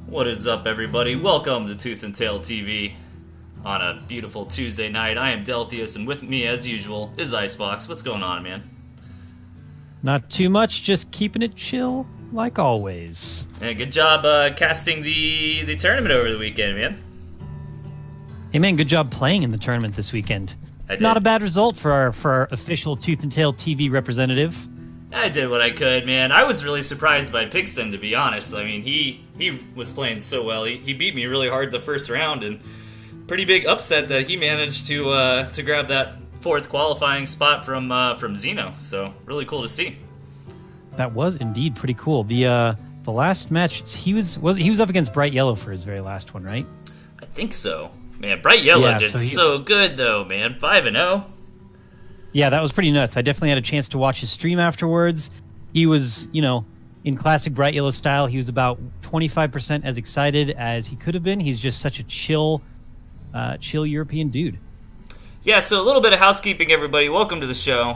What is up, everybody? Welcome to TnTTV on a beautiful Tuesday night. I am Delthius, and with me, as usual, is Icebox. What's going on, man? Not too much, just keeping it chill, like always. And good job casting the tournament over the weekend, man. Hey man, good job playing in the tournament this weekend. I did. Not a bad result for our official TnTTV representative. I did what I could, man. I was really surprised by Pigston, to be honest. I mean, he was playing so well. He beat me really hard the first round, and pretty big upset that he managed to grab that fourth qualifying spot from Zeno. So really cool to see. That was indeed pretty cool. The last match he was up against Bright Yellow for his very last one, right? I think so. Man, Bright Yellow Yeah, did so so good though, man. 5-0. Yeah, that was pretty nuts. I definitely had a chance to watch his stream afterwards. He was, in classic Bright Yellow style, he was about 25% as excited as he could have been. He's just such a chill European dude. Yeah, so a little bit of housekeeping, everybody. Welcome to the show.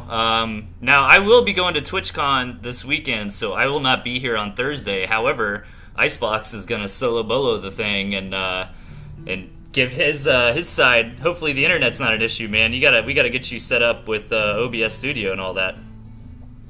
Now, I will be going to TwitchCon this weekend, so I will not be here on Thursday. However, Icebox is going to solo bolo the thing and give his side. Hopefully, the internet's not an issue, man. We gotta get you set up with OBS Studio and all that.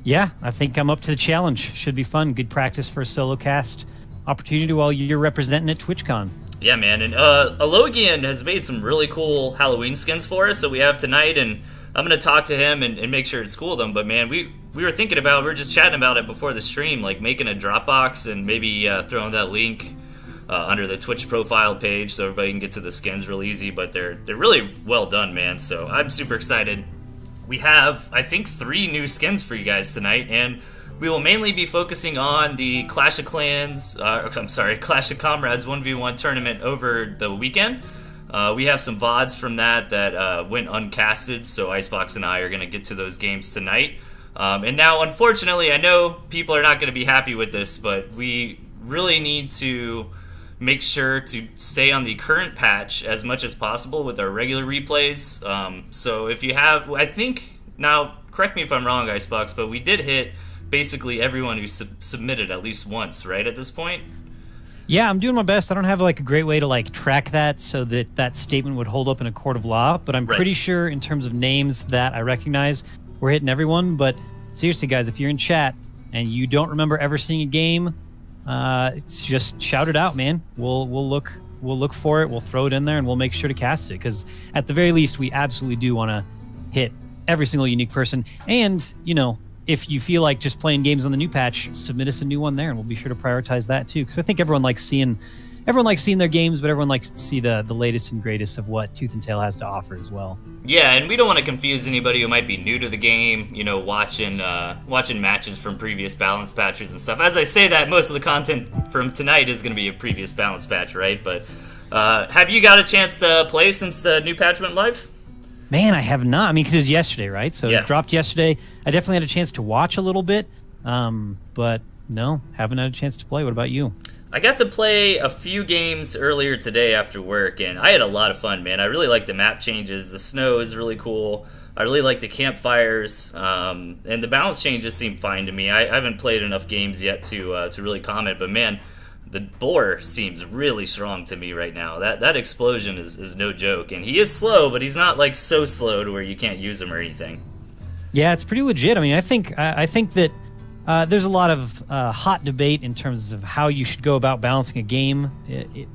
Yeah, I think I'm up to the challenge. Should be fun. Good practice for a solo cast opportunity while you're representing at TwitchCon. Yeah, man, and Alogian has made some really cool Halloween skins for us that we have tonight, and I'm going to talk to him and make sure it's cool with them. But, man, we were thinking about, we were just chatting about it before the stream, like making a Dropbox and maybe throwing that link under the Twitch profile page so everybody can get to the skins real easy. But they're really well done, man, so I'm super excited. We have, I think, 3 new skins for you guys tonight, and we will mainly be focusing on the Clash of Comrades 1v1 tournament over the weekend. We have some VODs from that went uncasted, so Icebox and I are going to get to those games tonight. And now, unfortunately, I know people are not going to be happy with this, but we really need to make sure to stay on the current patch as much as possible with our regular replays. So if you have, I think, now, correct me if I'm wrong, Icebox, but we did hit basically everyone who submitted at least once, right, at this point? Yeah, I'm doing my best. I don't have a great way to track that so that statement would hold up in a court of law, but I'm pretty sure in terms of names that I recognize, we're hitting everyone. But seriously, guys, if you're in chat and you don't remember ever seeing a game, it's just shout it out, man. We'll look for it, we'll throw it in there, and we'll make sure to cast it, because at the very least, we absolutely do want to hit every single unique person. And, if you feel like just playing games on the new patch, submit us a new one there, and we'll be sure to prioritize that too. Because I think everyone likes seeing their games, but everyone likes to see the latest and greatest of what Tooth and Tail has to offer as well. Yeah, and we don't want to confuse anybody who might be new to the game, watching matches from previous balance patches and stuff. As I say that, most of the content from tonight is going to be a previous balance patch, right? But have you got a chance to play since the new patch went live? Man, I have not. I mean, because it was yesterday, right? So It dropped yesterday. I definitely had a chance to watch a little bit, but no, haven't had a chance to play. What about you? I got to play a few games earlier today after work, and I had a lot of fun, man. I really like the map changes. The snow is really cool. I really like the campfires, and the balance changes seem fine to me. I haven't played enough games yet to really comment, but man, the boar seems really strong to me right now. That explosion is no joke, and he is slow, but he's not so slow to where you can't use him or anything. Yeah, it's pretty legit. I mean, I think that there's a lot of hot debate in terms of how you should go about balancing a game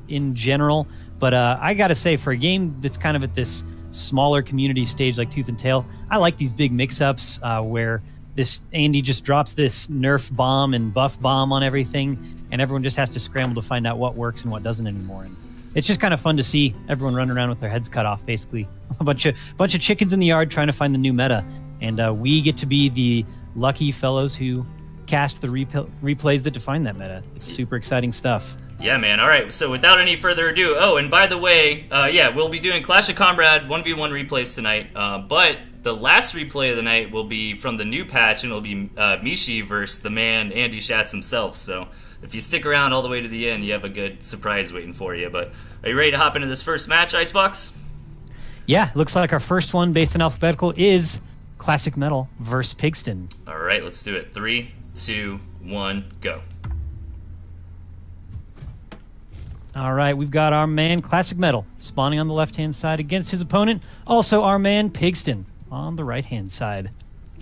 in general, but I gotta say, for a game that's kind of at this smaller community stage like Tooth and Tail, I like these big mix-ups where this Andy just drops this nerf bomb and buff bomb on everything, and everyone just has to scramble to find out what works and what doesn't anymore. And it's just kind of fun to see everyone running around with their heads cut off, basically a bunch of chickens in the yard trying to find the new meta. And we get to be the lucky fellows who cast the replays that define that meta. It's super exciting stuff. Yeah, man. All right. So without any further ado, and by the way, we'll be doing Clash of Comrade 1v1 replays tonight. But the last replay of the night will be from the new patch, and it'll be Mishi versus the man Andy Schatz himself. So if you stick around all the way to the end, you have a good surprise waiting for you. But are you ready to hop into this first match, Icebox? Yeah, looks like our first one based on alphabetical is Classic Metal versus Pigston. All right, let's do it. 3, 2, 1, go. All right, we've got our man Classic Metal spawning on the left-hand side against his opponent. Also our man Pigston on the right-hand side.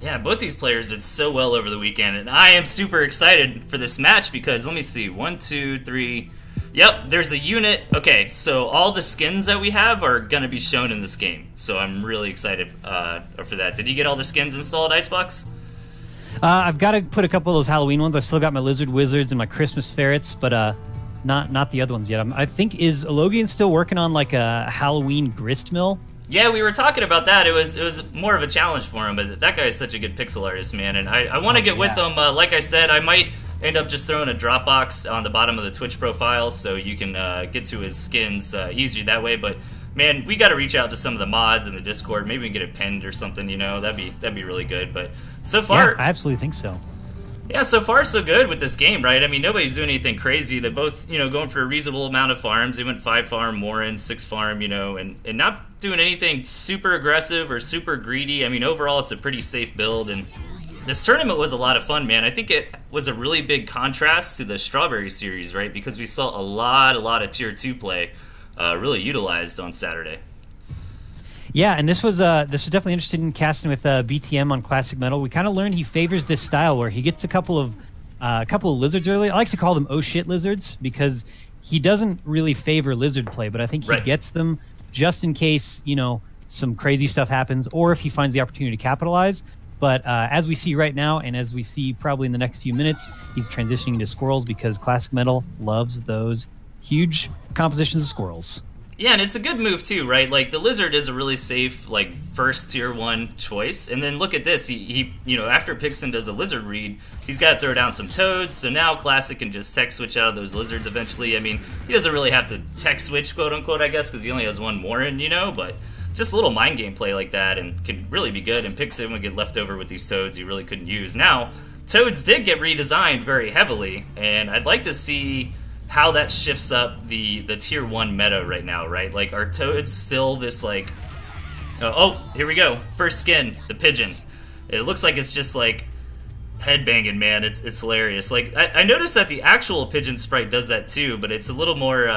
Yeah, both these players did so well over the weekend, and I am super excited for this match because, let me see, 1, 2, 3... Yep, there's a unit. Okay, so all the skins that we have are going to be shown in this game, so I'm really excited for that. Did you get all the skins installed, Icebox? I've got to put a couple of those Halloween ones. I still got my Lizard Wizards and my Christmas Ferrets, but not the other ones yet. I think, is Elogian still working on like a Halloween grist mill? Yeah, we were talking about that. It was more of a challenge for him, but that guy is such a good pixel artist, man, and I want to get with him. Like I said, I might end up just throwing a Dropbox on the bottom of the Twitch profile so you can get to his skins easier that way, but man, we got to reach out to some of the mods in the Discord. Maybe we can get it pinned or something, you know. That'd be really good, but so far... Yeah, I absolutely think so. Yeah, so far so good with this game, right? I mean, nobody's doing anything crazy. They're both, going for a reasonable amount of farms. They went 5 farm, Morin, 6 farm, and not doing anything super aggressive or super greedy. I mean, overall, it's a pretty safe build, and this tournament was a lot of fun, man. I think it was a really big contrast to the Strawberry Series, right? Because we saw a lot of Tier 2 play really utilized on Saturday. Yeah, and this was definitely interested in casting with BTM on Classic Metal. We kind of learned he favors this style where he gets a couple of lizards early. I like to call them oh shit lizards because he doesn't really favor lizard play, but I think he gets them just in case, some crazy stuff happens or if he finds the opportunity to capitalize. But as we see right now, and as we see probably in the next few minutes, he's transitioning into squirrels because Classic Metal loves those huge compositions of squirrels. Yeah, and it's a good move too, right? Like the lizard is a really safe, like first tier 1 choice. And then look at this, he after Pixon does a lizard read, he's got to throw down some toads. So now Classic can just tech switch out of those lizards eventually. I mean, he doesn't really have to tech switch, quote unquote, I guess, because he only has 1 Morin, but just a little mind game play like that and could really be good. And Pixon would get left over with these toads he really couldn't use. Now, toads did get redesigned very heavily, and I'd like to see how that shifts up the tier 1 meta right now, right? Like, are toads still this, like... oh, here we go. First skin, the pigeon. It looks like it's just, like, headbanging, man. It's hilarious. Like, I noticed that the actual pigeon sprite does that, too, but it's a little more,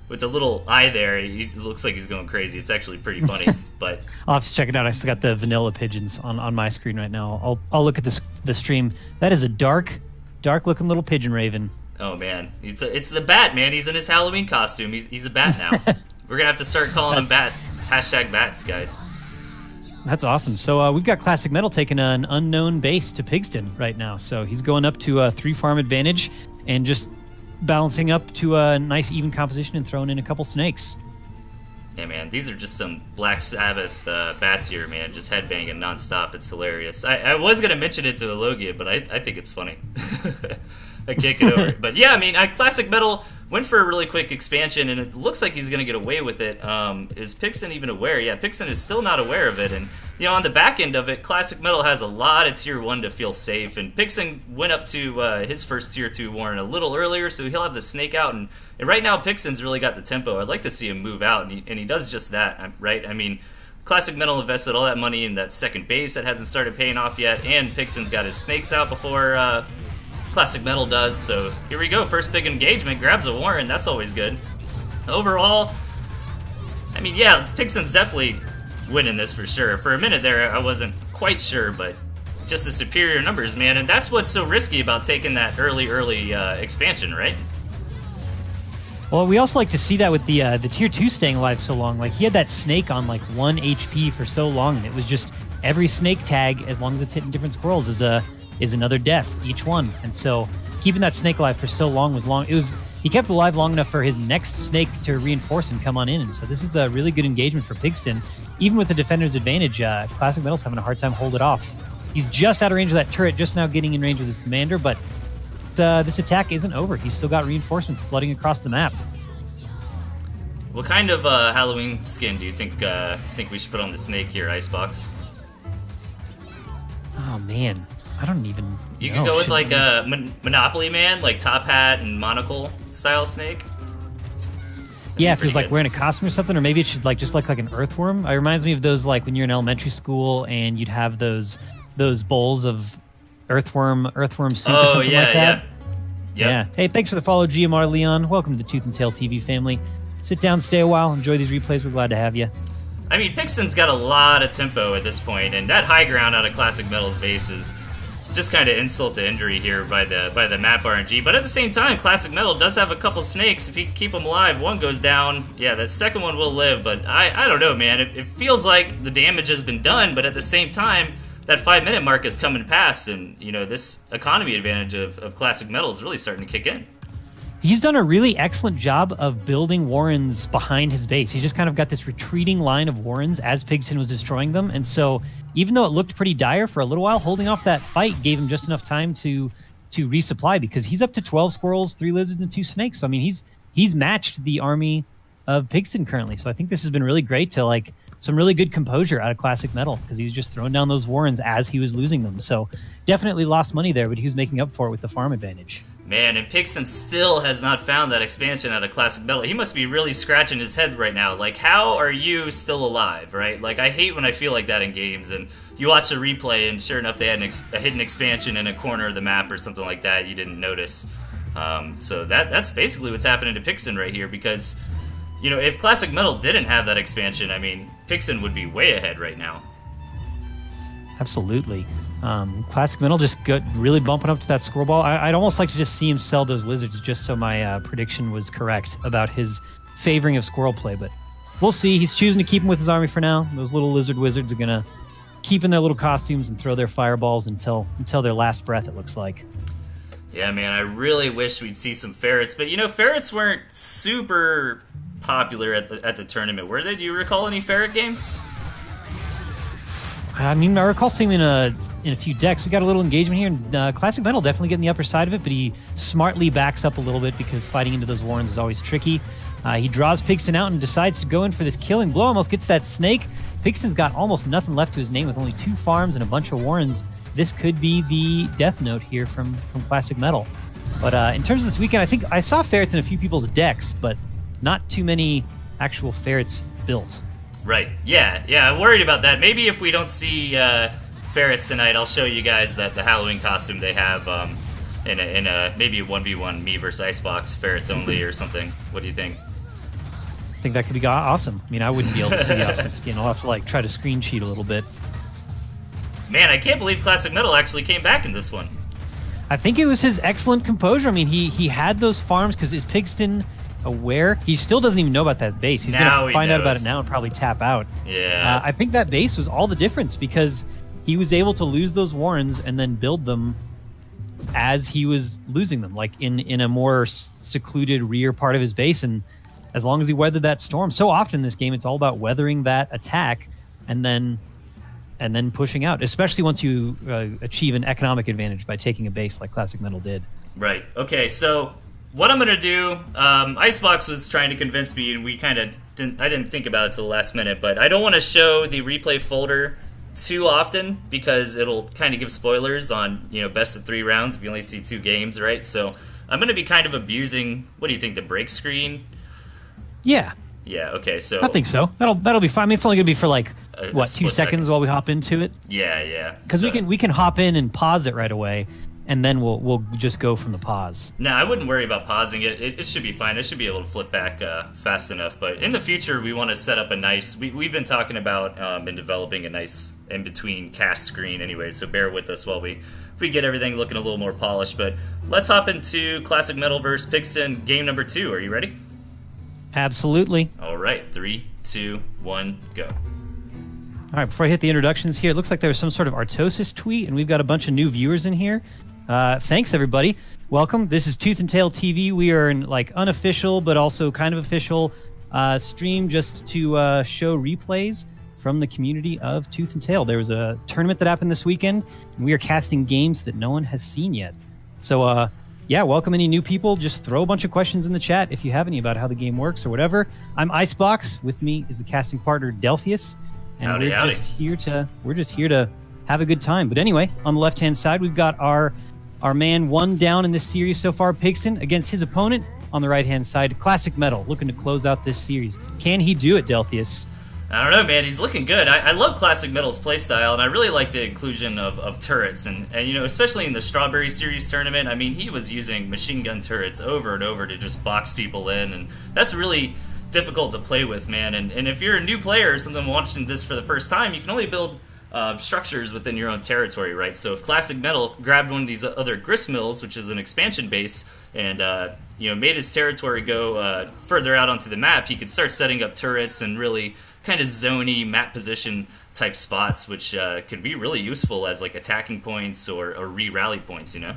with the little eye there, it looks like he's going crazy. It's actually pretty funny, but... I'll have to check it out. I still got the vanilla pigeons on my screen right now. I'll look at the stream. That is a dark-looking little pigeon raven. Oh man, it's the bat, man. He's in his Halloween costume. He's a bat now. We're gonna have to start calling him bats. Hashtag bats, guys. That's awesome. So we've got Classic Metal taking an unknown base to Pigston right now. So he's going up to a 3 farm advantage and just balancing up to a nice even composition and throwing in a couple snakes. Yeah, man, these are just some Black Sabbath bats here, man. Just headbanging nonstop. It's hilarious. I was gonna mention it to Elogia, but I think it's funny. I can't get over it. But yeah, I mean, Classic Metal went for a really quick expansion, and it looks like he's going to get away with it. Is Pixon even aware? Yeah, Pixon is still not aware of it. And, on the back end of it, Classic Metal has a lot of Tier 1 to feel safe. And Pixon went up to his first Tier 2 Warren a little earlier, so he'll have the snake out. And right now, Pixon's really got the tempo. I'd like to see him move out, and he does just that, right? I mean, Classic Metal invested all that money in that second base that hasn't started paying off yet, and Pixon's got his snakes out before... Classic Metal does, so here we go. First big engagement, grabs a Warren, that's always good. Overall, I mean, yeah, Pixon's definitely winning this for sure. For a minute there, I wasn't quite sure, but just the superior numbers, man, and that's what's so risky about taking that early expansion, right? Well, we also like to see that with the Tier 2 staying alive so long. Like, he had that snake on, like, 1 HP for so long, and it was just every snake tag, as long as it's hitting different squirrels, is another death, each one. And so keeping that snake alive for so long was long. He kept it alive long enough for his next snake to reinforce and come on in. And so this is a really good engagement for Pigston. Even with the defender's advantage, Classic Metal's having a hard time hold it off. He's just out of range of that turret, just now getting in range of his commander, but this attack isn't over. He's still got reinforcements flooding across the map. What kind of Halloween skin do you think we should put on the snake here, Icebox? Oh man, I don't even know. You can go with like a Monopoly Man, like top hat and monocle style snake. Yeah, if he was like wearing a costume or something, or maybe it should like just like an earthworm. It reminds me of those like when you're in elementary school and you'd have those bowls of earthworm soup or something like that. Yeah. Hey, thanks for the follow, GMR Leon. Welcome to the Tooth and Tail TV family. Sit down, stay a while, enjoy these replays. We're glad to have you. I mean, Pixon's got a lot of tempo at this point, and that high ground out of Classic Metal's base is just kind of insult to injury here by the map RNG. But at the same time, Classic Metal does have a couple snakes. If he can keep them alive, one goes down. Yeah, that second one will live, but I don't know, man. It feels like the damage has been done, but at the same time, that 5-minute mark is coming past, and this economy advantage of Classic Metal is really starting to kick in. He's done a really excellent job of building warrens behind his base. He just kind of got this retreating line of warrens as Pigston was destroying them. And so even though it looked pretty dire for a little while, holding off that fight gave him just enough time to resupply, because he's up to 12 squirrels, 3 lizards, and 2 snakes. So, I mean, he's matched the army of Pigston currently. So I think this has been really great to some really good composure out of Classic Metal, because he was just throwing down those warrens as he was losing them. So definitely lost money there, but he was making up for it with the farm advantage. Man, and Pigston still has not found that expansion out of Classic Metal. He must be really scratching his head right now. How are you still alive, right? I hate when I feel like that in games, and you watch a replay, and sure enough, they had a hidden expansion in a corner of the map or something like that you didn't notice. So that's basically what's happening to Pigston right here, because, if Classic Metal didn't have that expansion, I mean, Pigston would be way ahead right now. Absolutely. Classic Metal just really bumping up to that squirrel ball. I'd almost like to just see him sell those lizards just so my prediction was correct about his favoring of squirrel play, but we'll see. He's choosing to keep him with his army for now. Those little lizard wizards are going to keep in their little costumes and throw their fireballs until their last breath, it looks like. Yeah, man, I really wish we'd see some ferrets, but ferrets weren't super popular at the tournament, were they? Do you recall any ferret games? I mean, I recall seeing him in a few decks. We got a little engagement here, and Classic Metal definitely getting the upper side of it, but he smartly backs up a little bit because fighting into those warrens is always tricky. He draws Pigston out and decides to go in for this killing blow. Almost gets that snake. Pigston's got almost nothing left to his name with only 2 farms and a bunch of warrens. This could be the death note here from Classic Metal. But in terms of this weekend, I think I saw ferrets in a few people's decks, but not too many actual ferrets built. Right. Yeah, I'm worried about that. Maybe if we don't see ferrets tonight, I'll show you guys the Halloween costume they have in a maybe a 1v1 me versus Icebox, ferrets only or something. What do you think? I think that could be awesome. I mean, I wouldn't be able to see the awesome skin. I'll have to try to screen cheat a little bit. Man, I can't believe Classic Metal actually came back in this one. I think it was his excellent composure. I mean, he had those farms because is Pigston aware? He still doesn't even know about that base. He's going to find out about it now and probably tap out. Yeah. I think that base was all the difference because he was able to lose those warrens and then build them as he was losing them, in a more secluded rear part of his base. And as long as he weathered that storm, so often in this game, it's all about weathering that attack and then pushing out, especially once you achieve an economic advantage by taking a base like Classic Metal did. Right. Okay, so what I'm going to do, Icebox was trying to convince me, and I didn't think about it till the last minute, but I don't want to show the replay folder too often because it'll kind of give spoilers on, best of 3 rounds if you only see 2 games, right? So I'm going to be kind of abusing, what do you think, the break screen? Yeah. Yeah, okay, so I think so. That'll be fine. I mean, it's only going to be for 2 seconds while we hop into it? Yeah. Because we can hop in and pause it right away, and then we'll just go from the pause. No, I wouldn't worry about pausing it. It should be fine. I should be able to flip back fast enough. But in the future, we want to set up a nice... We've been talking about and developing a nice in-between cast screen anyway, so bear with us while we get everything looking a little more polished. But let's hop into Classic Metal vs. Pigston game number 2. Are you ready? Absolutely. All right, 3, 2, 1, go. All right, before I hit the introductions here, it looks like there was some sort of Artosis tweet, and we've got a bunch of new viewers in here. Thanks, everybody. Welcome. This is TnTTV. We are an unofficial, but also kind of official stream just to show replays from the community of Tooth and Tail. There was a tournament that happened this weekend, and we are casting games that no one has seen yet. So, yeah, welcome any new people. Just throw a bunch of questions in the chat if you have any about how the game works or whatever. I'm Icebox. With me is the casting partner Delthius, and howdy. We're just here to have a good time. But anyway, on the left-hand side, we've got our man one down in this series so far, Pigston, against his opponent on the right-hand side, Classic Metal, looking to close out this series. Can he do it, Delthius? I don't know, man. He's looking good. I love Classic Metal's playstyle, and I really like the inclusion of turrets. And, you know, especially in the Strawberry Series tournament, I mean, he was using machine gun turrets over and over to just box people in, and that's really difficult to play with, man. And if you're a new player or something watching this for the first time, you can only build structures within your own territory, right? So if Classic Metal grabbed one of these other grist mills, which is an expansion base, and you know, made his territory go further out onto the map, he could start setting up turrets and really kind of zony map position type spots, which could be really useful as like attacking points or re-rally points, you know?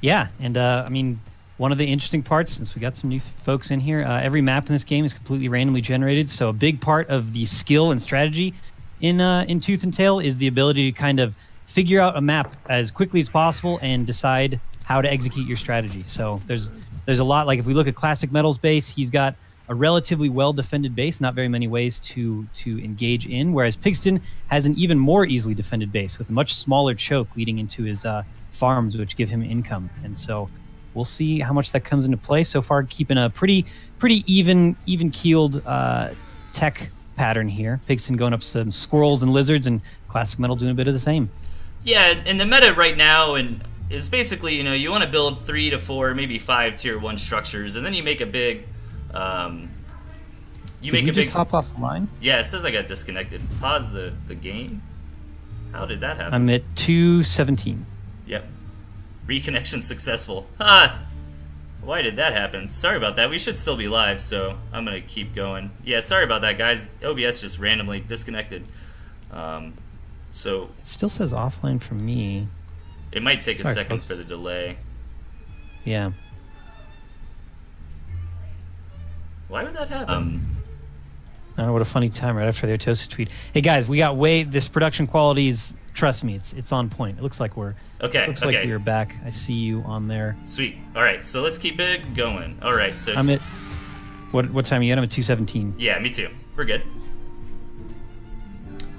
Yeah, and I mean, one of the interesting parts, since we got some new folks in here, every map in this game is completely randomly generated, so a big part of the skill and strategy in Tooth and Tail is the ability to kind of figure out a map as quickly as possible and decide how to execute your strategy. So there's a lot, like if we look at Classic Metal's base, he's got a relatively well-defended base, not very many ways to engage in, whereas Pigston has an even more easily defended base with a much smaller choke leading into his farms, which give him income. And so we'll see how much that comes into play. So far, keeping a pretty even-keeled tech pattern here. Pigston going up some squirrels and lizards, and Classic Metal doing a bit of the same. Yeah, and the meta right now is basically, you know, you want to build 3 to 4, maybe 5 tier 1 structures, and then you make a big Did we just hop off the line? Yeah, it says I got disconnected. Pause the game. How did that happen? I'm at 217. Yep. Reconnection successful. Ah, why did that happen? Sorry about that. We should still be live, so I'm gonna keep going. Yeah, sorry about that, guys. OBS just randomly disconnected. So it still says offline for me. It might take a second folks. for the delay. Yeah. Why would that happen? I don't know, what a funny time right after their Toasted tweet. Hey guys, we got this production quality is, trust me, it's on point. It looks like we're like we're back. I see you on there. Sweet. All right, so let's keep it going. All right, so I'm at what time are you at? I'm at 217. Yeah, me too. We're good.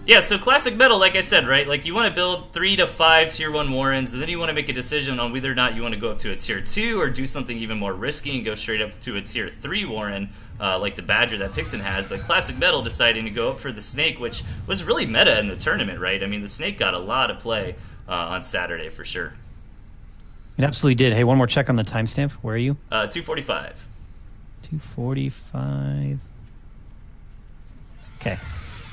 Yeah, so Classic Metal, like I said, right? Like you want to build 3 to 5 tier 1 Warrens, and then you want to make a decision on whether or not you want to go up to a tier 2 or do something even more risky and go straight up to a tier 3 Warren, like the Badger that Pixon has. But Classic Metal deciding to go up for the Snake, which was really meta in the tournament, right? I mean, the Snake got a lot of play on Saturday for sure. It absolutely did. Hey, one more check on the timestamp. Where are you? 245. 245. Okay.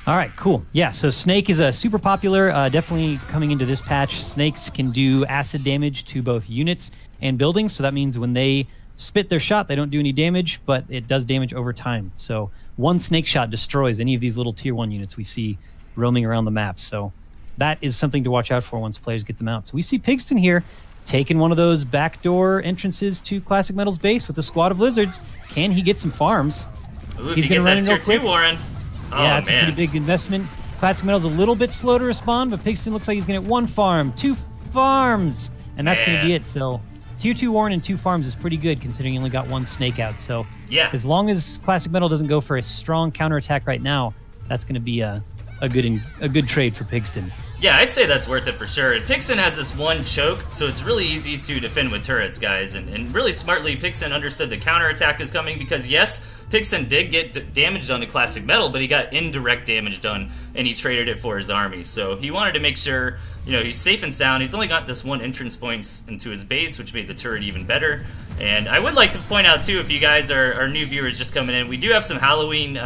All right, cool. Yeah, so Snake is a super popular, definitely coming into this patch. Snakes can do acid damage to both units and buildings, so that means when they spit their shot, they don't do any damage, but it does damage over time. So one snake shot destroys any of these little tier 1 units we see roaming around the map. So that is something to watch out for once players get them out. So we see Pigston here taking one of those backdoor entrances to Classic Metal's base with a squad of lizards. Can he get some farms? Ooh, he's going to run in real quick. Warren. Yeah, that's a pretty big investment. Classic Metal's a little bit slow to respond, but Pigston looks like he's going to get 1 farm, 2 farms, and that's going to be it. So tier 2 Warren and 2 farms is pretty good considering you only got 1 snake out. So yeah, as long as Classic Metal doesn't go for a strong counterattack right now, that's going to be a good trade for Pigston. Yeah, I'd say that's worth it for sure. And Pixon has this 1 choke, so it's really easy to defend with turrets, guys. And really smartly, Pixon understood the counterattack is coming because, yes, Pixon did get damage done to Classic Metal, but he got indirect damage done, and he traded it for his army. So he wanted to make sure, you know, he's safe and sound. He's only got this 1 entrance point into his base, which made the turret even better. And I would like to point out, too, if you guys are new viewers just coming in, we do have some Halloween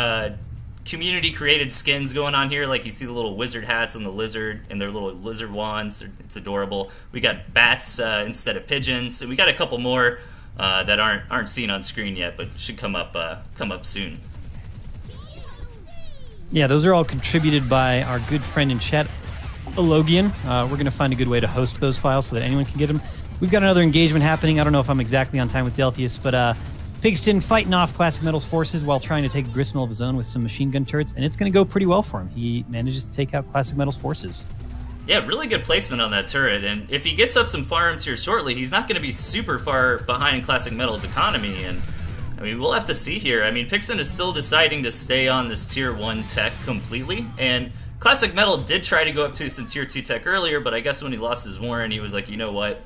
community-created skins going on here. Like you see the little wizard hats on the lizard and their little lizard wands. It's adorable. We got bats instead of pigeons, and we got a couple more that aren't seen on screen yet, but should come up soon. Yeah, those are all contributed by our good friend in chat, Elogian. We're going to find a good way to host those files so that anyone can get them. We've got another engagement happening. I don't know if I'm exactly on time with Delthius, but Pigston fighting off Classic Metal's forces while trying to take a gristmill of his own with some machine gun turrets, and it's going to go pretty well for him. He manages to take out Classic Metal's forces. Yeah, really good placement on that turret, and if he gets up some farms here shortly, he's not going to be super far behind Classic Metal's economy, and I mean, we'll have to see here. I mean, Pixon is still deciding to stay on this tier 1 tech completely, and Classic Metal did try to go up to some tier 2 tech earlier, but I guess when he lost his Warren, he was like, you know what,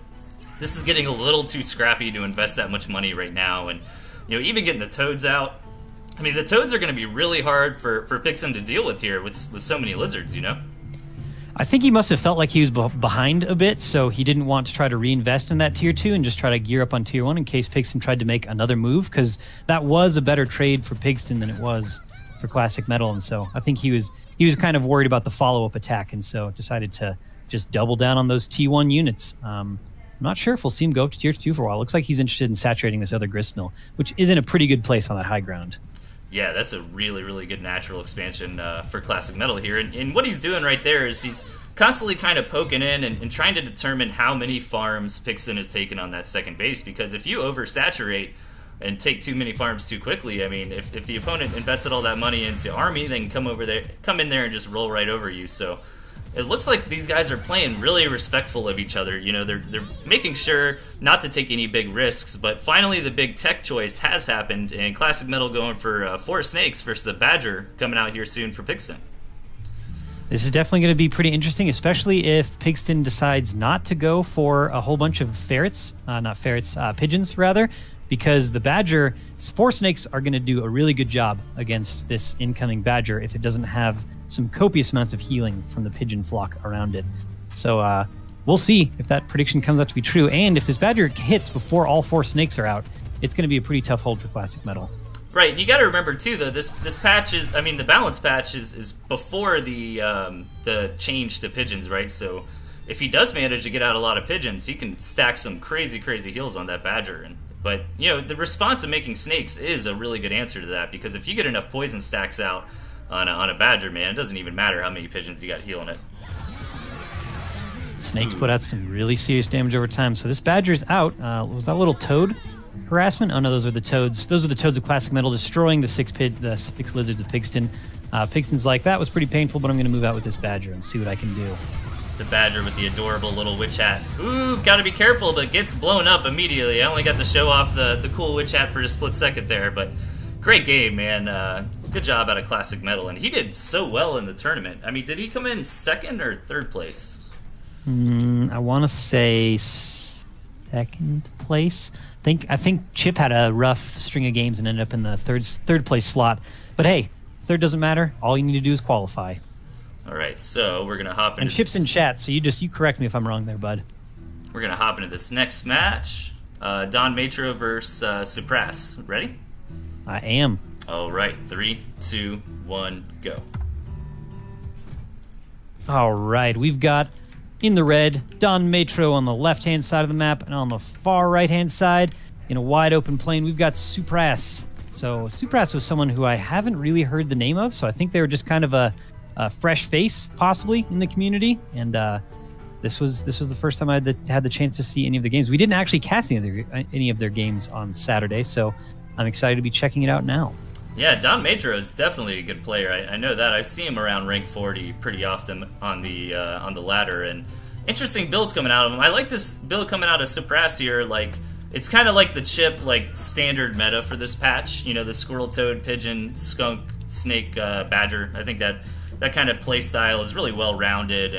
this is getting a little too scrappy to invest that much money right now, and you know, even getting the toads out I mean, the toads are going to be really hard for Pixen to deal with here with so many lizards, I think he must have felt like he was behind a bit, so he didn't want to try to reinvest in that tier 2 and just try to gear up on tier 1 in case Pigston tried to make another move, because that was a better trade for Pigston than it was for Classic Metal. And so I think he was kind of worried about the follow-up attack, and so decided to just double down on those T1 units. I'm not sure if we'll see him go up to tier 2 for a while. Looks like he's interested in saturating this other gristmill, which is in a pretty good place on that high ground. Yeah, that's a really, really good natural expansion for Classic Metal here. And what he's doing right there is he's constantly kind of poking in and trying to determine how many farms Pixen has taken on that second base. Because if you oversaturate and take too many farms too quickly, I mean, if the opponent invested all that money into army, then come in there and just roll right over you. So it looks like these guys are playing really respectful of each other. They're making sure not to take any big risks, but finally the big tech choice has happened, and Classic Metal going for 4 snakes versus the Badger coming out here soon for Pigston. This is definitely going to be pretty interesting, especially if Pigston decides not to go for a whole bunch of pigeons rather, because the Badger, 4 snakes are going to do a really good job against this incoming Badger if it doesn't have some copious amounts of healing from the pigeon flock around it. So we'll see if that prediction comes out to be true, and if this Badger hits before all 4 snakes are out, it's going to be a pretty tough hold for Classic Metal. Right, you got to remember too, though. This patch is, I mean, the balance patch is before the change to pigeons, right? So if he does manage to get out a lot of pigeons, he can stack some crazy heals on that Badger. But the response of making snakes is a really good answer to that, because if you get enough poison stacks out on a Badger, man, it doesn't even matter how many pigeons you got healing it. Snakes put out some really serious damage over time. So this Badger's out. Was that a little toad harassment? Oh no, those are the toads. Those are the toads of Classic Metal destroying the 6 lizards of Pigston. Pigston's like, that was pretty painful, but I'm going to move out with this Badger and see what I can do. The Badger with the adorable little witch hat. Ooh, gotta be careful, but gets blown up immediately. I only got to show off the cool witch hat for a split second there, but great game, man. Good job out of Classic Metal, and he did so well in the tournament. I mean, did he come in 2nd or 3rd place? I want to say 2nd place. I think Chip had a rough string of games and ended up in the third place slot. But hey, 3rd doesn't matter. All you need to do is qualify. All right, so we're gonna hop into. And Chip's in chat, so you correct me if I'm wrong there, bud. We're gonna hop into this next match. Don Matro versus Supras. Ready? I am. All right, 3, 2, 1, go. All right, we've got in the red Don Matro on the left-hand side of the map, and on the far right-hand side, in a wide open plain, we've got Supras. So Supras was someone who I haven't really heard the name of, so I think they were just kind of a fresh face, possibly, in the community. And this was the first time I had the chance to see any of the games. We didn't actually cast any of their games on Saturday, so I'm excited to be checking it out now. Yeah, Don Matro is definitely a good player. I know that. I see him around rank 40 pretty often on the ladder, and interesting builds coming out of him. I like this build coming out of Supras here. Like, it's kind of like the Chip standard meta for this patch. The squirrel, toad, pigeon, skunk, snake, badger. I think that kind of play style is really well rounded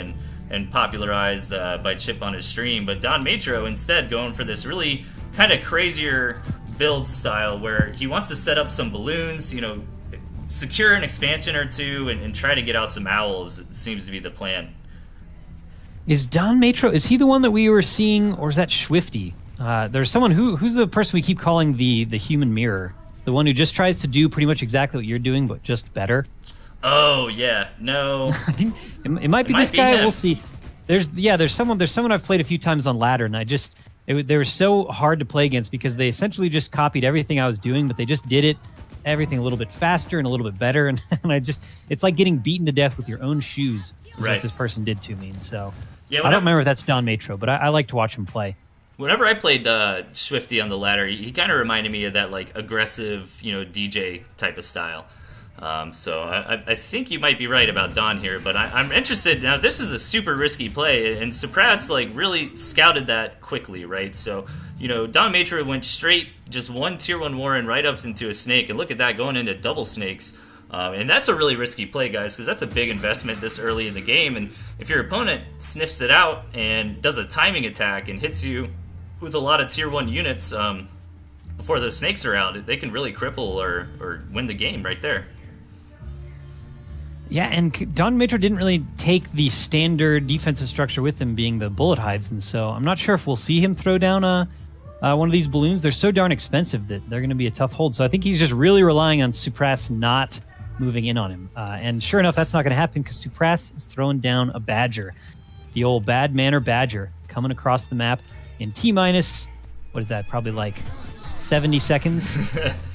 and popularized by Chip on his stream. But Don Matro instead going for this really kind of crazier build style where he wants to set up some balloons, secure an expansion or two, and try to get out some owls. It seems to be the plan. Is Don Matro, is he the one that we were seeing, or is that Swifty? There's someone who's the person we keep calling the human mirror, the one who just tries to do pretty much exactly what you're doing, but just better. Oh yeah, no. it might be this guy. Him. We'll see. There's someone I've played a few times on ladder, and they were so hard to play against because they essentially just copied everything I was doing, but they just did everything a little bit faster and a little bit better, and it's like getting beaten to death with your own shoes is what this person did to me. And so yeah, I don't remember if that's Don Matro, but I like to watch him play. Whenever I played Swifty on the ladder, he kind of reminded me of that aggressive, DJ type of style. So I think you might be right about Don here, but I'm interested. Now, this is a super risky play, and Supras really scouted that quickly, right? So, Don Matro went straight, just one tier 1 Warren right up into a snake, and look at that, going into double snakes. And that's a really risky play, guys, because that's a big investment this early in the game, and if your opponent sniffs it out and does a timing attack and hits you with a lot of tier 1 units, before those snakes are out, they can really cripple or win the game right there. Yeah, and Don Matro didn't really take the standard defensive structure with him, being the bullet hives, and so I'm not sure if we'll see him throw down one of these balloons. They're so darn expensive that they're going to be a tough hold. So I think he's just really relying on Supras not moving in on him. And sure enough, that's not going to happen because Supras is throwing down a Badger. The old Bad Manner Badger coming across the map in T-minus, what is that, probably like 70 seconds?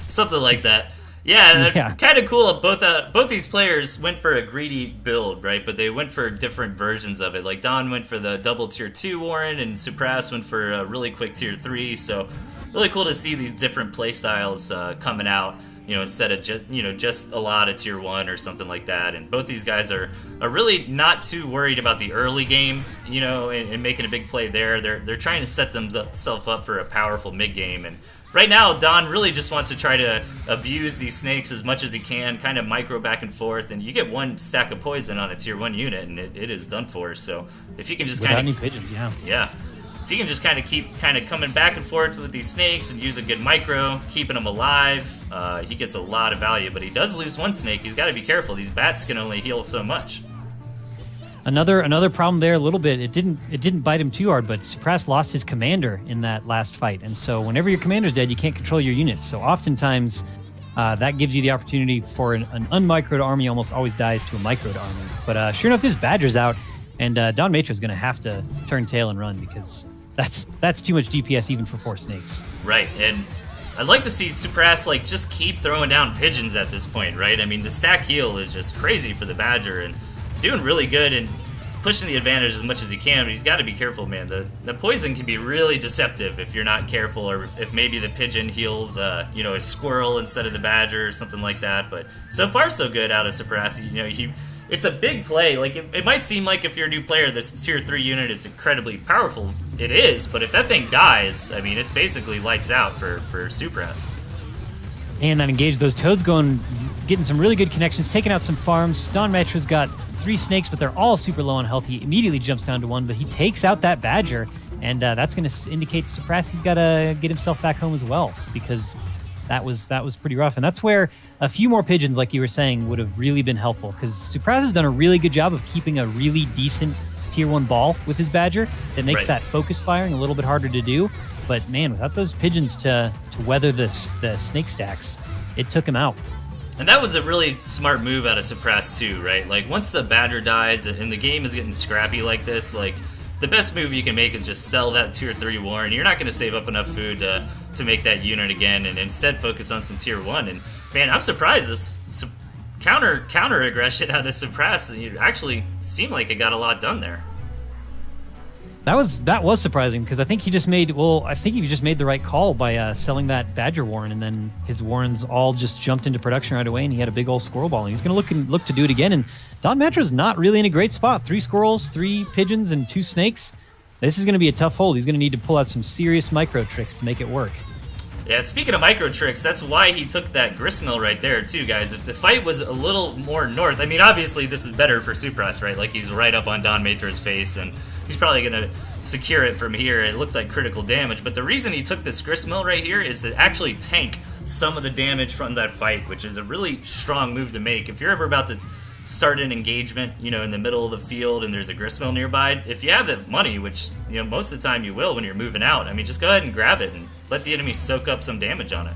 Something like that. Yeah. Kind of cool. Both these players went for a greedy build, right? But they went for different versions of it. Like Don went for the double tier 2 Warren, and Supras went for a really quick tier 3. So really cool to see these different play styles coming out. Instead of just a lot of tier 1 or something like that. And both these guys are really not too worried about the early game, and making a big play there. They're trying to set themselves up for a powerful mid game. And right now, Don really just wants to try to abuse these snakes as much as he can, kind of micro back and forth, and you get one stack of poison on a tier 1 unit, and it is done for. So if you can just without any pigeons, yeah. If you can just keep coming back and forth with these snakes and use a good micro, keeping them alive, he gets a lot of value. But he does lose one snake. He's got to be careful. These bats can only heal so much. Another problem there a little bit. It didn't bite him too hard, but Supras lost his commander in that last fight, and so whenever your commander's dead, you can't control your units. So oftentimes, that gives you the opportunity for an unmicroed army almost always dies to a microed army. But sure enough, this Badger's out, and Don Matro's going to have to turn tail and run because that's too much DPS even for 4 snakes. Right, and I'd like to see Supras just keep throwing down pigeons at this point, right? I mean, the stack heal is just crazy for the Badger, and doing really good and pushing the advantage as much as he can, but he's got to be careful, man. The poison can be really deceptive if you're not careful, or if maybe the pigeon heals, a squirrel instead of the Badger or something like that. But so far, so good out of Supras. It's a big play. It might seem like if you're a new player, this tier 3 unit is incredibly powerful. It is, but if that thing dies, I mean, it's basically lights out for Supras. And that engaged those toads getting some really good connections, taking out some farms. Don Matro's got 3 snakes, but they're all super low on health. He immediately jumps down to 1, but he takes out that Badger, and that's going to indicate to Supras he's got to get himself back home as well, because that was pretty rough. And that's where a few more pigeons, like you were saying, would have really been helpful, because Supras has done a really good job of keeping a really decent tier 1 ball with his Badger that makes that focus firing a little bit harder to do. But man, without those pigeons to weather the snake stacks, it took him out. And that was a really smart move out of Supras too, right? Once the Badger dies and the game is getting scrappy like this, the best move you can make is just sell that tier 3 Warren. You're not going to save up enough food to make that unit again, and instead focus on some tier 1. And man, I'm surprised this counter aggression out of Supras. It actually seemed like it got a lot done there. That was surprising, because I think he just made the right call by selling that Badger Warren, and then his Warrens all just jumped into production right away, and he had a big old squirrel ball, and he's going to look to do it again. And Don Matro's not really in a great spot. 3 squirrels, 3 pigeons, and 2 snakes. This is going to be a tough hold. He's going to need to pull out some serious micro tricks to make it work. Yeah, speaking of micro tricks, that's why he took that gristmill right there too, guys. If the fight was a little more north, I mean, obviously this is better for Supras, right? He's right up on Don Matro's face, and he's probably going to secure it from here. It looks like critical damage, but the reason he took this gristmill right here is to actually tank some of the damage from that fight, which is a really strong move to make. If you're ever about to start an engagement, in the middle of the field and there's a gristmill nearby, if you have the money, which, most of the time you will when you're moving out, I mean, just go ahead and grab it and let the enemy soak up some damage on it.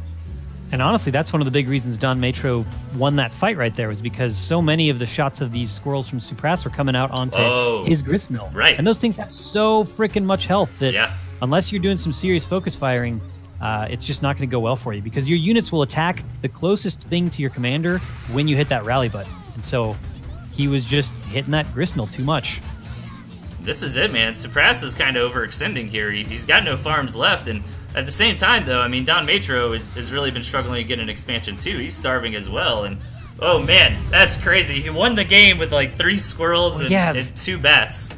And honestly, that's one of the big reasons Don Matro won that fight right there, was because so many of the shots of these squirrels from Supras were coming out onto his gristmill. Right. And those things have so freaking much health that unless you're doing some serious focus firing, it's just not going to go well for you, because your units will attack the closest thing to your commander when you hit that rally button. And so he was just hitting that gristmill too much. This is it, man. Supras is kind of overextending here. He's got no farms left, and at the same time, though, I mean, Don Matro has really been struggling to get an expansion, too. He's starving as well, and oh, man, that's crazy. He won the game with, 3 squirrels and 2 bats.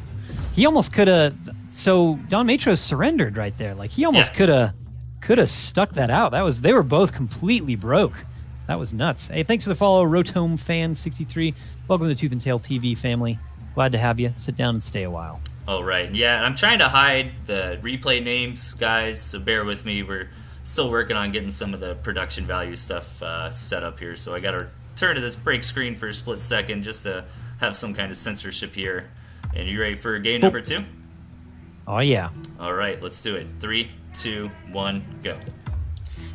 He almost could have... So, Don Matro surrendered right there. He almost could have stuck that out. They were both completely broke. That was nuts. Hey, thanks for the follow, Rotome Fan 63. Welcome to the Tooth and Tail TV family. Glad to have you. Sit down and stay a while. Oh, right. Yeah, I'm trying to hide the replay names, guys, so bear with me. We're still working on getting some of the production value stuff set up here, so I got to turn to this break screen for a split second just to have some kind of censorship here. And you ready for game number 2? Oh, yeah. All right, let's do it. 3, 2, 1, go.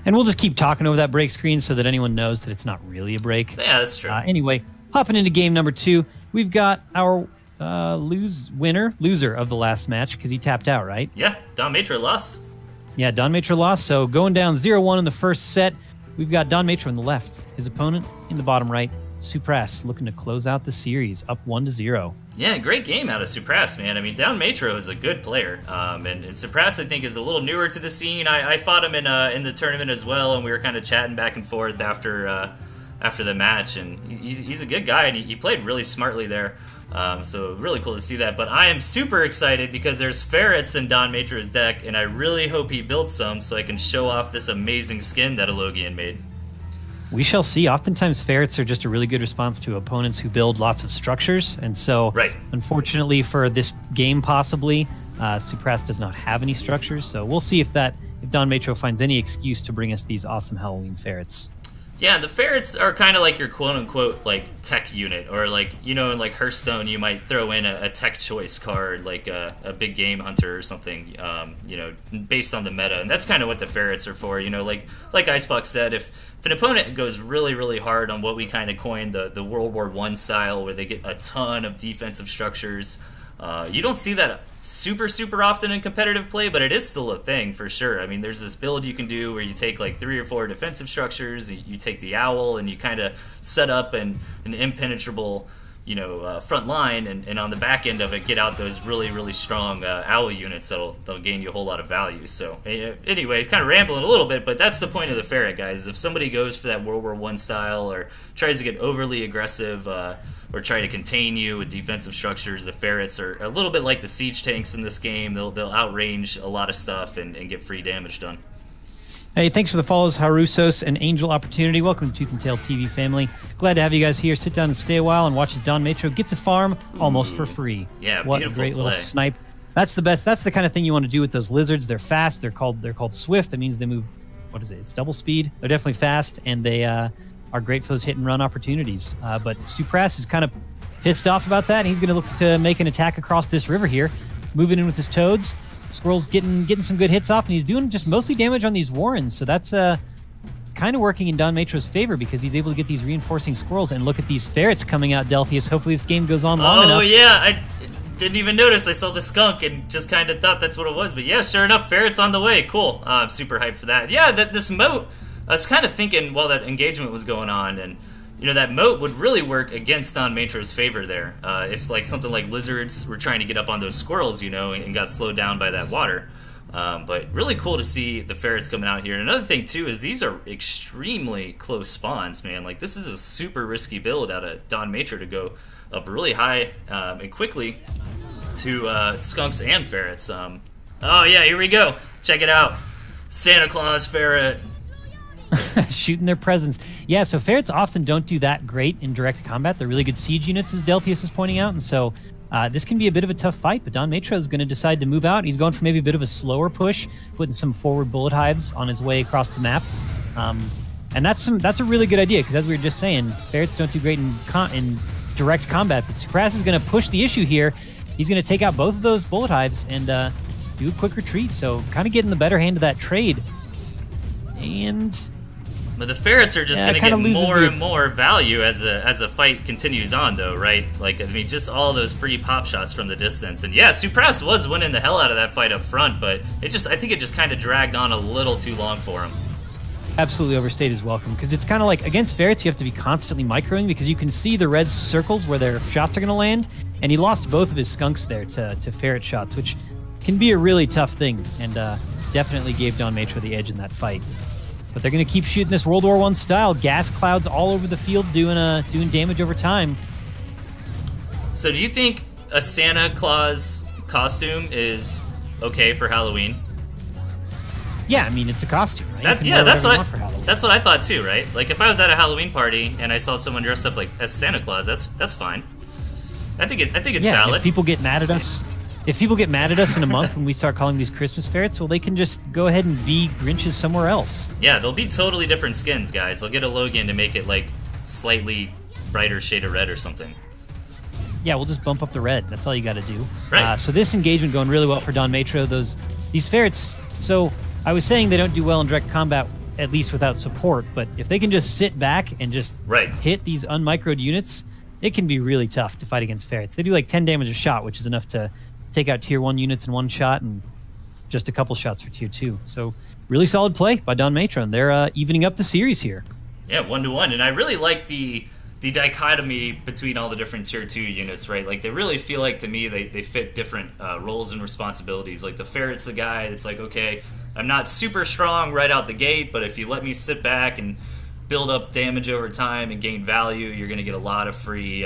And we'll just keep talking over that break screen so that anyone knows that it's not really a break. Yeah, that's true. Anyway, hopping into game number 2, we've got our loser of the last match because he tapped out, right? Yeah, Don Matra lost. Yeah, Don Matra lost. So going down 0-1 in the first set, we've got Don Matra on the left. His opponent in the bottom right, Supras, looking to close out the series, up 1-0. Yeah, great game out of Supras, man. I mean, Don Matra is a good player, and Supras, I think, is a little newer to the scene. I fought him in the tournament as well, and we were kind of chatting back and forth after the match, and he's a good guy, and he played really smartly there. So really cool to see that. But I am super excited because there's ferrets in Don Matra's deck, and I really hope he builds some so I can show off this amazing skin that Alogian made. We shall see. Oftentimes, ferrets are just a really good response to opponents who build lots of structures. And so, unfortunately for this game, possibly, Supras does not have any structures. So we'll see if Don Matro finds any excuse to bring us these awesome Halloween ferrets. Yeah, the ferrets are kind of like your quote-unquote like tech unit, or like, you know, in like Hearthstone you might throw in a tech choice card, like a big game hunter or something, you know, based on the meta, and that's kind of what the ferrets are for. You know, like Icebox said, if an opponent goes really, really hard on what we kind of coined the World War I style, where they get a ton of defensive structures, you don't see that super often in competitive play, but it is still a thing for sure. I mean, there's this build you can do where you take like 3 or 4 defensive structures, you take the owl, and you kind of set up an impenetrable, you know, front line, and on the back end of it get out those really strong owl units that'll gain you a whole lot of value. So anyway, it's kind of rambling a little bit, but that's the point of the ferret, guys. If somebody goes for that World War I style or tries to get overly aggressive or try to contain you with defensive structures, the ferrets are a little bit like the siege tanks in this game. They'll outrange a lot of stuff and get free damage done. Hey, thanks for the follows, Harusos and Angel Opportunity. Welcome to TnTTV family. Glad to have you guys here. Sit down and stay a while and watch as Don Matro gets a farm almost for free. Yeah, what a great little snipe. That's the best. That's the kind of thing you want to do with those lizards. They're fast. They're called swift. That means they move, what is it? It's double speed. They're definitely fast, and they are great for those hit and run opportunities. But Supras is kind of pissed off about that. He's going to look to make an attack across this river here, moving in with his toads. Squirrel's getting some good hits off, and he's doing just mostly damage on these warrens. So that's kind of working in Don Matro's favor because he's able to get these reinforcing squirrels. And look at these ferrets coming out, Delthius. Hopefully this game goes on long enough. Oh yeah, I didn't even notice. I saw the skunk and just kind of thought that's what it was. But yeah, sure enough, ferrets on the way. Cool. I'm super hyped for that. Yeah, this moat. I was kind of thinking while that engagement was going on, and you know, that moat would really work against Don Matro's favor there. If like something like lizards were trying to get up on those squirrels, you know, and got slowed down by that water. But really cool to see the ferrets coming out here. And another thing too is these are extremely close spawns, man. Like this is a super risky build out of Don Matro to go up really high and quickly to skunks and ferrets. Oh yeah, here we go. Check it out. Santa Claus ferret. Shooting their presents. Yeah, so ferrets often don't do that great in direct combat. They're really good siege units, as Delthius was pointing out, and so this can be a bit of a tough fight, but Don Matro is going to decide to move out. He's going for maybe a bit of a slower push, putting some forward bullet hives on his way across the map. And that's a really good idea, because as we were just saying, ferrets don't do great in direct combat, but Supras is going to push the issue here. He's going to take out both of those bullet hives and do a quick retreat, so kind of getting the better hand of that trade. But the ferrets are just going to get more and more value as a fight continues on, though, right? Like, I mean, just all those free pop shots from the distance. And yeah, Supras was winning the hell out of that fight up front, but I think it just kind of dragged on a little too long for him. Absolutely overstayed his welcome, because it's kind of like, against ferrets, you have to be constantly microing, because you can see the red circles where their shots are going to land, and he lost both of his skunks there to ferret shots, which can be a really tough thing, and definitely gave Don Matro the edge in that fight. But they're going to keep shooting this World War I style. Gas clouds all over the field doing damage over time. So do you think a Santa Claus costume is okay for Halloween? Yeah, I mean, it's a costume, right? That's what I thought too, right? Like, if I was at a Halloween party and I saw someone dressed up like as Santa Claus, that's fine. I think it's valid. If people get mad at us, if people get mad at us in a month when we start calling these Christmas ferrets, well, they can just go ahead and be Grinches somewhere else. Yeah, they'll be totally different skins, guys. They'll get a Logan to make it like slightly brighter shade of red or something. Yeah, we'll just bump up the red. That's all you got to do. Right. So this engagement going really well for Don Matro. These ferrets. So I was saying they don't do well in direct combat, at least without support. But if they can just sit back and just hit these unmicroed units, it can be really tough to fight against ferrets. They do like 10 damage a shot, which is enough to take out tier 1 units in one shot, and just a couple shots for tier 2. So really solid play by Don Matron. They're evening up the series here. Yeah, 1-1. And I really like the dichotomy between all the different tier 2 units, right? Like, they really feel like, to me, they fit different roles and responsibilities. Like, the ferret's the guy that's like, okay, I'm not super strong right out the gate, but if you let me sit back and build up damage over time and gain value, you're going to get a lot of free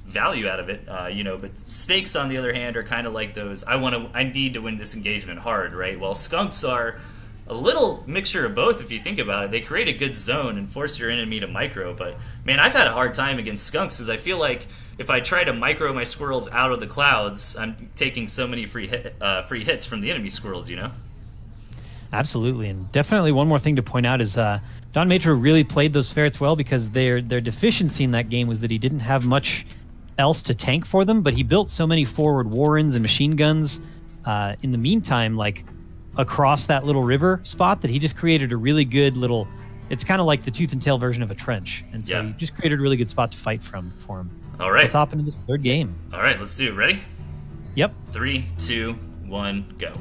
value out of it. But Snakes, on the other hand, are kind of like those, I need to win this engagement hard, right? While Skunks are a little mixture of both, if you think about it. They create a good zone and force your enemy to micro, but man, I've had a hard time against Skunks, because I feel like if I try to micro my squirrels out of the clouds, I'm taking so many free hits from the enemy squirrels, Absolutely, and definitely one more thing to point out is Don Matro really played those ferrets well, because their deficiency in that game was that he didn't have much else to tank for them, but he built so many forward warrens and machine guns in the meantime, like across that little river spot, that he just created a really good little, it's kind of like the tooth and tail version of a trench, and so he just created a really good spot to fight for him. All right, let's hop into this third game. All right, let's do it. Ready? Yep. 3, 2, 1, go.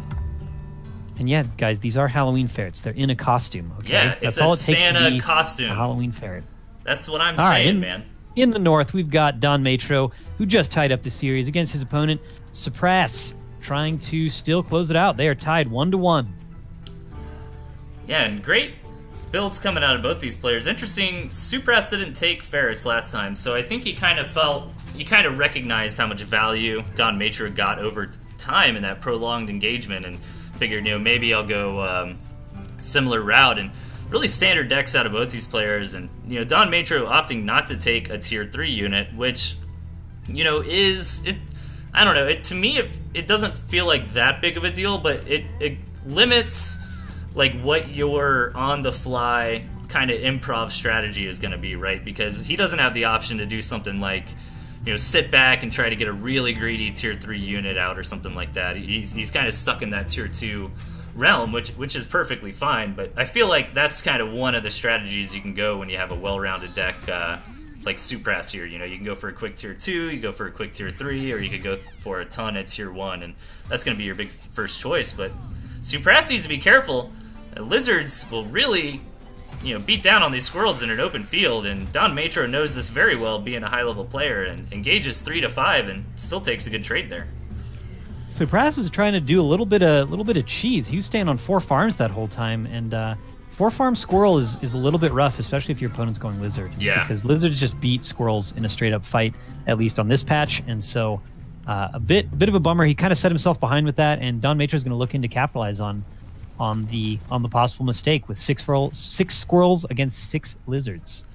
And yeah, guys, these are Halloween ferrets. They're in a costume. Okay? Yeah, that's it's all a it takes Santa to be costume. A Halloween ferret. That's what I'm saying, man. In the north, we've got Don Matro, who just tied up the series against his opponent, Suppress, trying to still close it out. They are tied 1-1. Yeah, and great builds coming out of both these players. Interesting, Suppress didn't take ferrets last time, so I think he kind of recognized how much value Don Matro got over time in that prolonged engagement, and figured, maybe I'll go similar route. And really standard decks out of both these players, and Don Matro opting not to take a tier 3 unit, which is it. I don't know. To me, it doesn't feel like that big of a deal, but it limits like what your on the fly kind of improv strategy is going to be, right? Because he doesn't have the option to do something like sit back and try to get a really greedy tier 3 unit out or something like that. He's kind of stuck in that tier 2 realm, which is perfectly fine, but I feel like that's kind of one of the strategies you can go when you have a well-rounded deck like Suppress here. You can go for a quick tier 2, you go for a quick tier 3, or you could go for a ton at tier 1, and that's going to be your big first choice. But Suppress needs to be careful. Lizards will really beat down on these squirrels in an open field, and Don Matro knows this very well, being a high-level player, and engages 3-5 and still takes a good trade there. Suppress was trying to do a little bit of cheese. He was staying on 4 farms that whole time, and 4 farm squirrel is a little bit rough, especially if your opponent's going lizard. Yeah. Because lizards just beat squirrels in a straight up fight, at least on this patch, and so a bit of a bummer. He kind of set himself behind with that, and Don Matro is going to look in to capitalize on the possible mistake with 6 squirrels against 6 lizards.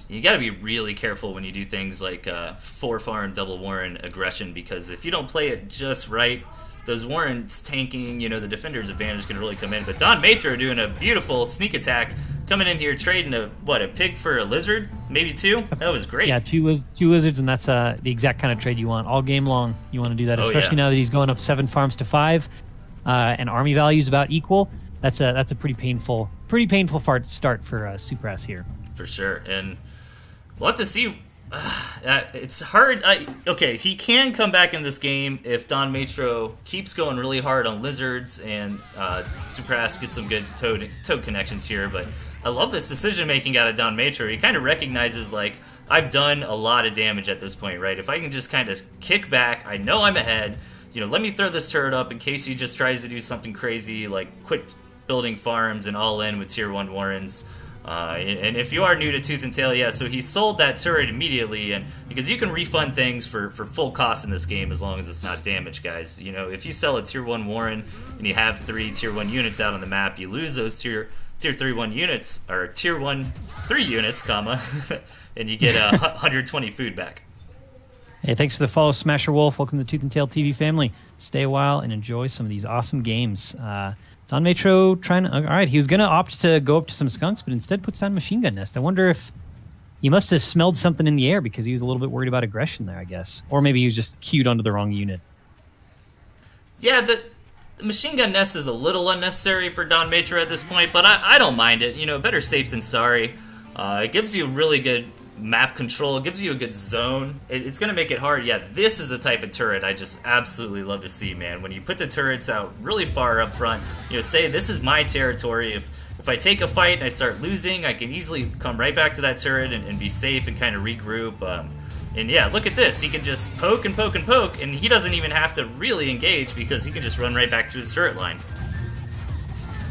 You got to be really careful when you do things like 4 farm double warren aggression, because if you don't play it just right, those warrens tanking, the defender's advantage can really come in. But Don Matro doing a beautiful sneak attack, coming in here trading a pig for a lizard, maybe 2. That was great. Yeah, two lizards, and that's the exact kind of trade you want all game long. You want to do that, especially now that he's going up 7 farms to 5, and army value is about equal. That's a pretty painful start for Suppress here. For sure, and we'll have to see. It's hard. Okay, he can come back in this game if Don Matro keeps going really hard on lizards, and Suppress gets some good toad connections here. But I love this decision making out of Don Matro. He kind of recognizes, like, I've done a lot of damage at this point, right? If I can just kind of kick back, I know I'm ahead. Let me throw this turret up in case he just tries to do something crazy, like quit building farms and all in with tier 1 warrens. And if you are new to Tooth and Tail, so he sold that turret immediately, and because you can refund things for full cost in this game as long as it's not damage, guys. If you sell a tier 1 Warren and you have 3 tier 1 units out on the map, you lose those tier 3 1 units, or tier 1 3 units, and you get 120 food back. Hey, thanks for the follow, Smasher Wolf. Welcome to the TnTTV family. Stay a while and enjoy some of these awesome games. Don Metro trying to... All right, he was going to opt to go up to some skunks, but instead puts down Machine Gun Nest. I wonder if he must have smelled something in the air because he was a little bit worried about aggression there, I guess. Or maybe he was just queued onto the wrong unit. Yeah, the Machine Gun Nest is a little unnecessary for Don Matra at this point, but I don't mind it. You know, better safe than sorry. It gives you really good map control. It gives you a good zone. It's going to make it hard. Yeah, this is the type of turret I just absolutely love to see, man. When you put the turrets out really far up front, you know, say this is my territory. If I take a fight and I start losing, I can easily come right back to that turret and be safe and kind of regroup. And yeah, look at this. He can just poke and poke and poke, and he doesn't even have to really engage because he can just run right back to his turret line.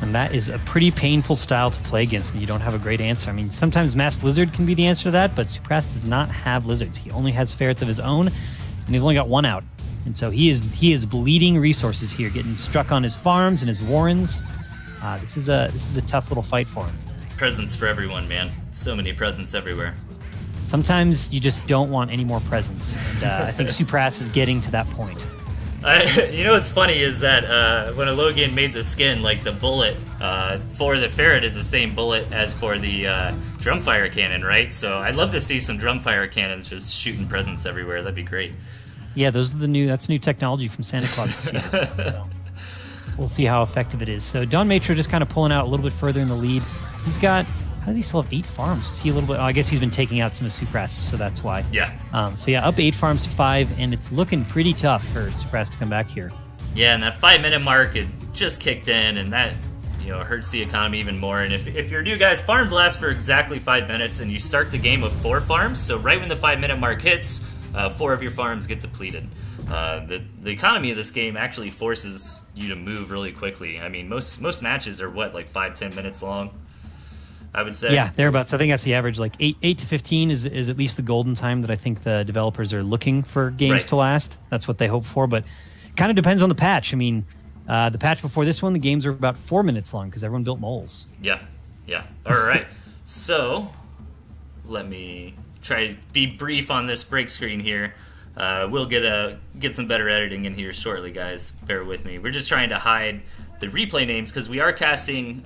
And that is a pretty painful style to play against when you don't have a great answer. I mean, sometimes Masked Lizard can be the answer to that, but Supras does not have lizards. He only has ferrets of his own, and he's only got one out. And so he is bleeding resources here, getting struck on his farms and his warrens. This is a tough little fight for him. Presents for everyone, man. So many presents everywhere. Sometimes you just don't want any more presents, and I think Supras is getting to that point. You know what's funny is that when a Logan made the skin, like the bullet for the ferret is the same bullet as for the drumfire cannon, right? So I'd love to see some drumfire cannons just shooting presents everywhere. That'd be great. Yeah, that's new technology from Santa Claus this year. So we'll see how effective it is. So Don Matra just kind of pulling out a little bit further in the lead. He's got... How does he still have 8 farms? Is he a little bit... Oh, I guess he's been taking out some of Supras, so that's why. Yeah. So yeah, up 8 farms to 5, and it's looking pretty tough for Supras to come back here. Yeah, and that 5-minute mark, it just kicked in, and that, you know, hurts the economy even more. And if you're new, guys, farms last for exactly 5 minutes, and you start the game with 4 farms, so right when the 5-minute mark hits, 4 of your farms get depleted. The economy of this game actually forces you to move really quickly. I mean, most matches are, what, like 5-10 minutes long? I would say. Yeah, thereabouts. I think that's the average. Like 8 to 15 is at least the golden time that I think the developers are looking for games to last. That's what they hope for, but kind of depends on the patch. I mean, the patch before this one, the games were about 4 minutes long because everyone built moles. Yeah. All right. So let me try to be brief on this break screen here. We'll get some better editing in here shortly, guys. Bear with me. We're just trying to hide the replay names because we are casting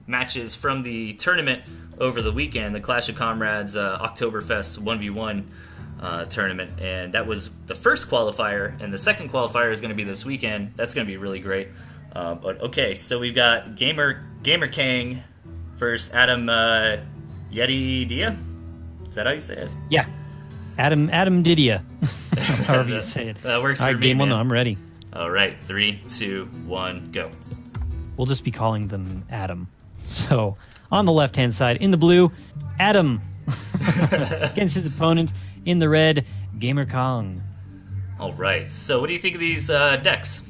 matches from the tournament over the weekend, the Clash of Comrades Oktoberfest 1v1 tournament, and that was the first qualifier, and the second qualifier is going to be this weekend. That's going to be really great. But okay, so we've got Gamer Kang versus Adam Yeti Dia. Is that how you say it? Yeah, Adam Didia. However you say it. That works All for right, me, game man. 1, I'm ready. All right, 3, 2, 1, go. We'll just be calling them Adam. So, on the left-hand side, in the blue, Adam against his opponent in the red, Gamer Kong. All right, so what do you think of these decks?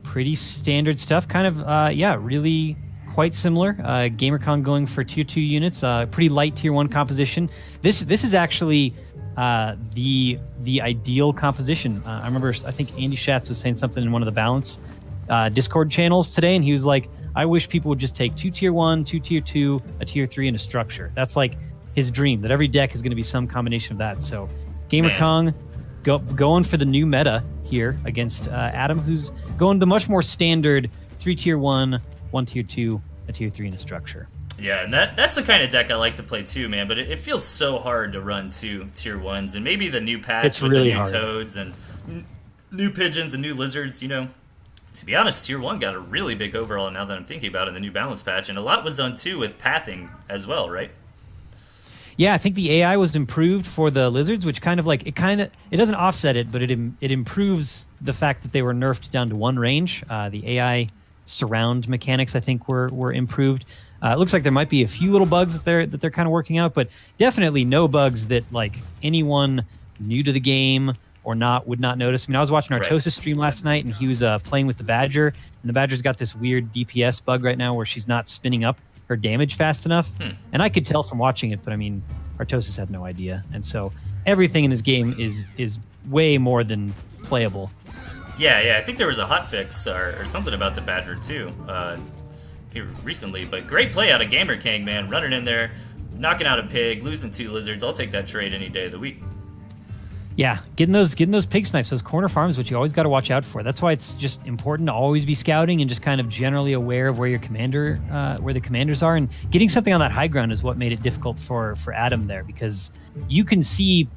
Pretty standard stuff. Kind of, really quite similar. Gamer Kong going for tier 2 units. Pretty light tier 1 composition. This is actually the ideal composition. I remember, I think Andy Schatz was saying something in one of the Balance Discord channels today, and he was like, I wish people would just take 2 tier 1, 2 tier 2, a tier 3, and a structure. That's like his dream, that every deck is going to be some combination of that. So Gamer Kong going for the new meta here against Adam, who's going the much more standard 3 tier 1, 1 tier 2, a tier 3, and a structure. Yeah, and that's the kind of deck I like to play too, man. But it feels so hard to run 2 tier 1s, and maybe the new patch with really the new hard. toads and new pigeons and new lizards, you know. To be honest, tier 1 got a really big overall now that I'm thinking about it in the new balance patch, and a lot was done too with pathing as well, right? Yeah, I think the AI was improved for the lizards, which kind of like it doesn't offset it, but it improves the fact that they were nerfed down to 1 range. The AI surround mechanics, I think, were improved. It looks like there might be a few little bugs that they're kind of working out, but definitely no bugs that like anyone new to the game or not would not notice. I mean, I was watching Artosis stream last night, and he was playing with the Badger, and the Badger's got this weird DPS bug right now where she's not spinning up her damage fast enough. And I could tell from watching it, but I mean, Artosis had no idea. And so everything in this game is way more than playable. Yeah, I think there was a hotfix or something about the Badger too here recently. But great play out of Gamer King, man, running in there, knocking out a pig, losing 2 lizards. I'll take that trade any day of the week. Yeah, getting those pig snipes, those corner farms, which you always got to watch out for. That's why it's just important to always be scouting and just kind of generally aware of where where the commanders are. And getting something on that high ground is what made it difficult for Adam there, because you can see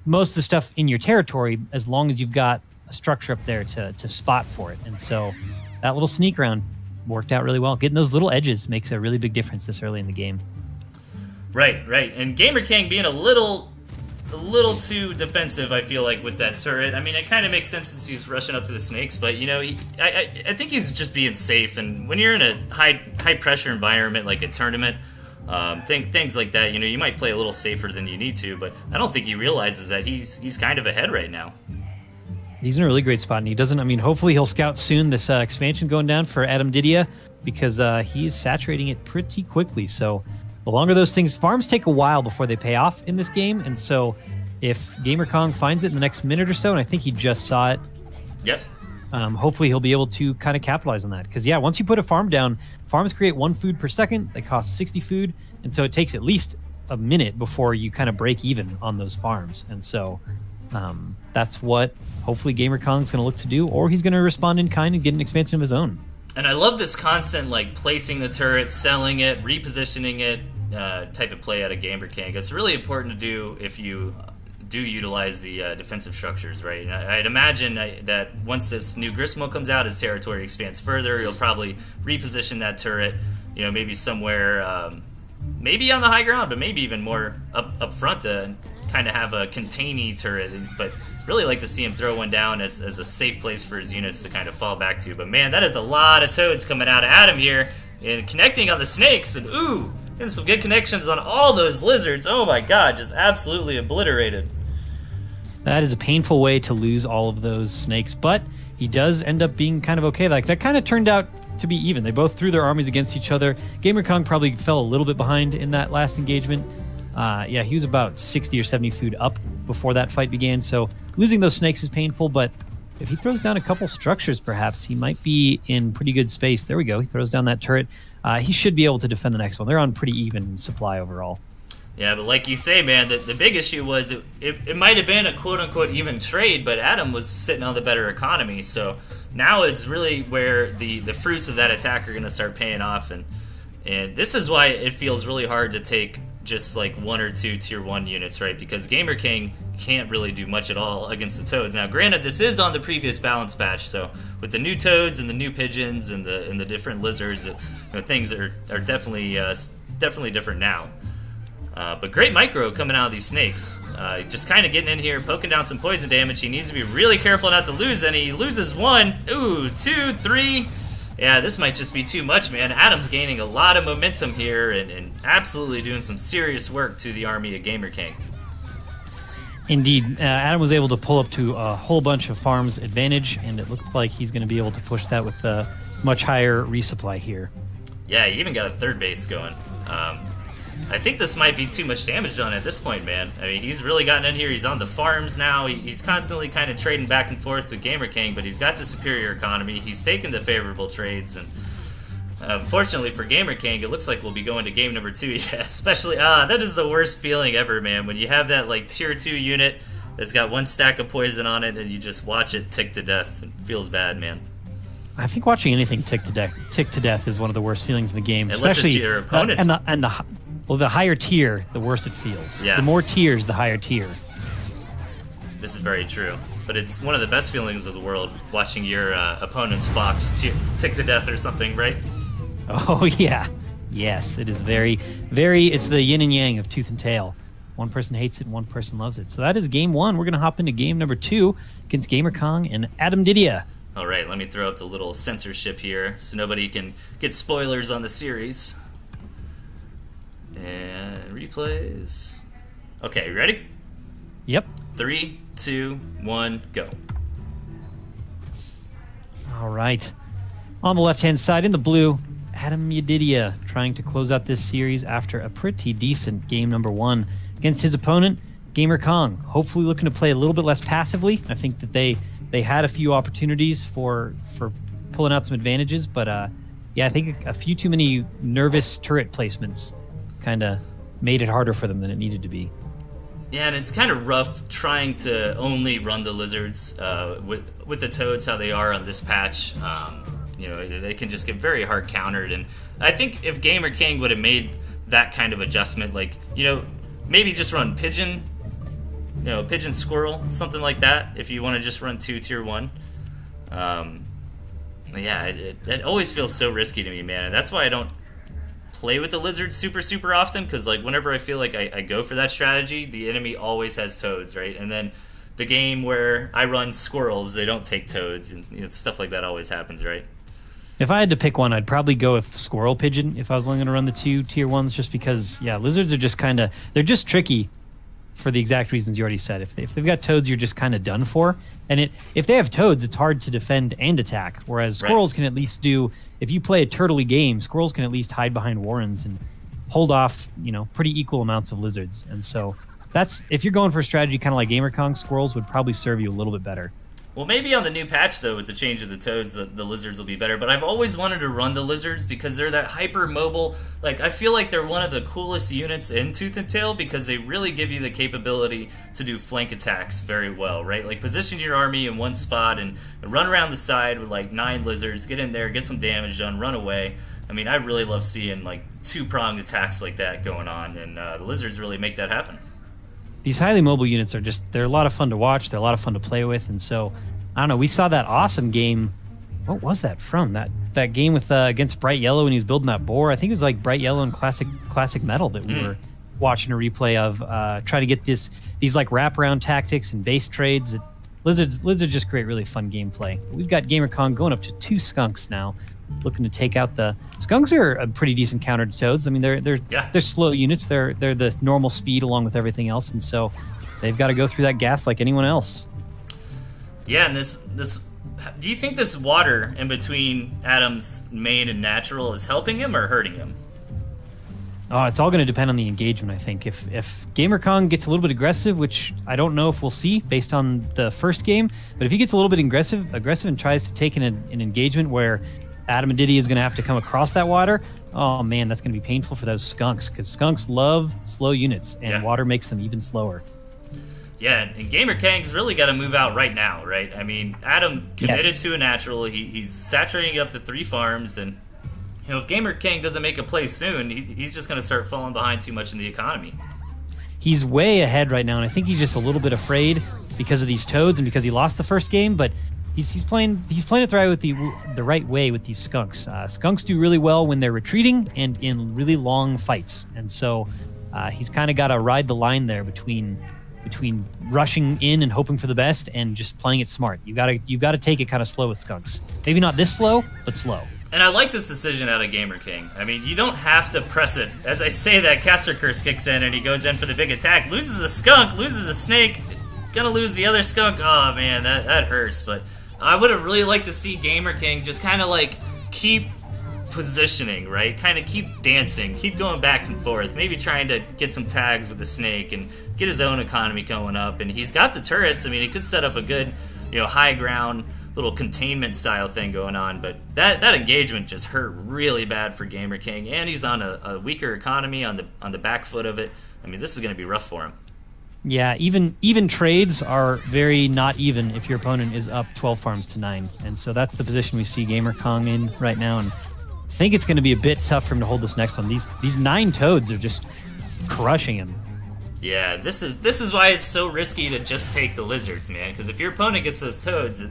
most of the stuff in your territory as long as you've got a structure up there to spot for it. And so that little sneak round worked out really well. Getting those little edges makes a really big difference this early in the game. Right. And Gamer King being a little too defensive, I feel like, with that turret. I mean, it kind of makes sense since he's rushing up to the snakes, but I think he's just being safe. And when you're in a high pressure environment like a tournament, things like that, you might play a little safer than you need to. But I don't think he realizes that he's kind of ahead right now. He's in a really great spot, and he doesn't. I mean, hopefully he'll scout soon. This expansion going down for Adam Didia, because he's saturating it pretty quickly. So the longer those farms take a while before they pay off in this game, and so if Gamer Kong finds it in the next minute or so, and I think he just saw it. Yep. Hopefully he'll be able to kind of capitalize on that, because once you put a farm down, farms create 1 food per second. They cost 60 food, and so it takes at least a minute before you kind of break even on those farms, and so that's what hopefully Gamer Kong's going to look to do, or he's going to respond in kind and get an expansion of his own. And I love this constant, like, placing the turret, selling it, repositioning it type of play out of Gamer King. It's really important to do if you do utilize the defensive structures, right? And I'd imagine that once this new Gristmo comes out, his territory expands further. He'll probably reposition that turret, maybe somewhere, maybe on the high ground, but maybe even more up front to kind of have a containing turret. But really like to see him throw one down as a safe place for his units to kind of fall back to. But man, that is a lot of toads coming out of Adam here and connecting on the snakes, and ooh, getting some good connections on all those lizards. Oh my god, just absolutely obliterated. That is a painful way to lose all of those snakes, but he does end up being kind of okay. Like, that kind of turned out to be even. They both threw their armies against each other. Gamer Kong probably fell a little bit behind in that last engagement. He was about 60 or 70 food up before that fight began, so losing those snakes is painful, but if he throws down a couple structures, perhaps, he might be in pretty good space. There we go. He throws down that turret. He should be able to defend the next one. They're on pretty even supply overall. Yeah, but like you say, man, the big issue was it might have been a quote-unquote even trade, but Adam was sitting on the better economy, so now it's really where the fruits of that attack are going to start paying off, and this is why it feels really hard to take just like 1 or 2 tier 1 units, right? Because Gamer King can't really do much at all against the toads. Now, granted, this is on the previous balance patch, so with the new toads and the new pigeons and the different lizards, things are definitely different now. But great micro coming out of these snakes. Just kind of getting in here, poking down some poison damage. He needs to be really careful not to lose any. He loses 1, 2, 3. Yeah, this might just be too much, man. Adam's gaining a lot of momentum here and absolutely doing some serious work to the army of Gamer King. Indeed. Adam was able to pull up to a whole bunch of farms advantage, and it looked like he's going to be able to push that with a much higher resupply here. Yeah, he even got a third base going. I think this might be too much damage done at this point, man. I mean, he's really gotten in here. He's on the farms now. He's constantly kind of trading back and forth with Gamer King, but he's got the superior economy. He's taken the favorable trades, and unfortunately for Gamer King, it looks like we'll be going to game number 2. Yeah, especially, that is the worst feeling ever, man, when you have that, like, tier 2 unit that's got 1 stack of poison on it, and you just watch it tick to death. It feels bad, man. I think watching anything tick to death is one of the worst feelings in the game. Unless especially it's your opponents. The higher tier, the worse it feels. Yeah. The more tiers, the higher tier. This is very true. But it's one of the best feelings of the world, watching your opponent's fox tick to death or something, right? Oh, yeah. Yes, it is very, very, it's the yin and yang of Tooth and Tail. One person hates it, one person loves it. So that is game 1. We're going to hop into game number 2 against Gamer Kong and Adam Didia. All right, let me throw up the little censorship here so nobody can get spoilers on the series. And replays. Okay, you ready? Yep. 3, 2, 1, go. All right. On the left-hand side, in the blue, Adam Didia trying to close out this series after a pretty decent game number 1 against his opponent, Gamer Kong. Hopefully looking to play a little bit less passively. I think that they had a few opportunities for pulling out some advantages, but I think a few too many nervous turret placements kind of made it harder for them than it needed to be. Yeah, and it's kind of rough trying to only run the lizards with the toads how they are on this patch. They can just get very hard countered, and I think if Gamer King would have made that kind of adjustment, like maybe just run pigeon, pigeon squirrel, something like that. If you want to just run 2 tier 1, yeah, it always feels so risky to me, man, and that's why I don't play with the lizards super often, because like whenever I feel like I go for that strategy, the enemy always has toads, right? And then the game where I run squirrels, they don't take toads, and stuff like that always happens, right? If I had to pick one, I'd probably go with squirrel pigeon if I was only going to run the 2 tier 1s, just because, yeah, lizards are just they're just tricky for the exact reasons you already said. If they've got toads, you're just kind of done for. And if they have toads, it's hard to defend and attack, whereas squirrels can at least do, if you play a turtley game, squirrels can at least hide behind warrens and hold off, pretty equal amounts of lizards. And so if you're going for a strategy kind of like Gamer Kong, squirrels would probably serve you a little bit better. Well, maybe on the new patch, though, with the change of the toads, the lizards will be better. But I've always wanted to run the lizards because they're that hyper-mobile. Like, I feel like they're one of the coolest units in Tooth and Tail because they really give you the capability to do flank attacks very well, right? Like, position your army in one spot and run around the side with, like, 9 lizards, get in there, get some damage done, run away. I mean, I really love seeing, like, 2-pronged attacks like that going on, and the lizards really make that happen. These highly mobile units they're a lot of fun to watch, they're a lot of fun to play with, and so, I don't know, we saw that awesome game. What was that from? That game with against Bright Yellow when he was building that boar? I think it was like Bright Yellow and Classic Metal that we were watching a replay of, try to get these like wraparound tactics and base trades. Lizards just create really fun gameplay. We've got Gamer Kong going up to 2 skunks now, looking to take out the skunks. Are a pretty decent counter to toads. I mean, they're slow units. They're the normal speed along with everything else, and so they've got to go through that gas like anyone else. Yeah, and this do you think this water in between Adam's main and natural is helping him or hurting him? Oh, it's all going to depend on the engagement, I think. If Gamer Kong gets a little bit aggressive, which I don't know if we'll see based on the first game, but if he gets a little bit aggressive and tries to take an engagement where Adam and Diddy is going to have to come across that water, oh man, that's going to be painful for those skunks, because skunks love slow units, and water makes them even slower. Yeah, and Gamer Kang's really got to move out right now, right? I mean, Adam committed to a natural. He's saturating it up to 3 farms, and if Gamer King doesn't make a play soon, he's just going to start falling behind too much in the economy. He's way ahead right now, and I think he's just a little bit afraid because of these toads and because he lost the first game. But he's playing it the right way with these skunks. Skunks do really well when they're retreating and in really long fights, and so he's kind of got to ride the line there between rushing in and hoping for the best and just playing it smart. You gotta take it kind of slow with skunks. Maybe not this slow, but slow. And I like this decision out of Gamer King. I mean, you don't have to press it. As I say that, Caster Curse kicks in and he goes in for the big attack. Loses a skunk, loses a snake. Gonna lose the other skunk. Oh man, that hurts. But I would have really liked to see Gamer King just kind of like keep positioning, right? Kind of keep dancing, keep going back and forth. Maybe trying to get some tags with the snake and get his own economy going up. And he's got the turrets. I mean, he could set up a good, high ground little containment style thing going on, but that engagement just hurt really bad for Gamer King, and he's on a weaker economy on the back foot of it. I mean, this is going to be rough for him. Yeah, even trades are very not even if your opponent is up 12 farms to 9, and so that's the position we see Gamer Kong in right now, and I think it's going to be a bit tough for him to hold this next one. These 9 toads are just crushing him. Yeah, this is why it's so risky to just take the lizards, man, because if your opponent gets those toads,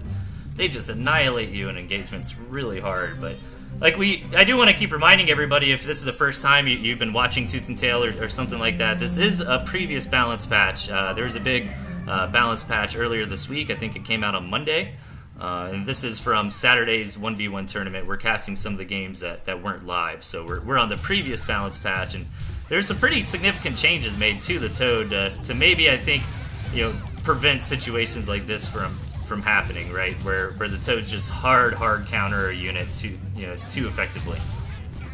they just annihilate you in engagements really hard. But I do want to keep reminding everybody, if this is the first time you've been watching Tooth and Tail or something like that, this is a previous balance patch. There was a big balance patch earlier this week. I think it came out on Monday. And this is from Saturday's 1v1 tournament. We're casting some of the games that weren't live. So we're on the previous balance patch, and there's some pretty significant changes made to the Toad to maybe, I think, prevent situations like this from happening, right? Where the Toad just hard counter a unit too effectively.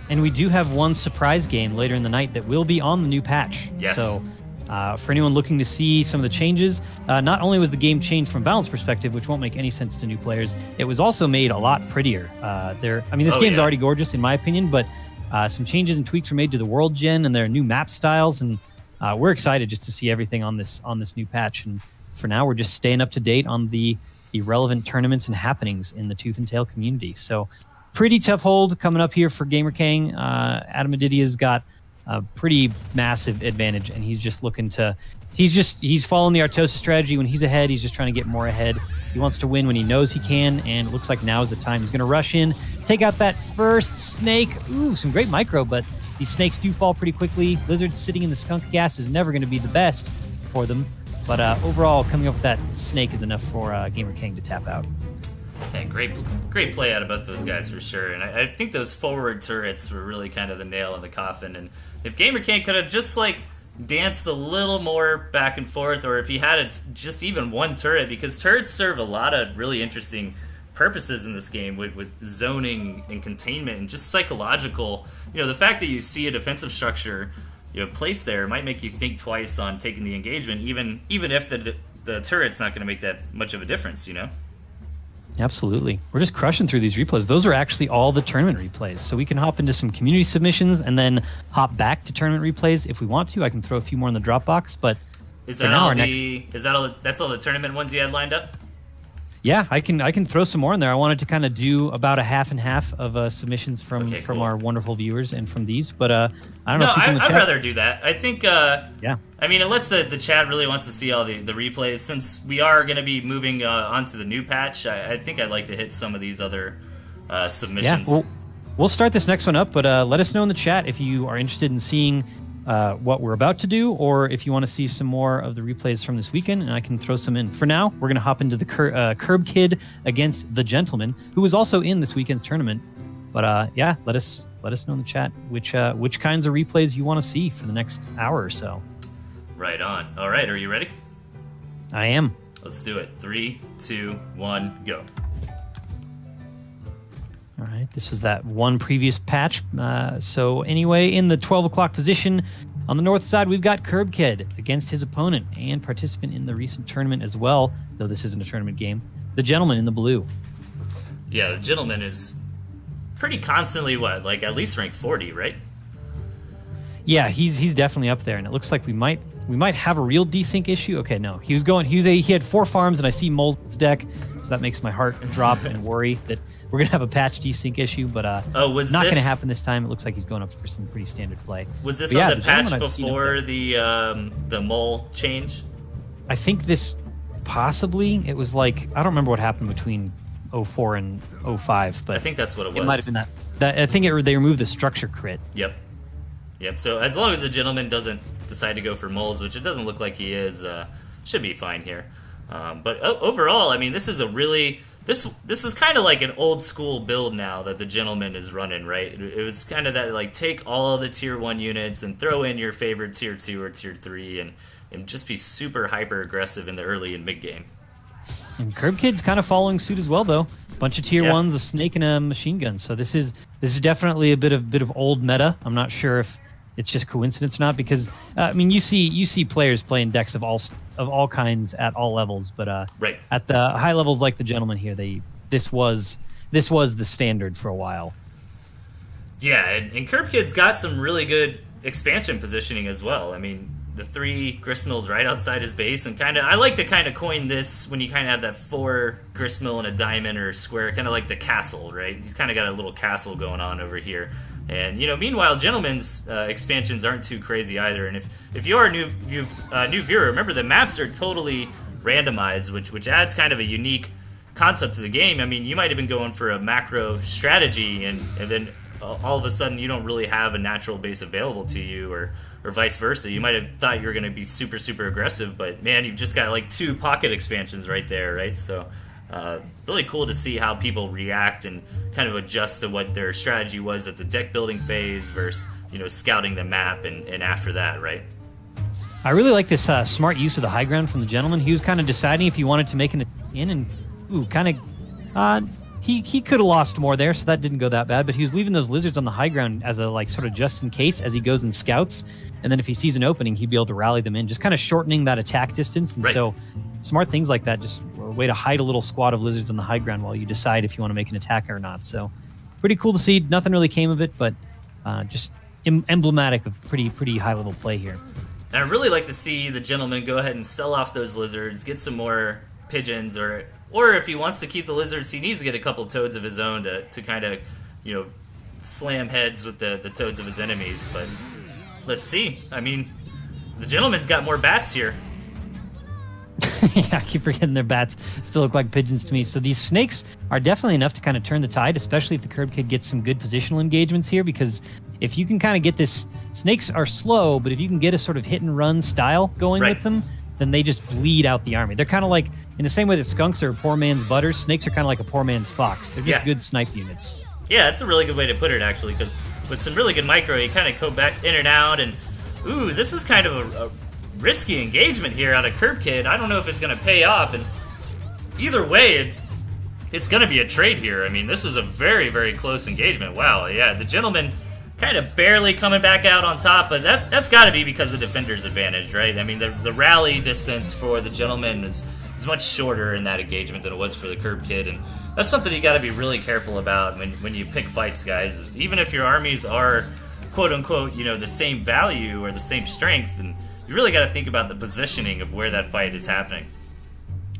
And we do have one surprise game later in the night that will be on the new patch. Yes. So for anyone looking to see some of the changes, not only was the game changed from balance perspective, which won't make any sense to new players, it was also made a lot prettier. This game's already gorgeous in my opinion, but some changes and tweaks were made to the world gen and their new map styles, and we're excited just to see everything on this new patch. And for now, we're just staying up to date on the relevant tournaments and happenings in the Tooth and Tail community. So pretty tough hold coming up here for Gamer King. Adam Adidia's got a pretty massive advantage, and he's just looking to he's following the Artosis strategy. When he's ahead, he's just trying to get more ahead. He wants to win when he knows he can, and it looks like now is the time. He's going to rush in, take out that first snake. Ooh, some great micro, but these snakes do fall pretty quickly. Lizards sitting in the skunk gas is never going to be the best for them, but overall, coming up with that snake is enough for Gamer King to tap out. Yeah, great play out of both those guys for sure. And I think those forward turrets were really kind of the nail in the coffin. And if Gamer King could have just like danced a little more back and forth, or if he had just even one turret, because turrets serve a lot of really interesting purposes in this game with zoning and containment and just psychological. The fact that you see a defensive structure placed there might make you think twice on taking the engagement, even if the turret's not going to make that much of a difference. Absolutely. We're just crushing through these replays. Those are actually all the tournament replays. So we can hop into some community submissions and then hop back to tournament replays if we want to. I can throw a few more in the Dropbox, but that's all the tournament ones you had lined up? Yeah, I can throw some more in there. I wanted to kind of do about a half and half of submissions from our wonderful viewers and from these, but I don't know. I'd rather do that. I think. Yeah. I mean, unless the chat really wants to see all the replays, since we are going to be moving onto the new patch, I think I'd like to hit some of these other submissions. Yeah, we'll start this next one up, but let us know in the chat if you are interested in seeing what we're about to do, or if you want to see some more of the replays from this weekend, and I can throw some in. For now, we're going to hop into the Curb Kid against the Gentleman, who was also in this weekend's tournament. But yeah, let us know in the chat which kinds of replays you want to see for the next hour or so. Right on. All right, are you ready? I am. Let's do it. 3, 2, 1, go. All right, this was that one previous patch. So anyway, in the 12 o'clock position on the north side, we've got Curb Kid against his opponent and participant in the recent tournament as well, though this isn't a tournament game, the Gentleman in the blue. Yeah, the Gentleman is pretty constantly, at least ranked 40, right? Yeah, he's definitely up there, and it looks like we might have a real desync issue. Okay, no, he had 4 farms, and I see Mole's deck, so that makes my heart drop and worry that we're gonna have a patch desync issue. But not gonna happen this time. It looks like he's going up for some pretty standard play. Was this on the patch before the Mole change? I think this possibly. It was I don't remember what happened between 04 and 05, but I think that's what it was. It might have been that. I think they removed the structure crit. Yep. So as long as the Gentleman doesn't decide to go for moles, which it doesn't look like he is, should be fine here. But overall, I mean, this is this is kind of like an old school build now that the Gentleman is running, right? It was kind of that take all of the tier 1 units and throw in your favorite tier 2 or tier 3 and just be super hyper aggressive in the early and mid game. And Curb Kid's kind of following suit as well, though. Bunch of tier 1s, a snake and a machine gun. So this is definitely a bit of old meta. I'm not sure if it's just coincidence or not, because I mean, you see players playing decks of all kinds at all levels, but at the high levels like the Gentleman here, this was the standard for a while. Yeah, and Curb Kid's got some really good expansion positioning as well. I mean, the 3 gristmills right outside his base, and I like to coin this when you have that 4 gristmill and a diamond or square, kind of like the castle, right? He's kind of got a little castle going on over here. And meanwhile, Gentleman's expansions aren't too crazy either. And if you're a new viewer, remember the maps are totally randomized, which adds kind of a unique concept to the game. I mean, you might have been going for a macro strategy, and then all of a sudden you don't really have a natural base available to you, or vice versa. You might have thought you were going to be super, super aggressive, but man, you've just got 2 pocket expansions right there, right? So really cool to see how people react and kind of adjust to what their strategy was at the deck building phase versus scouting the map and after that, right? I really like this smart use of the high ground from the Gentleman. He was kind of deciding if he wanted to make an in, and he could have lost more there, so that didn't go that bad, but he was leaving those lizards on the high ground as a sort of just in case as he goes and scouts, and then if he sees an opening, he'd be able to rally them in, just kind of shortening that attack distance. And so smart things like that, just a way to hide a little squad of lizards on the high ground while you decide if you want to make an attack or not. So pretty cool to see. Nothing really came of it, but just emblematic of pretty high level play here. And I'd really like to see the gentleman go ahead and sell off those lizards, get some more pigeons, or if he wants to keep the lizards, he needs to get a couple toads of his own to kind of, slam heads with the toads of his enemies. But let's see. I mean, the gentleman's got more bats here. Yeah, I keep forgetting their bats still look like pigeons to me. So these snakes are definitely enough to kind of turn the tide, especially if the Curb Kid gets some good positional engagements here, because if you can kind of get this, snakes are slow, but if you can get a sort of hit and run style going with them, then they just bleed out the army. They're kind of like, in the same way that skunks are a poor man's butter, snakes are kind of like a poor man's fox. They're just good snipe units. Yeah, that's a really good way to put it, actually, because with some really good micro, you kind of go back in and out, and ooh, this is kind of a risky engagement here out of Curb Kid. I don't know if it's going to pay off, and either way, it's going to be a trade here. I mean, this is a very, very close engagement. Wow, yeah, the gentleman kind of barely coming back out on top, but that's got to be because of the defender's advantage, right? I mean, the rally distance for the gentleman is much shorter in that engagement than it was for the Curb Kid, and that's something you got to be really careful about when you pick fights, guys. Is even if your armies are quote unquote, the same value or the same strength, and you really got to think about the positioning of where that fight is happening.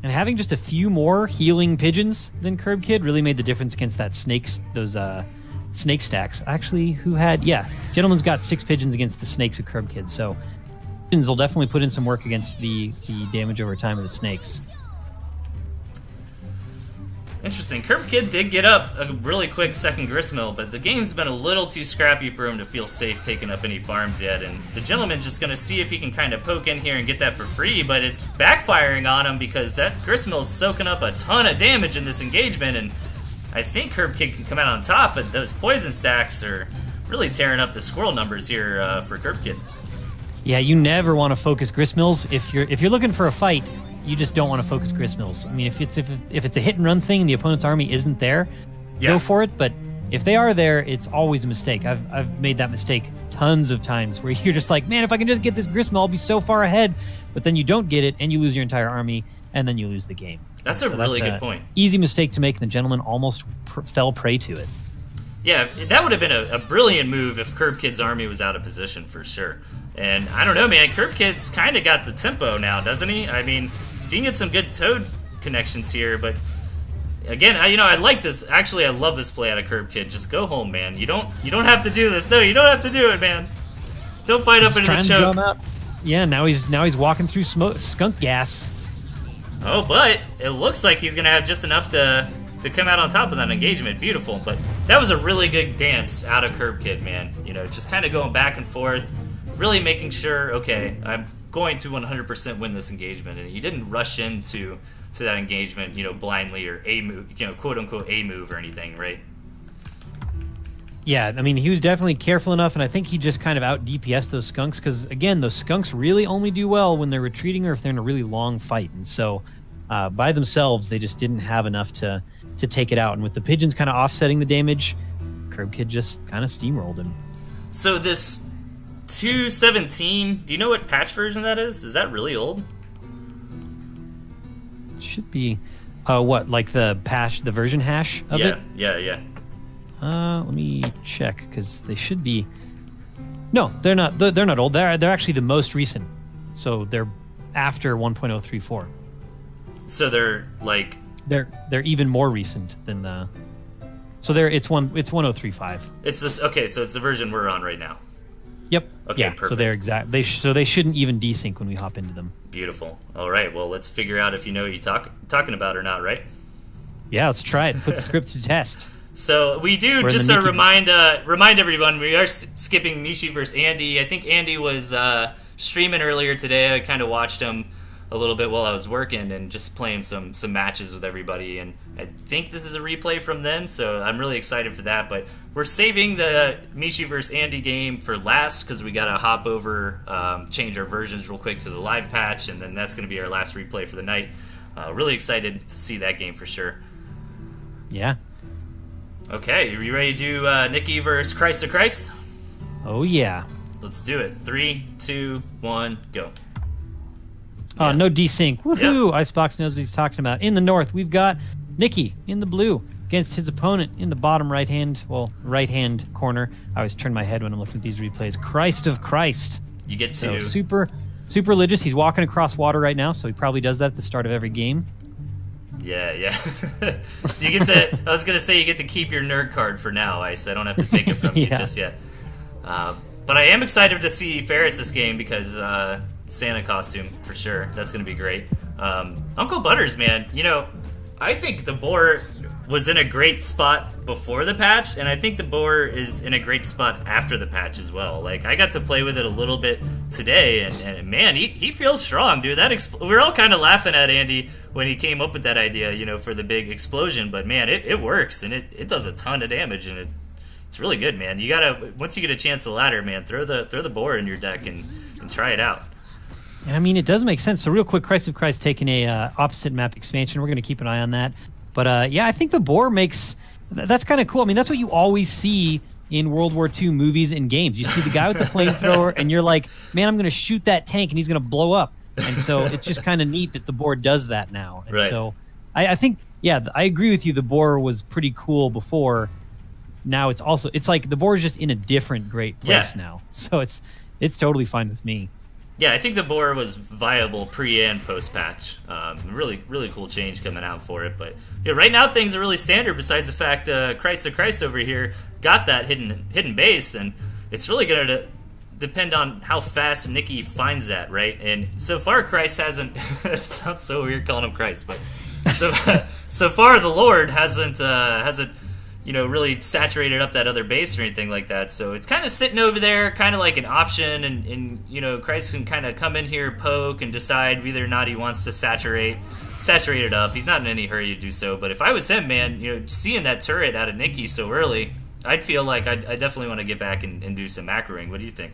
And having just a few more healing pigeons than Curb Kid really made the difference against that those snake stacks. Actually, Gentleman's got 6 pigeons against the snakes of Curb Kid, so pigeons will definitely put in some work against the damage over time of the snakes. Interesting. Curb Kid did get up a really quick second gristmill, but the game's been a little too scrappy for him to feel safe taking up any farms yet, and the gentleman just going to see if he can kind of poke in here and get that for free, but it's backfiring on him because that gristmill's soaking up a ton of damage in this engagement, and I think Curb Kid can come out on top, but those poison stacks are really tearing up the squirrel numbers here for Curb Kid. Yeah, you never want to focus gristmills. If you're looking for a fight, you just don't want to focus gristmills. I mean, if it's a hit and run thing and the opponent's army isn't there, go for it. But if they are there, it's always a mistake. I've made that mistake tons of times where you're just like, man, if I can just get this gristmill, I'll be so far ahead. But then you don't get it, and you lose your entire army, and then you lose the game. That's a really good point. Easy mistake to make, and the gentleman almost fell prey to it. Yeah, that would have been a brilliant move if Curb Kid's army was out of position for sure. And I don't know, man, Curb Kid's kind of got the tempo now, doesn't he? I mean, if you can get some good toad connections here, but again, I like this. Actually, I love this play out of Curb Kid. Just go home, man. You don't have to do this. No, you don't have to do it, man. Don't fight up into the choke. Yeah, now he's walking through skunk gas. Oh, but it looks like he's gonna have just enough to come out on top of that engagement. Beautiful. But that was a really good dance out of Curb Kid, man. Just kind of going back and forth, really making sure, okay, I'm going to 100% win this engagement, and he didn't rush into that engagement, blindly, or a move, quote unquote a move or anything, right? Yeah, I mean, he was definitely careful enough, and I think he just kind of out DPS'd those skunks, because again, those skunks really only do well when they're retreating or if they're in a really long fight, and so by themselves they just didn't have enough to take it out, and with the pigeons kind of offsetting the damage, Curb Kid just kind of steamrolled him. So this 2.17, do you know what patch version that is? Is that really old? Should be, what, like the version hash of it? Yeah. Let me check, because they should be. No, they're not. They're not old. They're actually the most recent. So they're after 1.034. So they're like. They're even more recent than the. So it's 1.035. It's this. Okay, so it's the version we're on right now. Yep. Okay, yeah, perfect. So they're exact. So they shouldn't even desync when we hop into them. Beautiful. All right. Well, let's figure out if you know what you're talking about or not, right? Yeah, let's try it. Put the script to test. So we do, just to remind everyone, we are skipping Mishi versus Andy. I think Andy was streaming earlier today. I kind of watched him a little bit while I was working and just playing some matches with everybody. And I think this is a replay from then, so I'm really excited for that. But we're saving the Mishi versus Andy game for last because we got to hop over, change our versions real quick to the live patch, and then that's going to be our last replay for the night. Really excited to see that game for sure. Yeah. Okay, are you ready to do Nikki versus Christ of Christ? Oh, yeah. Let's do it. 3, 2, 1, go. Oh, no desync. Woohoo! Yep. Icebox knows what he's talking about. In the north, we've got Nikki in the blue against his opponent in the bottom right-hand corner. I always turn my head when I'm looking at these replays. Christ of Christ. You get So to super religious. He's walking across water right now, so he probably does that at the start of every game. Yeah. You get to. I was gonna say you get to keep your nerd card for now, Ice. I don't have to take it from you just yet. But I am excited to see Ferrets this game because Santa costume for sure. That's gonna be great. Uncle Butters, man. I think the boar was in a great spot before the patch, and I think the boar is in a great spot after the patch as well. Like, I got to play with it a little bit today, and man, he feels strong, dude. We're all kind of laughing at Andy when he came up with that idea, for the big explosion, but man, it works, and it does a ton of damage, and it's really good, man. You gotta, once you get a chance to ladder, man, throw the boar in your deck and try it out. I mean, it does make sense. So real quick, Christ of Christ taking a opposite map expansion. We're going to keep an eye on that. But yeah, I think the boar that's kind of cool. I mean, that's what you always see in World War II movies and games. You see the guy with the flamethrower, and you're like, man, I'm going to shoot that tank, and he's going to blow up. And so it's just kind of neat that the boar does that now. And right. So I think, yeah, I agree with you. The boar was pretty cool before. Now it's like the boar is just in a different great place now. So it's totally fine with me. Yeah, I think the boar was viable pre and post patch. Really, really cool change coming out for it. But right now things are really standard. Besides the fact Christ of Christ over here got that hidden base, and it's really going to depend on how fast Nikki finds that, right? And so far, Christ hasn't. It sounds so weird calling him Christ, but so far the Lord hasn't really saturated up that other base or anything like that. So it's kind of sitting over there, kind of like an option, and Christ can kind of come in here, poke, and decide whether or not he wants to saturate it up. He's not in any hurry to do so. But if I was him, man, seeing that turret out of Nikki so early, I'd feel like I definitely want to get back and do some macroing. What do you think?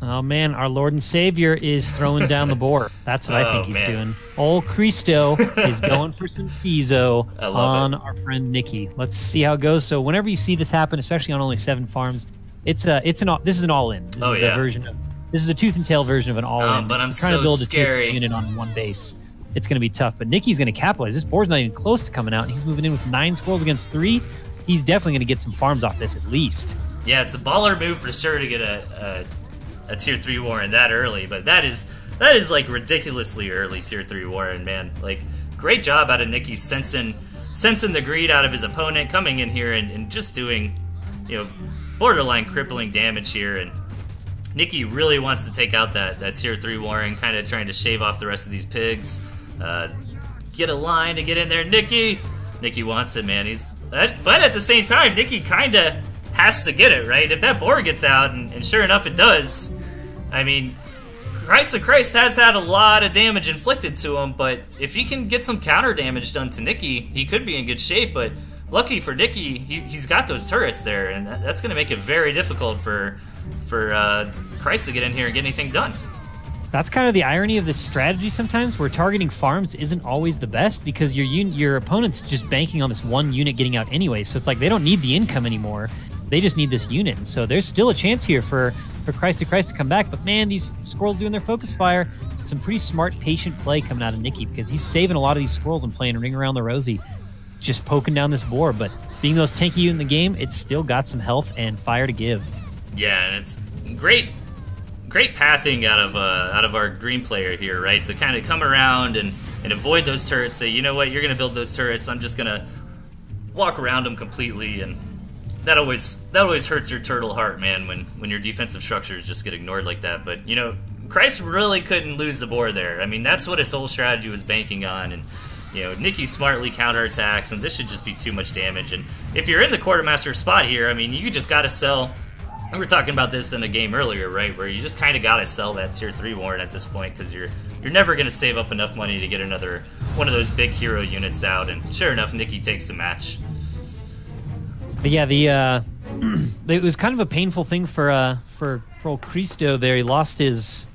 Oh, man, our Lord and Savior is throwing down the boar. That's what I think he's doing. Old Cristo is going for some Fizo on our friend Nikki. Let's see how it goes. So whenever you see this happen, especially on only 7 farms, this is an all-in. This is a tooth and tail version of an all-in. But I'm trying to build a scary. unit on one base. It's going to be tough, but Nikki's going to capitalize. This board's not even close to coming out, and he's moving in with 9 squirrels against 3. He's definitely going to get some farms off this at least. Yeah, it's a baller move for sure to get a tier 3 Warren that early, but that is like ridiculously early tier 3 Warren, man. Like, great job out of Nikki sensing the greed out of his opponent, coming in here and just doing, borderline crippling damage here. And Nikki really wants to take out that tier 3 Warren, kind of trying to shave off the rest of these pigs. Get a line to get in there. Nikki wants it, man. But at the same time, Nikki kind of has to get it, right? If that boar gets out, and sure enough it does, I mean, Christ of Christ has had a lot of damage inflicted to him, but if he can get some counter damage done to Nikki, he could be in good shape. But lucky for Nikki, he's got those turrets there, and that's going to make it very difficult for Christ to get in here and get anything done. That's kind of the irony of this strategy sometimes, where targeting farms isn't always the best because your opponent's just banking on this one unit getting out anyway. So it's like they don't need the income anymore. They just need this unit. And so there's still a chance here for Christ of Christ to come back. But man, these squirrels doing their focus fire. Some pretty smart, patient play coming out of Nikki because he's saving a lot of these squirrels and playing Ring Around the Rosie, just poking down this boar. But being the most tanky unit in the game, it's still got some health and fire to give. Yeah, and it's great pathing out of our green player here, right? To kind of come around and avoid those turrets. Say, you know what, you're going to build those turrets. I'm just going to walk around them completely, and that always hurts your turtle heart, man, when your defensive structures just get ignored like that. But Christ really couldn't lose the board there. I mean, that's what his whole strategy was banking on, and Nikki smartly counterattacks, and this should just be too much damage. And if you're in the quartermaster spot here, I mean, you just got to sell. We were talking about this in a game earlier, right, where you just kind of got to sell that tier 3 Warren at this point because you're never going to save up enough money to get another one of those big hero units out. And sure enough, Nikki takes the match. But yeah, it was kind of a painful thing for old Cristo there. He lost his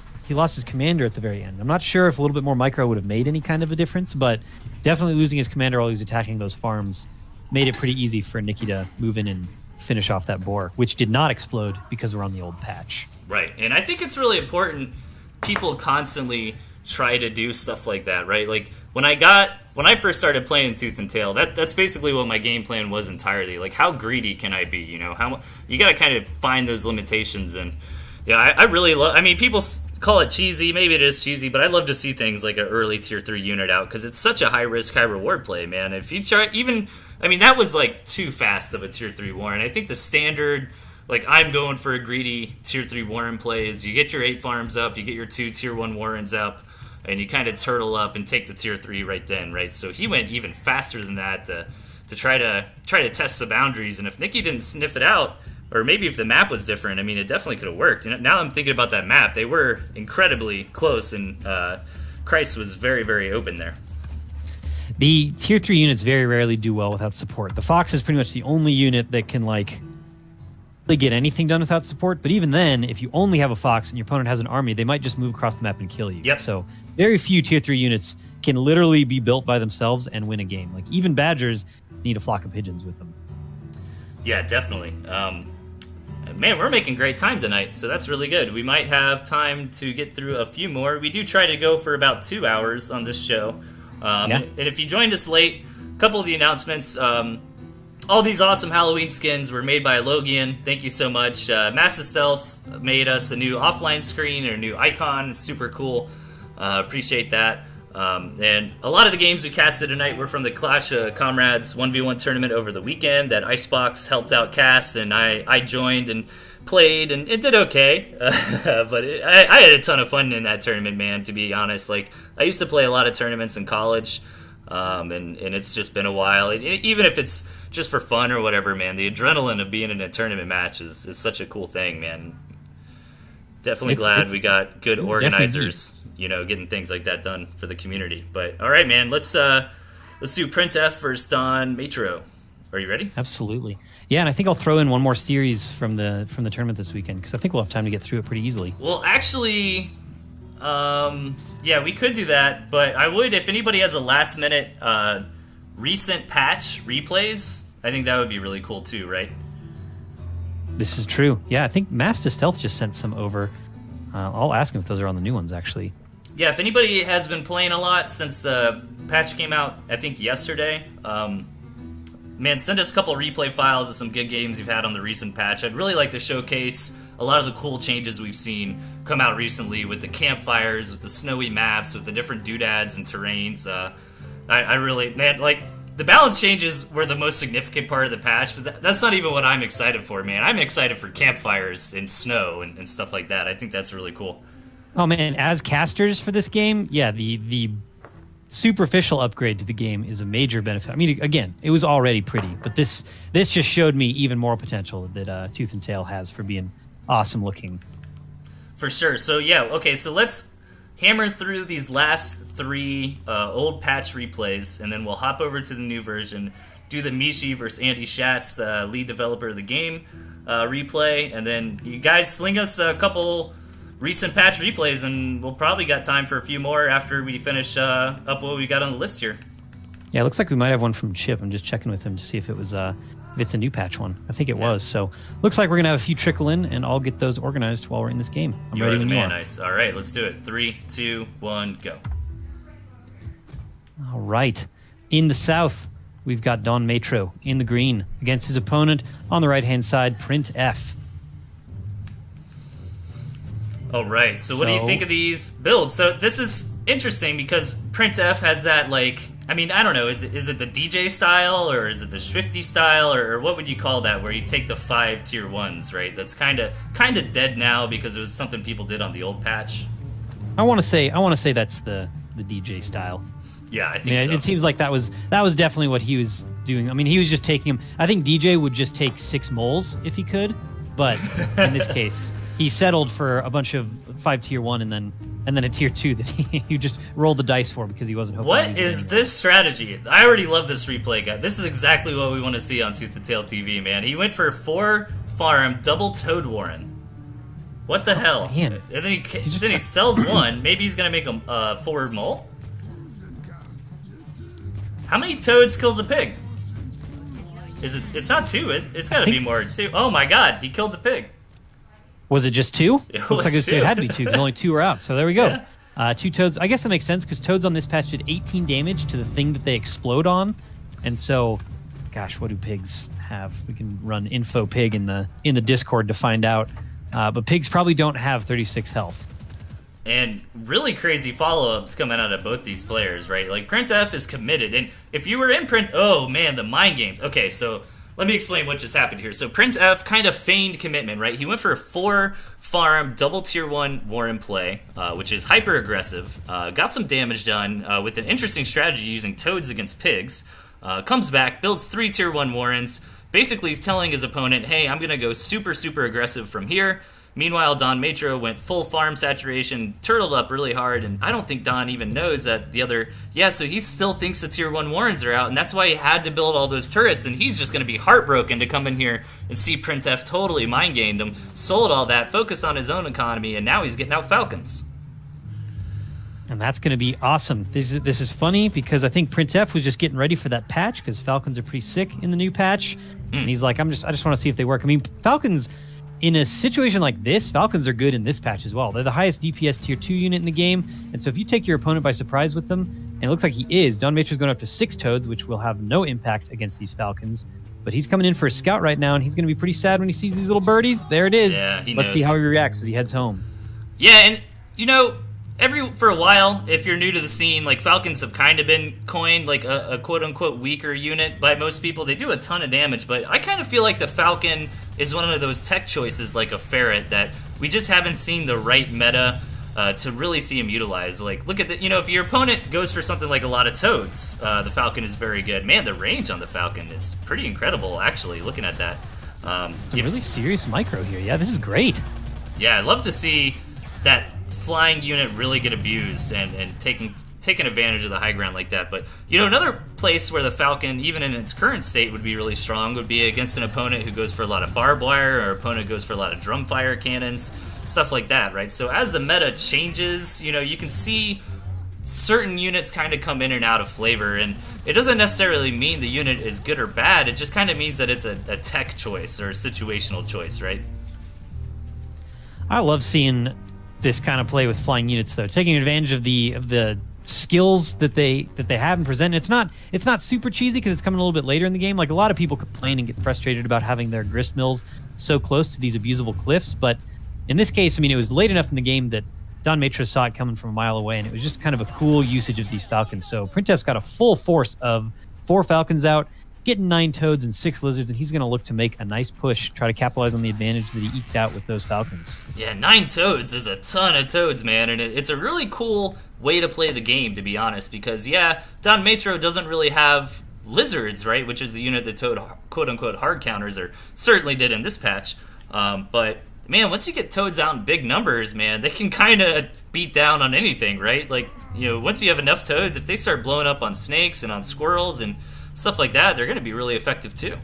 commander at the very end. I'm not sure if a little bit more micro would have made any kind of a difference, but definitely losing his commander while he was attacking those farms made it pretty easy for Nikki to move in and finish off that boar, which did not explode because we're on the old patch. Right, and I think it's really important people constantly try to do stuff like that, right? Like when I first started playing Tooth and Tail, that's basically what my game plan was entirely. Like, how greedy can I be? How you got to kind of find those limitations, and Yeah, I really love. I mean, people call it cheesy. Maybe it is cheesy, but I love to see things like an early tier 3 unit out because it's such a high risk, high reward play, man. If you try, even, I mean, that was like too fast of a tier 3 Warren. I think the standard, like I'm going for a greedy tier 3 Warren play is you get your 8 farms up, you get your 2 tier 1 Warrens up, and you kind of turtle up and take the tier 3 right then, right? So he went even faster than that to try to test the boundaries. And if Nikki didn't sniff it out, or maybe if the map was different, I mean, it definitely could have worked. And now I'm thinking about that map. They were incredibly close, and Christ was very, very open there. The tier 3 units very rarely do well without support. The Fox is pretty much the only unit that can, like, really get anything done without support. But even then, if you only have a Fox and your opponent has an army, they might just move across the map and kill you. Yep. So very few tier 3 units can literally be built by themselves and win a game. Like, even Badgers need a flock of pigeons with them. Yeah, definitely. Man, we're making great time tonight, so that's really good. We might have time to get through a few more. We do try to go for about 2 hours on this show. And if you joined us late, a couple of the announcements. All these awesome Halloween skins were made by Logian. Thank you so much. Massive Stealth made us a new offline screen or a new icon. Super cool. Appreciate that. And a lot of the games we casted tonight were from the Clash of Comrades 1v1 tournament over the weekend that Icebox helped out cast, and I joined and played, and it did okay. But I had a ton of fun in that tournament, man, to be honest. Like, I used to play a lot of tournaments in college, and it's just been a while. Even if it's just for fun or whatever, man, the adrenaline of being in a tournament match is such a cool thing, man. Definitely glad we got good organizers, getting things like that done for the community. But all right, man, let's do Print F versus Don Metro. Are you ready? Absolutely. Yeah, and I think I'll throw in one more series from the tournament this weekend because I think we'll have time to get through it pretty easily. Well, actually, yeah, we could do that, but I would, if anybody has a last minute recent patch replays, I think that would be really cool too, right? This is true. Yeah, I think Master Stealth just sent some over. I'll ask him if those are on the new ones, actually. Yeah, if anybody has been playing a lot since patch came out, I think yesterday, man, send us a couple replay files of some good games you've had on the recent patch. I'd really like to showcase a lot of the cool changes we've seen come out recently with the campfires, with the snowy maps, with the different doodads and terrains. I really, man, like, the balance changes were the most significant part of the patch, but that's not even what I'm excited for, man. I'm excited for campfires and snow and stuff like that. I think that's really cool. Oh, man, as casters for this game, yeah, the superficial upgrade to the game is a major benefit. I mean, again, it was already pretty, but this just showed me even more potential that Tooth and Tail has for being awesome looking. For sure. So, yeah, okay, so let's hammer through these last 3 old patch replays, and then we'll hop over to the new version, do the Mishi versus Andy Schatz, the lead developer of the game, replay, and then you guys sling us a couple recent patch replays, and we'll probably got time for a few more after we finish up what we got on the list here. Yeah, it looks like we might have one from Chip. I'm just checking with him to see if it was if it's a new patch one. I think it was. So looks like we're gonna have a few trickle in, and I'll get those organized while we're in this game. I'm ready when you are. Nice. All right, let's do it. 3, 2, 1, go. All right. In the south, we've got Don Metro in the green against his opponent on the right-hand side, Print F. All right. So what do you think of these builds? So this is interesting because Print F has that, like, I mean, I don't know. Is it the DJ style, or is it the Swifty style, or what would you call that? Where you take the 5 tier 1s, right? That's kind of dead now because it was something people did on the old patch. I want to say that's the DJ style. Yeah, I think so. It seems like that was definitely what he was doing. I mean, he was just taking him. I think DJ would just take 6 moles if he could, but in this case, he settled for a bunch of 5 tier 1 and then a tier 2 that he just rolled the dice for because he wasn't hoping. What is this strategy? I already love this replay guy. This is exactly what we want to see on TnTTV, man. He went for 4 farm double Toad Warren. What the hell? Man. And then he sells 1. Maybe he's gonna make a forward mole. How many toads kills a pig? It's not 2. It's got to be more than 2. Oh my God! He killed the pig. Was it just 2? Looks like it had to be 2 because only 2 were out. So there we go. Yeah. 2 toads. I guess that makes sense because toads on this patch did 18 damage to the thing that they explode on, and so, gosh, what do pigs have? We can run info pig in the Discord to find out. but pigs probably don't have 36 health. And really crazy follow-ups coming out of both these players, right? Like, Printf is committed. And if you were in Print... Oh, man, the mind games. Okay, so let me explain what just happened here. So Printf kind of feigned commitment, right? He went for a 4-farm double tier 1 Warren play, which is hyper-aggressive. Got some damage done with an interesting strategy using toads against pigs. Comes back, builds 3 tier 1 Warrens. Basically, he's telling his opponent, hey, I'm going to go super, super aggressive from here. Meanwhile, Don Matro went full farm saturation, turtled up really hard, and I don't think Don even knows that the other... Yeah, so he still thinks the tier 1 Warrens are out, and that's why he had to build all those turrets, and he's just going to be heartbroken to come in here and see Printf totally mind-gamed him, sold all that, focused on his own economy, and now he's getting out Falcons. And that's going to be awesome. This is funny because I think Printf was just getting ready for that patch because Falcons are pretty sick in the new patch. And he's like, I just want to see if they work. I mean, Falcons, in a situation like this, Falcons are good in this patch as well. They're the highest DPS tier 2 unit in the game. And so if you take your opponent by surprise with them, and it looks like he is, Don Matro's going up to 6 toads, which will have no impact against these Falcons. But he's coming in for a scout right now, and he's going to be pretty sad when he sees these little birdies. There it is. Yeah, he Let's knows. see how he reacts as he heads home. Yeah, and, you know... For a while, if you're new to the scene, like, Falcons have kind of been coined like a quote-unquote weaker unit by most people. They do a ton of damage, but I kind of feel like the Falcon is one of those tech choices like a Ferret that we just haven't seen the right meta to really see him utilize. Like, look at the, if your opponent goes for something like a lot of toads, the Falcon is very good. Man, the range on the Falcon is pretty incredible, actually, looking at that. It's a really serious micro here. Yeah, this is great. Yeah, I'd love to see that flying unit really get abused and taking advantage of the high ground like that. But, another place where the Falcon, even in its current state, would be really strong would be against an opponent who goes for a lot of barbed wire or opponent who goes for a lot of drum fire cannons, stuff like that, right? So as the meta changes, you can see certain units kind of come in and out of flavor, and it doesn't necessarily mean the unit is good or bad. It just kind of means that it's a tech choice or a situational choice, right? I love seeing this kind of play with flying units, though, taking advantage of the skills that they have and present. It's not super cheesy because it's coming a little bit later in the game. Like, a lot of people complain and get frustrated about having their grist mills so close to these abusable cliffs, but in this case, I mean, it was late enough in the game that Don Matro saw it coming from a mile away, and it was just kind of a cool usage of these Falcons. So Printf's got a full force of 4 Falcons out, getting 9 toads and 6 lizards, and he's going to look to make a nice push, try to capitalize on the advantage that he eked out with those Falcons. Yeah, 9 toads is a ton of toads, man, and it's a really cool way to play the game, to be honest, because, yeah, Don Matro doesn't really have lizards, right, which is the unit that toad quote-unquote hard counters, or certainly did in this patch, but, man, once you get toads out in big numbers, man, they can kind of beat down on anything, right? Like, once you have enough toads, if they start blowing up on snakes and on squirrels and stuff like that, they're going to be really effective too.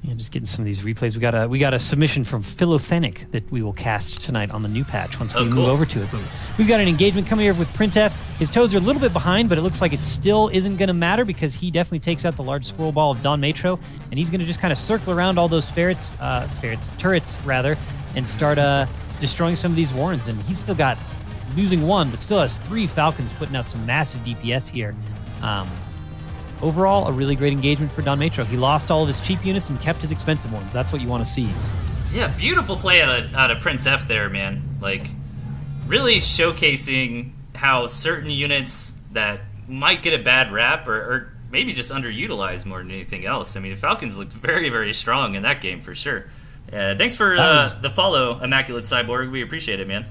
Yeah, just getting some of these replays. We got a submission from Philothenic that we will cast tonight on the new patch once we move over to it. But we've got an engagement coming here with Printf. His toads are a little bit behind, but it looks like it still isn't going to matter because he definitely takes out the large squirrel ball of Don Matro, and he's going to just kind of circle around all those turrets rather, and start destroying some of these Warrens. And he's still got losing 1, but still has 3 Falcons putting out some massive DPS here. Overall, a really great engagement for Don Matro. He lost all of his cheap units and kept his expensive ones. That's what you want to see. Yeah, beautiful play out of Prince F there, man. Like, really showcasing how certain units that might get a bad rap or maybe just underutilized more than anything else. I mean, the Falcons looked very, very strong in that game for sure. Thanks for the follow, Immaculate Cyborg. We appreciate it, man.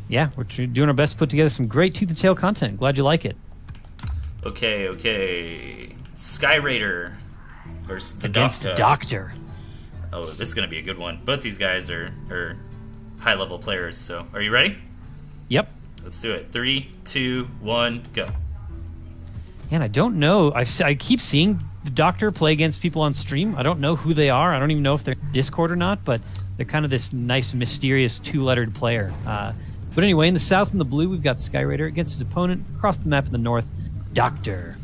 Yeah, we're doing our best to put together some great Tooth and Tail content. Glad you like it. Okay. Sky Raider versus the Doctor. Oh, this is going to be a good one. Both these guys are high-level players, so are you ready? Yep. Let's do it. 3, 2, 1, go. And I don't know. I keep seeing the Doctor play against people on stream. I don't know who they are. I don't even know if they're Discord or not, but they're kind of this nice, mysterious 2-lettered player. But anyway, in the south and the blue, we've got Sky Raider against his opponent. Across the map in the north, Doctor.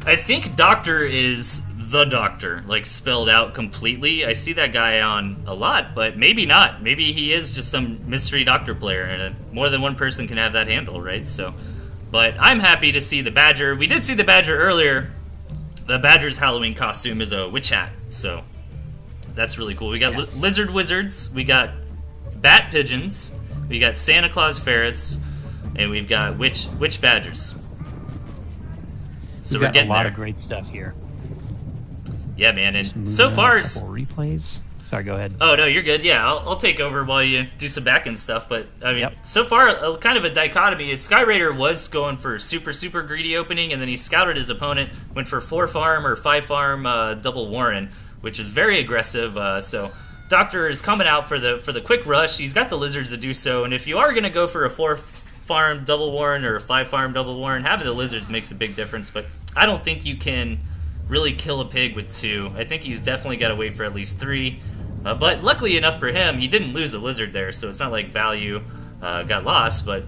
I think Doctor is the Doctor, like spelled out completely. I see that guy on a lot, but maybe not. Maybe he is just some mystery Doctor player, and more than one person can have that handle, right? So, but I'm happy to see the Badger. We did see the Badger earlier. The Badger's Halloween costume is a witch hat, so That's really cool. We got Yes. lizard wizards, we got bat pigeons, we got Santa Claus ferrets, and we've got witch badgers. So We've we're got getting a lot there. of great stuff here. Yeah, man. And Just so moving far, on, a couple replays. Sorry, go ahead. oh no, you're good. Yeah, I'll take over while you do some back end stuff. But I mean, Yep. so far, kind of a dichotomy. Sky Raider was going for super greedy opening, and then he scouted his opponent, went for 4 farm or 5 farm double Warren, which is very aggressive. So Doctor is coming out for the quick rush. He's got the lizards to do so, and if you are going to go for a 4 farm double Warren or a 5 farm double Warren, having the lizards makes a big difference. But I don't think you can really kill a pig with 2. I think he's definitely got to wait for at least 3. But luckily enough for him, he didn't lose a lizard there, so it's not like value got lost. But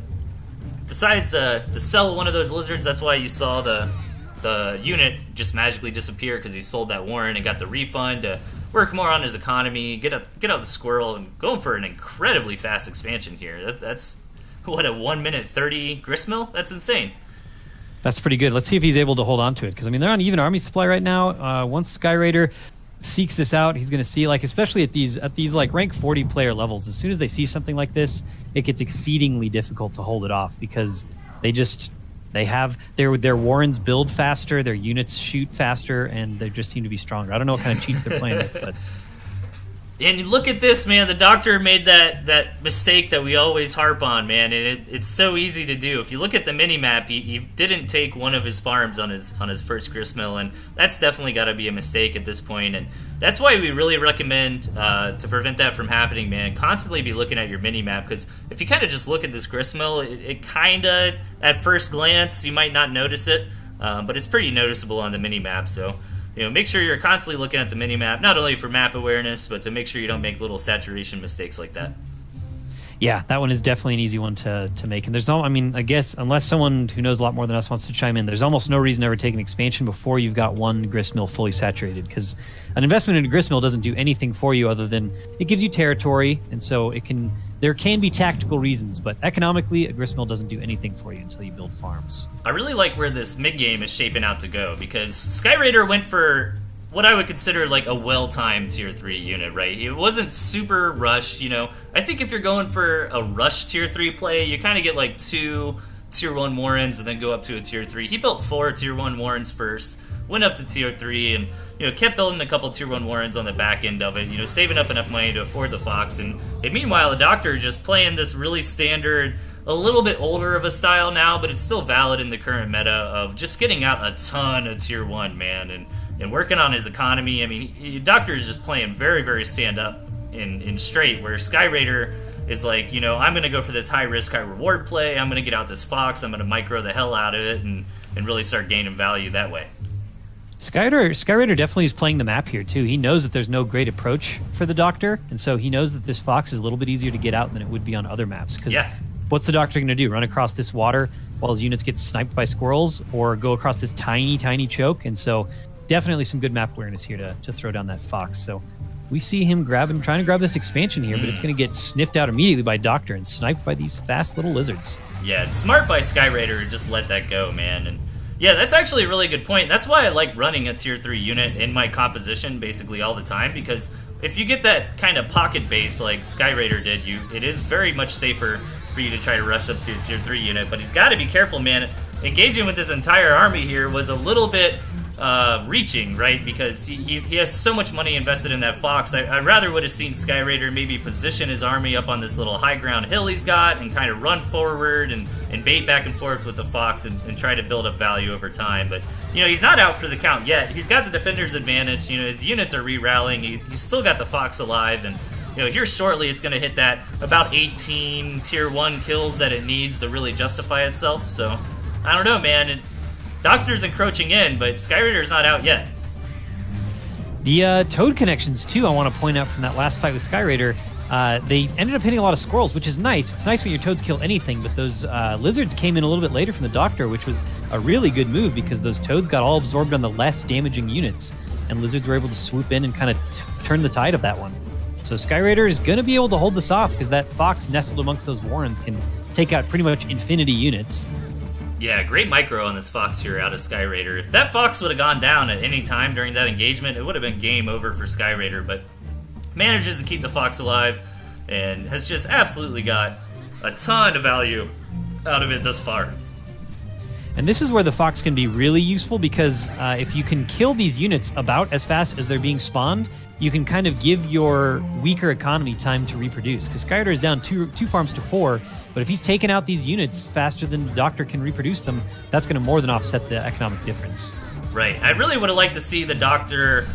decides to sell one of those lizards. That's why you saw the unit just magically disappear, because he sold that Warren and got the refund to work more on his economy, get out the squirrel, and going for an incredibly fast expansion here. That's what, a 1 minute 30 gristmill? That's insane. That's pretty good. Let's see if he's able to hold on to it, because I mean they're on even army supply right now. Once Sky Raider seeks this out, he's going to see, like, especially at these like rank 40 player levels, as soon as they see something like this, it gets exceedingly difficult to hold it off, because they have their Warrens build faster, their units shoot faster, and they just seem to be stronger. I don't know what kind of cheats they're playing with, but And look at this, man. The Doctor made that mistake that we always harp on, man. And it's so easy to do. If you look at the mini-map, he didn't take one of his farms on his first gristmill, and that's definitely got to be a mistake at this point. And that's why we really recommend, to prevent that from happening, man, constantly be looking at your mini-map, because if you kind of just look at this gristmill, it kind of, at first glance, you might not notice it, but it's pretty noticeable on the mini-map, so make sure you're constantly looking at the mini-map, not only for map awareness, but to make sure you don't make little saturation mistakes like that. yeah, that one is definitely an easy one to make. And there's no, I mean, I guess unless someone who knows a lot more than us wants to chime in, there's almost no reason to ever take an expansion before you've got one gristmill fully saturated, because an investment in a gristmill doesn't do anything for you other than it gives you territory, and so there can be tactical reasons, but economically, a gristmill doesn't do anything for you until you build farms. I really like where this mid-game is shaping out to go, because Sky Raider went for what I would consider like a well-timed tier 3 unit, right? It wasn't super rushed, I think if you're going for a rush tier 3 play, you kind of get like 2 tier 1 Warrens and then go up to a tier 3. He built 4 tier 1 Warrens first, went up to tier 3, and kept building a couple tier 1 Warrens on the back end of it, saving up enough money to afford the Fox. And meanwhile, the Doctor just playing this really standard, a little bit older of a style now, but it's still valid in the current meta of just getting out a ton of tier 1, man, and working on his economy. I mean, Doctor is just playing very, very stand up in straight, where Sky Raider is like, I'm going to go for this high risk, high reward play. I'm going to get out this Fox. I'm going to micro the hell out of it and really start gaining value that way. Sky Raider definitely is playing the map here too. He knows that there's no great approach for the Doctor, and so he knows that this Fox is a little bit easier to get out than it would be on other maps. Because what's the Doctor going to do? Run across this water while his units get sniped by squirrels, or go across this tiny choke? And so definitely some good map awareness here to throw down that Fox. So we see him trying to grab this expansion here, but it's going to get sniffed out immediately by Doctor and sniped by these fast little lizards. Yeah, it's smart by Sky Raider to just let that go, man. And yeah, that's actually a really good point. That's why I like running a tier 3 unit in my composition basically all the time, because if you get that kind of pocket base like Sky Raider did, it is very much safer for you to try to rush up to a tier 3 unit. But he's got to be careful, man. Engaging with his entire army here was a little bit reaching, right? Because he has so much money invested in that Fox. I rather would have seen Sky Raider maybe position his army up on this little high ground hill he's got and kind of run forward and bait back and forth with the Fox and try to build up value over time. But he's not out for the count yet. He's got the defender's advantage. His units are re-rallying. He's still got the Fox alive, and here shortly it's going to hit that about 18 tier 1 kills that it needs to really justify itself. So I don't know, man. Doctor's encroaching in, but Sky Raider's not out yet. The Toad connections, too, I want to point out from that last fight with Sky Raider, they ended up hitting a lot of squirrels, which is nice. It's nice when your Toads kill anything, but those lizards came in a little bit later from the Doctor, which was a really good move, because those Toads got all absorbed on the less damaging units, and lizards were able to swoop in and kind of turn the tide of that one. So Sky Raider is going to be able to hold this off, because that Fox nestled amongst those Warrens can take out pretty much infinity units. Yeah, great micro on this Fox here out of Sky Raider. If that Fox would have gone down at any time during that engagement, it would have been game over for Sky Raider, but manages to keep the Fox alive and has just absolutely got a ton of value out of it thus far. And this is where the Fox can be really useful, because if you can kill these units about as fast as they're being spawned, you can kind of give your weaker economy time to reproduce. Because Skyrider is down two farms to 4, but if he's taken out these units faster than the Doctor can reproduce them, that's going to more than offset the economic difference. Right. I really would have liked to see the Doctor,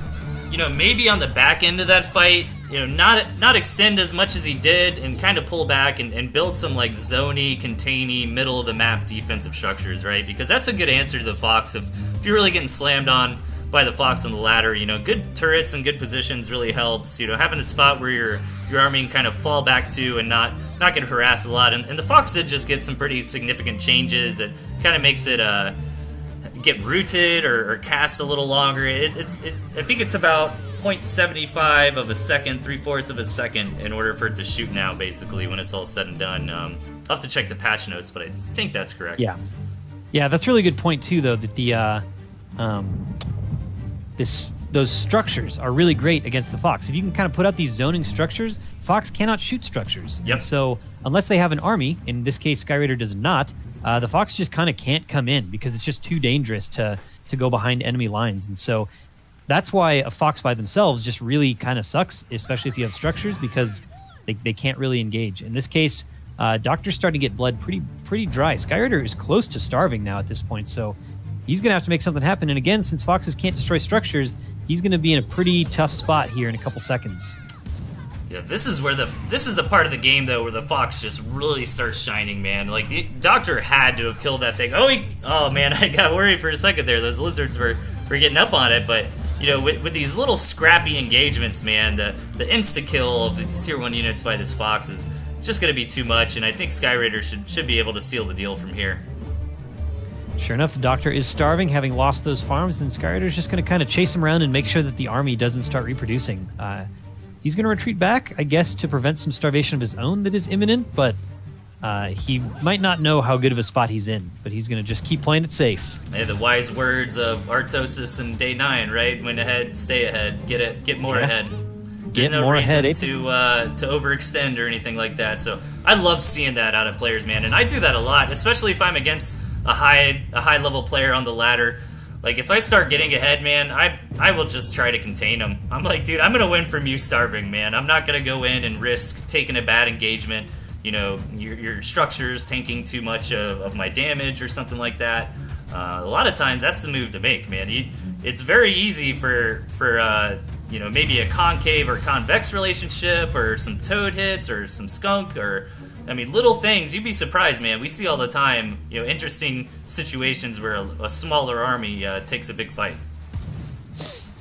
maybe on the back end of that fight, not extend as much as he did and kind of pull back and build some like zony, containy, middle of the map defensive structures, right? Because that's a good answer to the Fox. If you're really getting slammed on by the Fox on the ladder, good turrets and good positions really helps. Having a spot where your army can kind of fall back to and not get harassed a lot. And the Fox did just get some pretty significant changes. It kind of makes it get rooted or cast a little longer. I think it's about 0.75 of a second, 3/4 of a second in order for it to shoot now, basically, when it's all said and done. I'll have to check the patch notes, but I think that's correct. Yeah, that's a really good point too, though, that the those structures are really great against the Fox. If you can kind of put out these zoning structures, Fox cannot shoot structures. Yep. And so unless they have an army, in this case Skyraider does not, the Fox just kind of can't come in because it's just too dangerous to go behind enemy lines. And so that's why a Fox by themselves just really kind of sucks, especially if you have structures, because they can't really engage. In this case, Doctor's starting to get bled pretty dry. Skyraider is close to starving now at this point, so he's going to have to make something happen. And again, since Foxes can't destroy structures, he's going to be in a pretty tough spot here in a couple seconds. Yeah, this is the part of the game though where the Fox just really starts shining, man. Like the Doctor had to have killed that thing. Oh man, I got worried for a second there. Those lizards were getting up on it, but with these little scrappy engagements, man, the insta kill of these tier 1 units by this Fox is just going to be too much, and I think Skyraider should be able to seal the deal from here. Sure enough, the Doctor is starving, having lost those farms, and Skyraider's just going to kind of chase him around and make sure that the army doesn't start reproducing. He's going to retreat back, I guess, to prevent some starvation of his own that is imminent, but he might not know how good of a spot he's in, but he's going to just keep playing it safe. Hey, the wise words of Artosis in Day 9, right? Win ahead, stay ahead, get more ahead. Get no more ahead. To overextend or anything like that. So I love seeing that out of players, man, and I do that a lot, especially if I'm against a high level player on the ladder. Like if I start getting ahead, man, I will just try to contain them. I'm like, dude, I'm gonna win from you starving, man. I'm not gonna go in and risk taking a bad engagement. Your structures tanking too much of my damage or something like that. A lot of times that's the move to make, man. It's very easy for maybe a concave or convex relationship or some toad hits or some skunk or little things. You'd be surprised, man. We see all the time, interesting situations where a smaller army takes a big fight.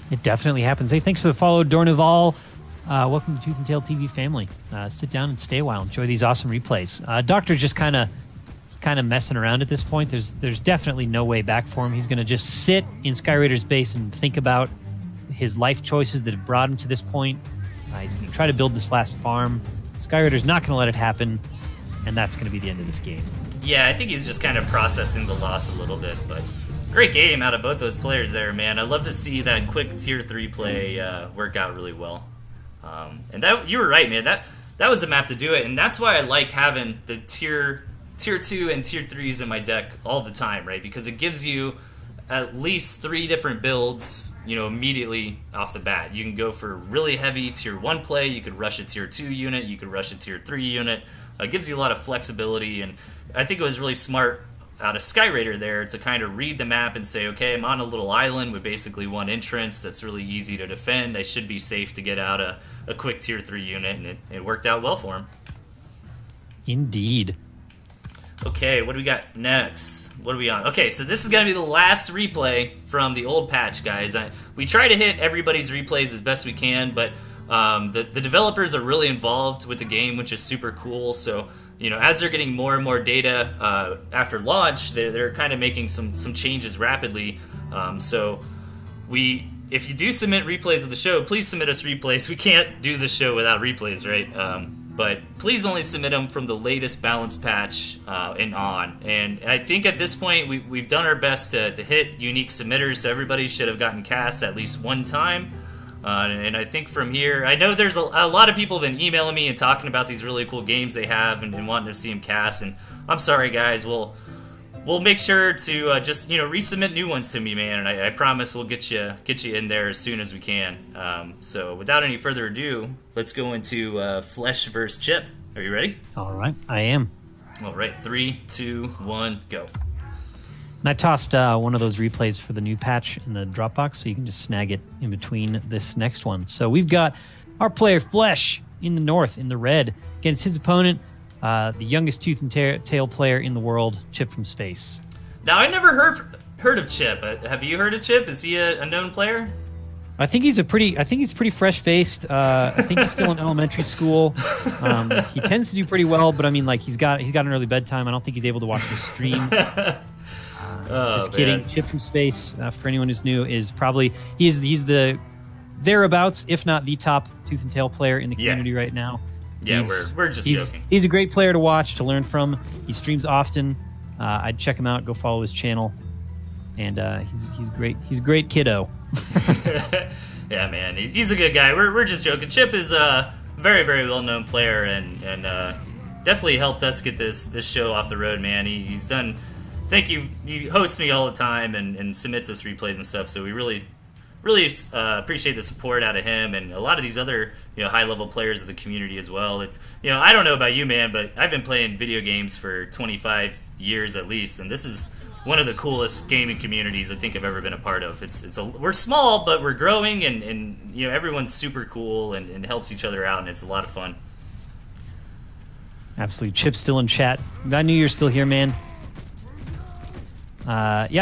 It definitely happens. Hey, thanks for the follow, Dornival. Welcome to Toothandtailtv family. Sit down and stay a while. Enjoy these awesome replays. Doctor's just kind of messing around at this point. There's definitely no way back for him. He's going to just sit in Skyraider's base and think about his life choices that have brought him to this point. He's going to try to build this last farm. Skyraider's not going to let it happen, and that's going to be the end of this game. Yeah, I think he's just kind of processing the loss a little bit, but great game out of both those players there, man. I love to see that quick tier 3 play work out really well. And that you were right, man. That was a map to do it, and that's why I like having the tier 2 and tier 3s in my deck all the time, right? Because it gives you at least 3 different builds, immediately off the bat. You can go for really heavy tier 1 play, you could rush a tier 2 unit, you could rush a tier 3 unit. It gives you a lot of flexibility, and I think it was really smart out of Skyraider there to kind of read the map and say, okay, I'm on a little island with basically one entrance that's really easy to defend. I should be safe to get out a quick tier 3 unit, and it worked out well for him. Indeed. Okay, what do we got next? What are we on? Okay, so this is going to be the last replay from the old patch, guys. We try to hit everybody's replays as best we can, but the developers are really involved with the game, which is super cool. So, as they're getting more and more data after launch, they're kind of making some changes rapidly. So if you do submit replays of the show, please submit us replays. We can't do the show without replays, right? But please only submit them from the latest balance patch and on. And I think at this point we've done our best to hit unique submitters, so everybody should have gotten cast at least one time. And I think from here, I know there's a lot of people have been emailing me and talking about these really cool games they have and wanting to see them cast. And I'm sorry, guys. We'll make sure to just resubmit new ones to me, man. And I promise we'll get you in there as soon as we can. So without any further ado, let's go into Flesh vs. Chip. Are you ready? All right, I am. All right, 3, 2, 1, go. And I tossed one of those replays for the new patch in the Dropbox, so you can just snag it in between this next one. So we've got our player Flesh in the north, in the red, against his opponent, the youngest Tooth and Tail player in the world, Chip from Space. Now, I never heard of Chip. Have you heard of Chip? Is he a known player? I think he's pretty fresh-faced. I think he's still in elementary school. He tends to do pretty well, but I mean, like he's got an early bedtime. I don't think he's able to watch the stream. Just kidding. Man. Chip from Space, for anyone who's new, is probably he's the thereabouts, if not the top Tooth and Tail player in the community right now. Yeah, we're just joking. He's a great player to watch, to learn from. He streams often. I'd check him out. Go follow his channel, and he's great. He's a great kiddo. Yeah, man, he's a good guy. We're just joking. Chip is a very, very well-known player, and definitely helped us get this show off the road, man. He's done. Thank you. He hosts me all the time and submits us replays and stuff. So we really appreciate the support out of him and a lot of these other high-level players of the community as well. It's I don't know about you, man, but I've been playing video games for 25 years at least, and this is one of the coolest gaming communities I think I've ever been a part of. We're small, but we're growing, and everyone's super cool and helps each other out, and it's a lot of fun. Absolutely. Chip's still in chat. I knew you're still here, man.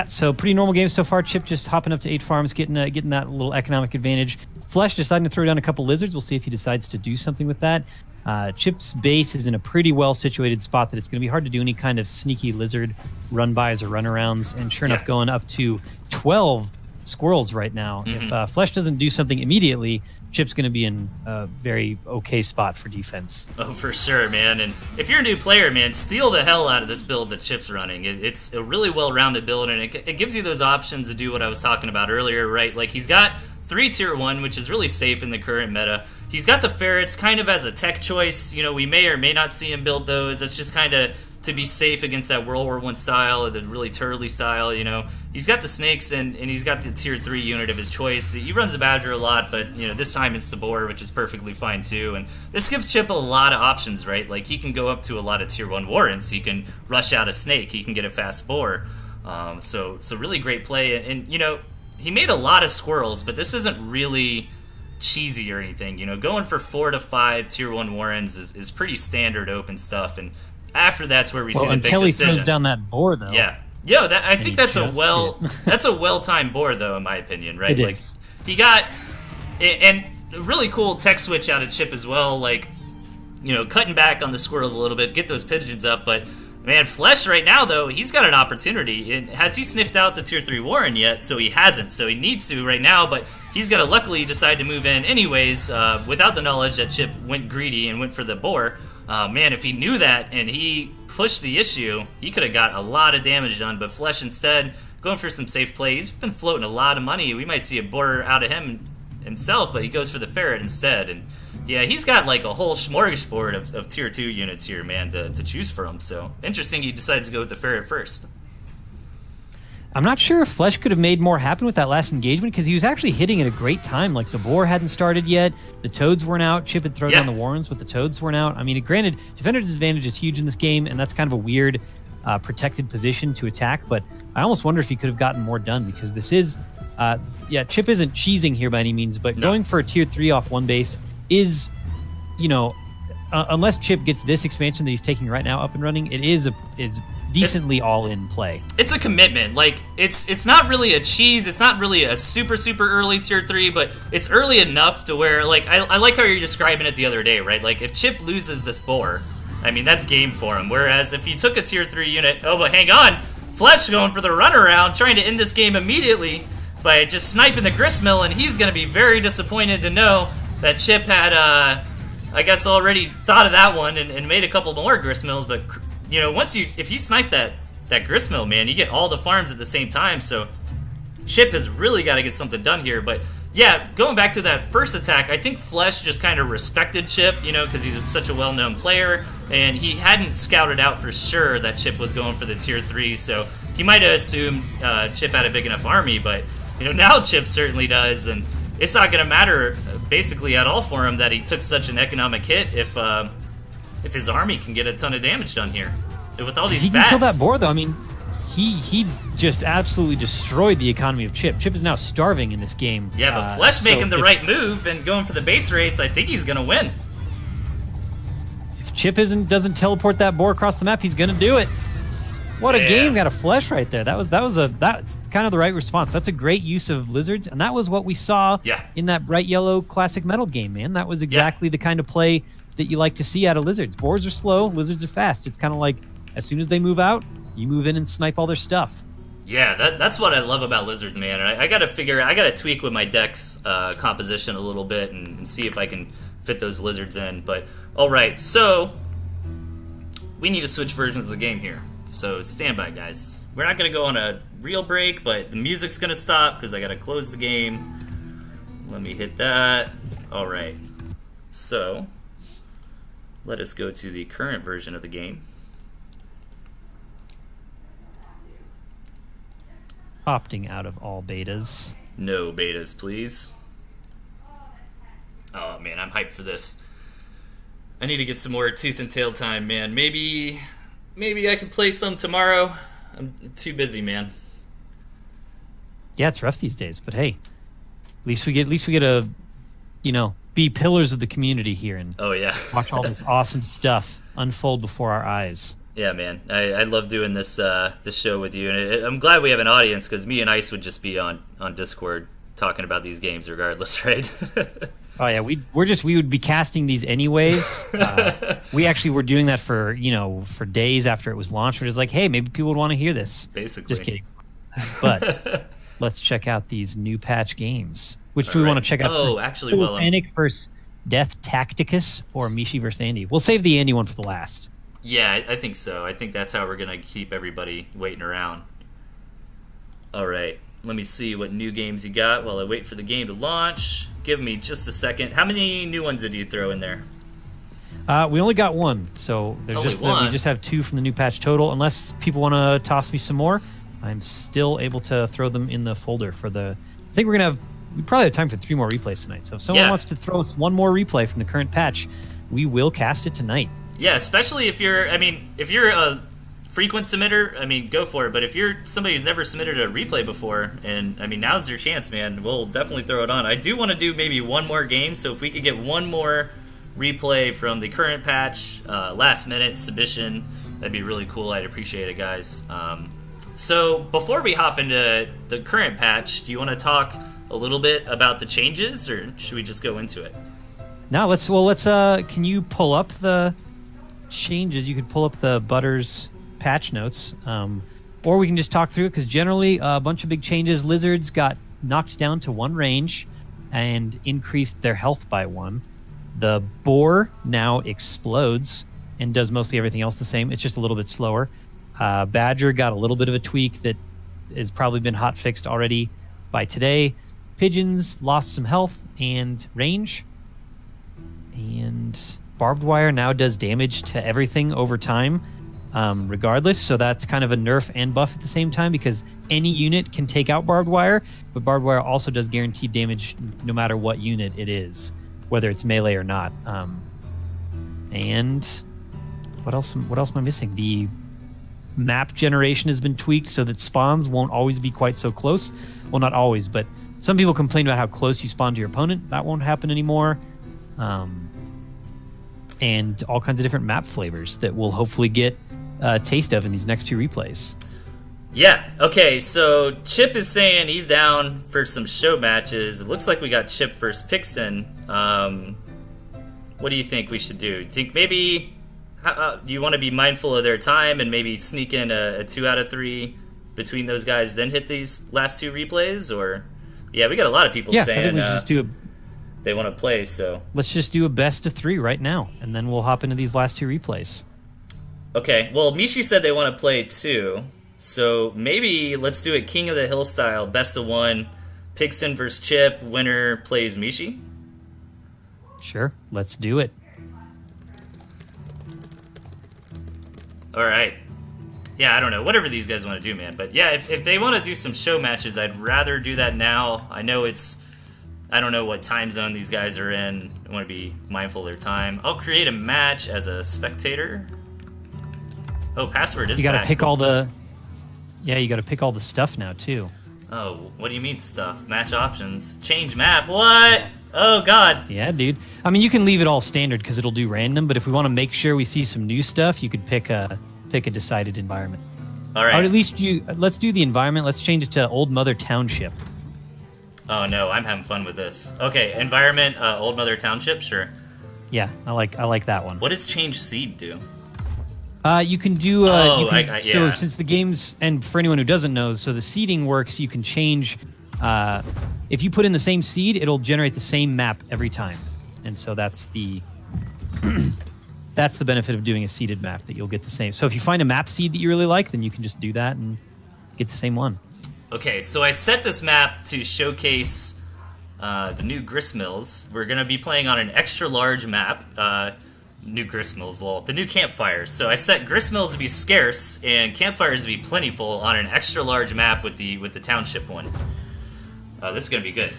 So pretty normal game so far. Chip just hopping up to 8 farms, getting that little economic advantage. Flesh deciding to throw down a couple lizards. We'll see if he decides to do something with that. Chip's base is in a pretty well-situated spot that it's going to be hard to do any kind of sneaky lizard run-bys or run-arounds. And sure enough, going up to 12 squirrels right now. Mm-hmm. If Flesh doesn't do something immediately, Chip's going to be in a very okay spot for defense. Oh, for sure, man. And if you're a new player, man, steal the hell out of this build that Chip's running. It's a really well-rounded build, and it gives you those options to do what I was talking about earlier, right? Like, he's got 3 tier 1, which is really safe in the current meta. He's got the ferrets kind of as a tech choice. We may or may not see him build those. It's just kind of to be safe against that World War I style or the really turtly style, He's got the snakes and he's got the tier 3 unit of his choice. He runs the badger a lot, but, this time it's the boar, which is perfectly fine too. And this gives Chip a lot of options, right? Like, he can go up to a lot of tier 1 warrants. He can rush out a snake. He can get a fast boar. So really great play. And he made a lot of squirrels, but this isn't really cheesy or anything. Going for 4 to 5 tier 1 warrens is pretty standard open stuff, and after that's where we see the big decision. Until he throws down that boar, though. Yeah, I think that's a well-timed boar, though, in my opinion, right? It is. He got and a really cool tech switch out of Chip as well, like cutting back on the squirrels a little bit, get those pigeons up, but. Man, Flesh right now, though, he's got an opportunity. Has he sniffed out the Tier 3 Warren yet? So he hasn't. So he needs to right now, but he's going to luckily decide to move in anyways without the knowledge that Chip went greedy and went for the boar. Man, if he knew that and he pushed the issue, he could have got a lot of damage done. But Flesh instead, going for some safe play. He's been floating a lot of money. We might see a boar out of him himself, but he goes for the ferret instead. And yeah, he's got like a whole smorgasbord of tier 2 units here, man, to choose from. So interesting he decides to go with the ferret first. I'm not sure if Flesh could have made more happen with that last engagement, because he was actually hitting at a great time. Like, the boar hadn't started yet, the toads weren't out. Chip had thrown down the warrens, but the toads weren't out. I mean, granted, defender disadvantage is huge in this game, and that's kind of a weird protected position to attack, but I almost wonder if he could have gotten more done, because this is Chip isn't cheesing here by any means, but going for a tier 3 off one base is, unless Chip gets this expansion that he's taking right now up and running, it is decently all in play. It's a commitment. Like, it's not really a cheese. It's not really a super early tier 3, but it's early enough to where, like, I like how you're describing it the other day, right? Like, if Chip loses this boar, I mean, that's game for him. Whereas if he took a tier 3 unit, oh, but hang on, Flesh going for the runaround, trying to end this game immediately by just sniping the gristmill, and he's going to be very disappointed to know that Chip had, I guess, already thought of that one and made a couple more gristmills. But if you snipe that gristmill, man, you get all the farms at the same time. So Chip has really got to get something done here. But Yeah, going back to that first attack, I think Flesh just kind of respected Chip, because he's such a well-known player, and he hadn't scouted out for sure that Chip was going for the tier 3, so he might have assumed Chip had a big enough army, but now Chip certainly does, and it's not going to matter basically at all for him that he took such an economic hit if his army can get a ton of damage done here. With all these he bats. can kill that boar, though. I mean, he just absolutely destroyed the economy of Chip. Chip is now starving in this game. Yeah, but Flesh making the right move and going for the base race, I think he's going to win. If Chip doesn't teleport that boar across the map, he's going to do it. What a game. Got a Flesh right there. That's kind of the right response. That's a great use of lizards, and that was what we saw in that bright yellow classic metal game, man. That was exactly the kind of play that you like to see out of lizards. Boars are slow, lizards are fast. It's kind of like as soon as they move out, you move in and snipe all their stuff. Yeah, that's what I love about lizards, man. I got to tweak with my deck's composition a little bit and see if I can fit those lizards in. But all right, so we need to switch versions of the game here. So stand by, guys. We're not going to go on a real break, but the music's going to stop because I got to close the game. Let me hit that. All right. So let us go to the current version of the game. Opting out of all betas. No betas, please. Oh, man, I'm hyped for this. I need to get some more Tooth and Tail time, man. Maybe I can play some tomorrow. I'm too busy, man. Yeah, it's rough these days, but hey, at least we get to, be pillars of the community here and watch all this awesome stuff unfold before our eyes. Yeah, man, I love doing this show with you, and I'm glad we have an audience because me and Ice would just be on Discord talking about these games regardless, right? Oh yeah, we would be casting these anyways. We actually were doing that for days after it was launched. We're just like, hey, maybe people would want to hear this. Basically, just kidding. But let's check out these new patch games. Which do we want to check out? Oh, actually, Panic versus Death Tacticus or Mishi versus Andy. We'll save the Andy one for the last. Yeah, I think so. I think that's how we're gonna keep everybody waiting around. All right. Let me see what new games you got while I wait for the game to launch. Give me just a second. How many new ones did you throw in there? We only got one, so there's we just have 2 from the new patch total. Unless people want to toss me some more, I'm still able to throw them in the folder for the. I think we probably have time for 3 more replays tonight. So if someone wants to throw us one more replay from the current patch, we will cast it tonight. Yeah, especially if you're a frequent submitter, go for it. But if you're somebody who's never submitted a replay before, and now's your chance, man. We'll definitely throw it on. I do want to do maybe one more game, so if we could get one more replay from the current patch, last minute submission, that'd be really cool. I'd appreciate it, guys. So before we hop into the current patch, do you want to talk a little bit about the changes, or should we just go into it? No, let's. Can you pull up the changes? You could pull up the Butters patch notes, or we can just talk through it, because generally a bunch of big changes. Lizards got knocked down to 1 range and increased their health by 1. The boar now explodes and does mostly everything else the same. It's just a little bit slower. Badger got a little bit of a tweak that has probably been hot fixed already by today. Pigeons lost some health and range, and barbed wire now does damage to everything over time, regardless. So that's kind of a nerf and buff at the same time, because any unit can take out barbed wire, but barbed wire also does guaranteed damage no matter what unit it is, whether it's melee or not. And what else am I missing? The map generation has been tweaked so that spawns won't always be quite so close. Well, not always, but some people complain about how close you spawn to your opponent. That won't happen anymore. And all kinds of different map flavors that we'll hopefully get a taste of in these next 2 replays. Yeah, okay, so Chip is saying he's down for some show matches. It looks like we got Chip versus Pixton. What do you think we should do? Do you think maybe you want to be mindful of their time and maybe sneak in a 2 out of 3 between those guys, then hit these last 2 replays? Or we got a lot of people saying they want to play. So let's just do a best of 3 right now, and then we'll hop into these last 2 replays. Okay. Well, Mishi said they want to play 2, so maybe let's do it King of the Hill style, best of 1 Pigson versus Chip. Winner plays Mishi. Sure, let's do it. All right. Yeah, I don't know. Whatever these guys want to do, man. But yeah, if they want to do some show matches, I'd rather do that now. I know I don't know what time zone these guys are in. I want to be mindful of their time. I'll create a match as a spectator. Oh, password is You got to back. pick all the... Yeah, you got to pick all the stuff now, too. Oh, what do you mean stuff? Match options. Change map. What? Oh, God. Yeah, dude. I mean, you can leave it all standard because it'll do random, but if we want to make sure we see some new stuff, you could pick a decided environment. All right. Or at least let's do the environment. Let's change it to Old Mother Township. Oh, no, I'm having fun with this. Okay, environment, Old Mother Township, sure. Yeah, I like that one. What does change seed do? You can do. Yeah. So since the games, and for anyone who doesn't know, so the seeding works. You can change. If you put in the same seed, it'll generate the same map every time, and so that's the that's the benefit of doing a seeded map, that you'll get the same. So if you find a map seed that you really like, then you can just do that and get the same one. Okay, so I set this map to showcase the new gristmills. We're gonna be playing on an extra large map. New gristmills, lol. The new campfires. So I set gristmills to be scarce and campfires to be plentiful on an extra large map with the township one. This is gonna be good.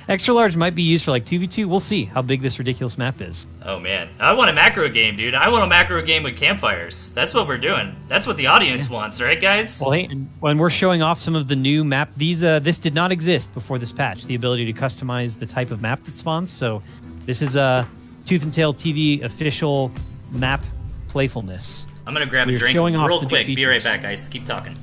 Extra large might be used for like 2v2. We'll see how big this ridiculous map is. Oh man, I want a macro game, dude. I want a macro game with campfires. That's what we're doing. That's what the audience wants, right, guys? Well, hey, and when we're showing off some of the new map, this did not exist before this patch. The ability to customize the type of map that spawns. So this is TnTTV official map playfulness. I'm gonna grab a drink real quick. Be right back, guys. Keep talking.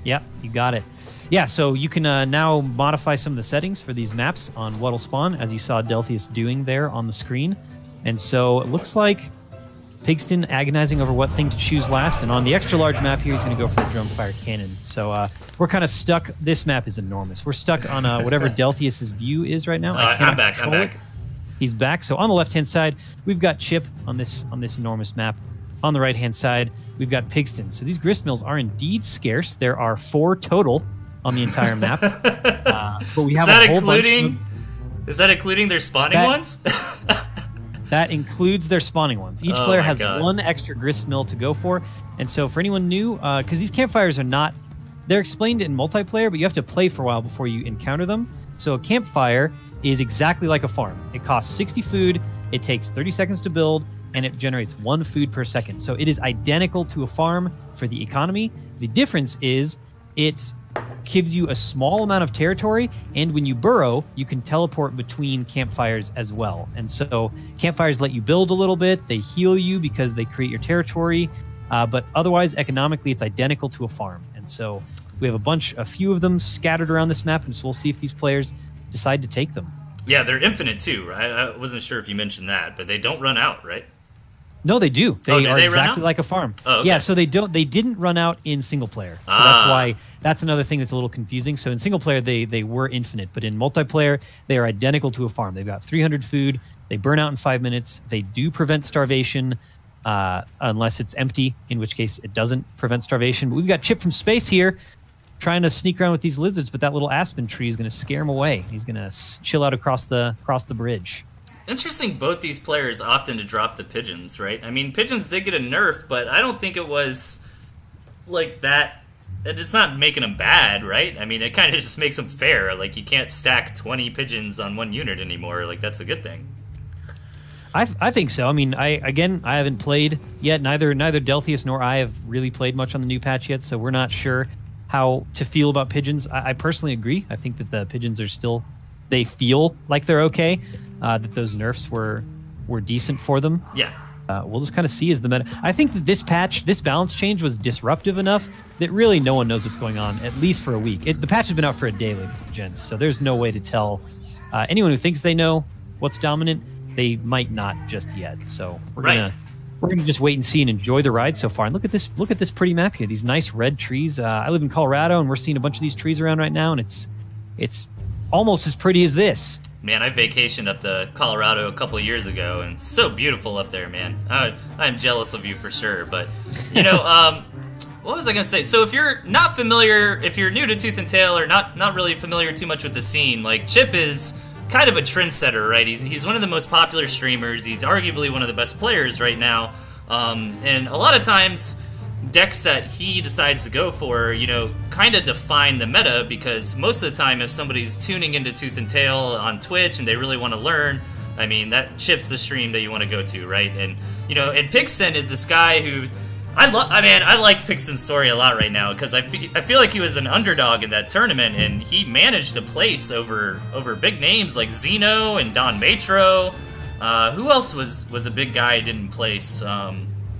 Yep, you got it. Yeah, so you can now modify some of the settings for these maps on what'll spawn, as you saw Delthius doing there on the screen. And so it looks like Pigston agonizing over what thing to choose last, and on the extra large map here, he's going to go for a drumfire cannon. So we're kind of stuck. This map is enormous. We're stuck on whatever Delthius's view is right now. I'm back. He's back. So on the left-hand side, we've got Chip on this enormous map. On the right-hand side, we've got Pigston. So these gristmills are indeed scarce. There are 4 total on the entire map. But we have a whole bunch of... Is that including their spawning ones? That includes their spawning ones. Each player has 1 extra gristmill to go for. And so for anyone new, because these campfires are not... They're explained in multiplayer, but you have to play for a while before you encounter them. So a campfire is exactly like a farm. It costs 60 food, it takes 30 seconds to build, and it generates 1 food per second. So it is identical to a farm for the economy. The difference is it gives you a small amount of territory, and when you burrow, you can teleport between campfires as well. And so campfires let you build a little bit, they heal you because they create your territory, but otherwise economically it's identical to a farm. And so we have a few of them scattered around this map, and so we'll see if these players decide to take them. Yeah, they're infinite too, right? I wasn't sure if you mentioned that, but they don't run out, right? No, they do. They are they exactly like a farm. Oh, okay. Yeah, so they didn't run out in single player. So that's why, that's another thing that's a little confusing. So in single player, they were infinite, but in multiplayer, they are identical to a farm. They've got 300 food. They burn out in 5 minutes. They do prevent starvation, unless it's empty, in which case it doesn't prevent starvation. But we've got Chip from space here trying to sneak around with these lizards, but that little aspen tree is going to scare him away. He's going to chill out across the bridge. Interesting, both these players opting to drop the pigeons, right? I mean, pigeons did get a nerf, but I don't think it was like that. It's not making them bad, right? I mean, it kind of just makes them fair. Like, you can't stack 20 pigeons on 1 unit anymore. Like, that's a good thing. I think so. I mean, I haven't played yet. Neither Delthius nor I have really played much on the new patch yet, so we're not sure how to feel about pigeons. I personally agree. I think that the pigeons are still... They feel like they're okay, that those nerfs were decent for them. Yeah. We'll just kind of see as the meta. I think that this patch, this balance change was disruptive enough that really no one knows what's going on, at least for a week. The patch has been out for a day, ladies and gents, so there's no way to tell. Anyone who thinks they know what's dominant, they might not just yet. So we're gonna just wait and see and enjoy the ride so far. And look at this pretty map here. These nice red trees. I live in Colorado, and we're seeing a bunch of these trees around right now, and it's almost as pretty as this. Man, I vacationed up to Colorado a couple of years ago, and it's so beautiful up there, man. I'm jealous of you for sure. But, you know, What was I gonna say? So if you're not familiar, if you're new to Tooth and Tail or not really familiar too much with the scene, like Chip is kind of a trendsetter, right? He's one of the most popular streamers. He's arguably one of the best players right now, and a lot of times decks that he decides to go for, you know, kind of define the meta, because most of the time if somebody's tuning into Tooth and Tail on Twitch and they really want to learn, I mean, that Chip's the stream that you want to go to, right? And you know, and Pixton is this guy who I like Pixton's story a lot right now, because I feel like he was an underdog in that tournament, and he managed to place over big names like Zeno and Don Matro. Who else was a big guy who didn't place?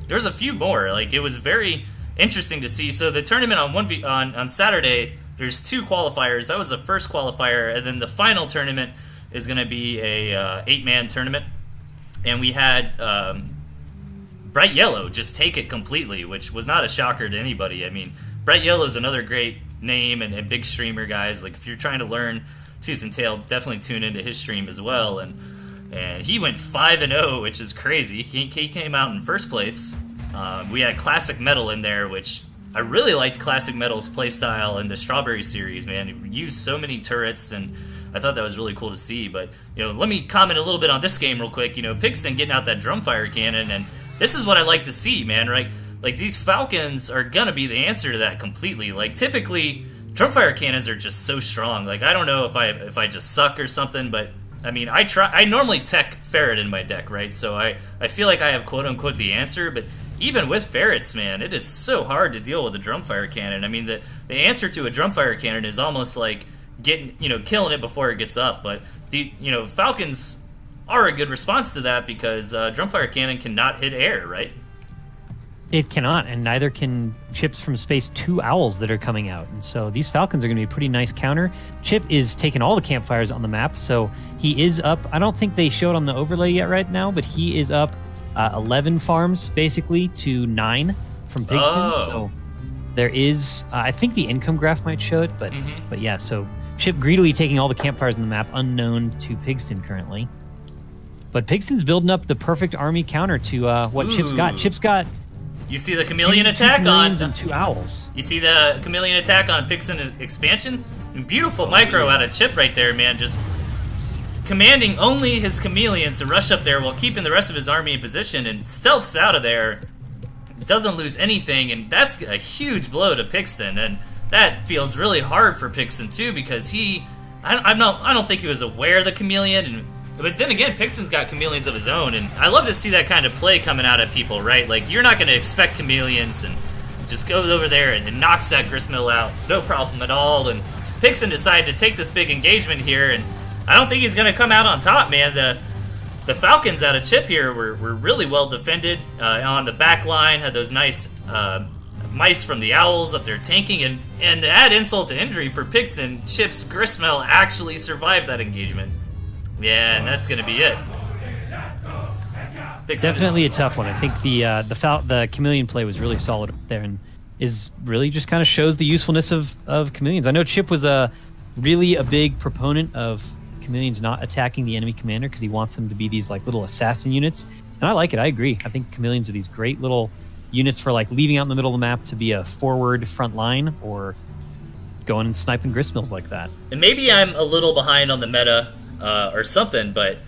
There's a few more. Like, it was very interesting to see. So the tournament on Saturday, there's 2 qualifiers. That was the first qualifier, and then the final tournament is going to be a 8-man tournament, and we had Bright Yellow just take it completely, which was not a shocker to anybody. I mean, Bright Yellow is another great name and big streamer, guys. Like, if you're trying to learn Tooth and Tail, definitely tune into his stream as well. And he went 5-0, which is crazy. He came out in first place. We had Classic Metal in there, which I really liked Classic Metal's playstyle in the Strawberry series, man. He used so many turrets, and I thought that was really cool to see. But, you know, let me comment a little bit on this game real quick. You know, Pixton getting out that Drumfire Cannon, and this is what I like to see, man, right? Like, these Falcons are gonna be the answer to that completely. Like, typically, Drumfire Cannons are just so strong. Like, I don't know if I just suck or something, but, I mean, I normally tech Ferret in my deck, right? So I feel like I have quote-unquote the answer, but even with Ferrets, man, it is so hard to deal with a Drumfire Cannon. I mean, the answer to a Drumfire Cannon is almost like killing it before it gets up, but Falcons are a good response to that, because Drumfire Cannon cannot hit air, right? It cannot, and neither can Chips from Space 2 Owls that are coming out. And so these Falcons are going to be a pretty nice counter. Chip is taking all the campfires on the map, so he is up. I don't think they showed on the overlay yet right now, but he is up 11 farms, basically, to 9 from Pigston. Oh. So there is, I think the income graph might show it, but yeah, so Chip greedily taking all the campfires on the map, unknown to Pigston currently. But Pigston's building up the perfect army counter to what Chip's got. Chip's got... You see the chameleon attack and 2 owls. You see the chameleon attack on Pixton expansion? Beautiful micro out of Chip right there, man. Just commanding only his chameleons to rush up there while keeping the rest of his army in position, and stealths out of there. Doesn't lose anything, and that's a huge blow to Pixton. And that feels really hard for Pixton too, because I don't think he was aware of the chameleon. But then again, Pixton's got chameleons of his own, and I love to see that kind of play coming out of people, right? Like, you're not going to expect chameleons, and just goes over there and knocks that gristmill out, no problem at all. And Pixton decided to take this big engagement here, and I don't think he's going to come out on top, man. The Falcons out of Chip here were really well defended on the back line, had those nice mice from the Owls up there tanking, and to add insult to injury for Pixton, Chip's gristmill actually survived that engagement. Yeah, and that's going to be it. Definitely a tough one. I think the chameleon play was really solid there, and is really just kind of shows the usefulness of chameleons. I know Chip was really a big proponent of chameleons not attacking the enemy commander, because he wants them to be these like little assassin units, and I like it. I agree. I think chameleons are these great little units for like leaving out in the middle of the map to be a forward front line, or going and sniping gristmills like that. And maybe I'm a little behind on the meta or something, but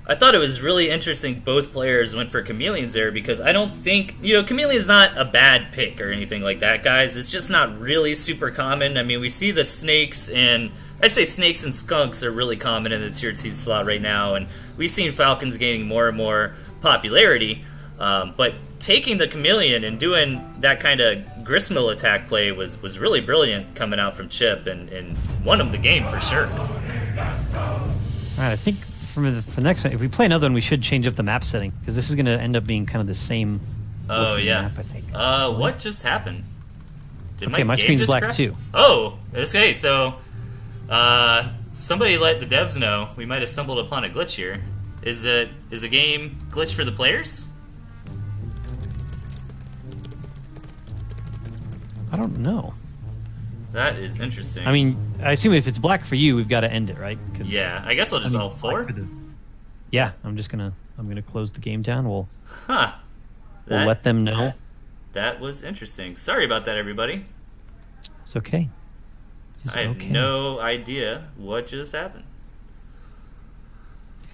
I thought it was really interesting both players went for chameleons there, because I don't think, chameleon's not a bad pick or anything like that, guys. It's just not really super common. I mean, we see the snakes, and I'd say snakes and skunks are really common in the tier 2 slot right now, and we've seen Falcons gaining more and more popularity, but taking the chameleon and doing that kind of gristmill attack play was really brilliant coming out from Chip, and won him the game for sure. All right, I think for the next one, if we play another one, we should change up the map setting, because this is going to end up being kind of the same map, I think. What just happened? Okay, my screen's black crash? Too. Oh, that's great. So, somebody let the devs know we might have stumbled upon a glitch here. Is the game glitch for the players? I don't know. That is interesting. I mean, I assume if it's black for you, we've got to end it, right? Yeah, I guess I'll just all 4. Yeah, I'm gonna close the game down. We'll let them know. That was interesting. Sorry about that, everybody. It's okay. I have no idea what just happened.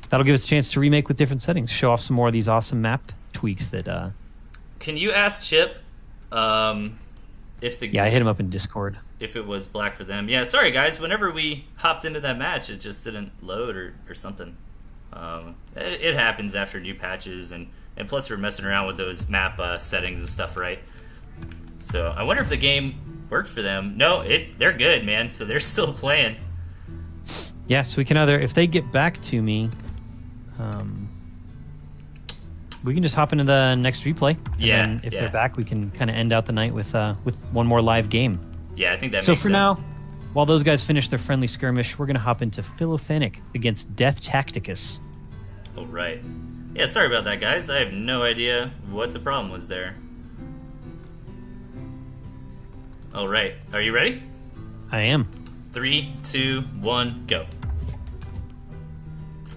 That'll give us a chance to remake with different settings. Show off some more of these awesome map tweaks that... Can you ask Chip if the... Yeah, I hit him up in Discord. If it was black for them. Yeah, sorry, guys. Whenever we hopped into that match, it just didn't load or something. It happens after new patches, and plus we're messing around with those map settings and stuff, right? So I wonder if the game worked for them. No, they're good, man. So they're still playing. Yeah, so we can either... If they get back to me... we can just hop into the next replay. Yeah. And if they're back, we can kind of end out the night with one more live game. Yeah, I think that makes sense. sense. So for now, while those guys finish their friendly skirmish, we're going to hop into Philothanic against Delthius. Oh, right. Yeah, sorry about that, guys. I have no idea what the problem was there. All right. Are you ready? I am. 3, 2, 1, go.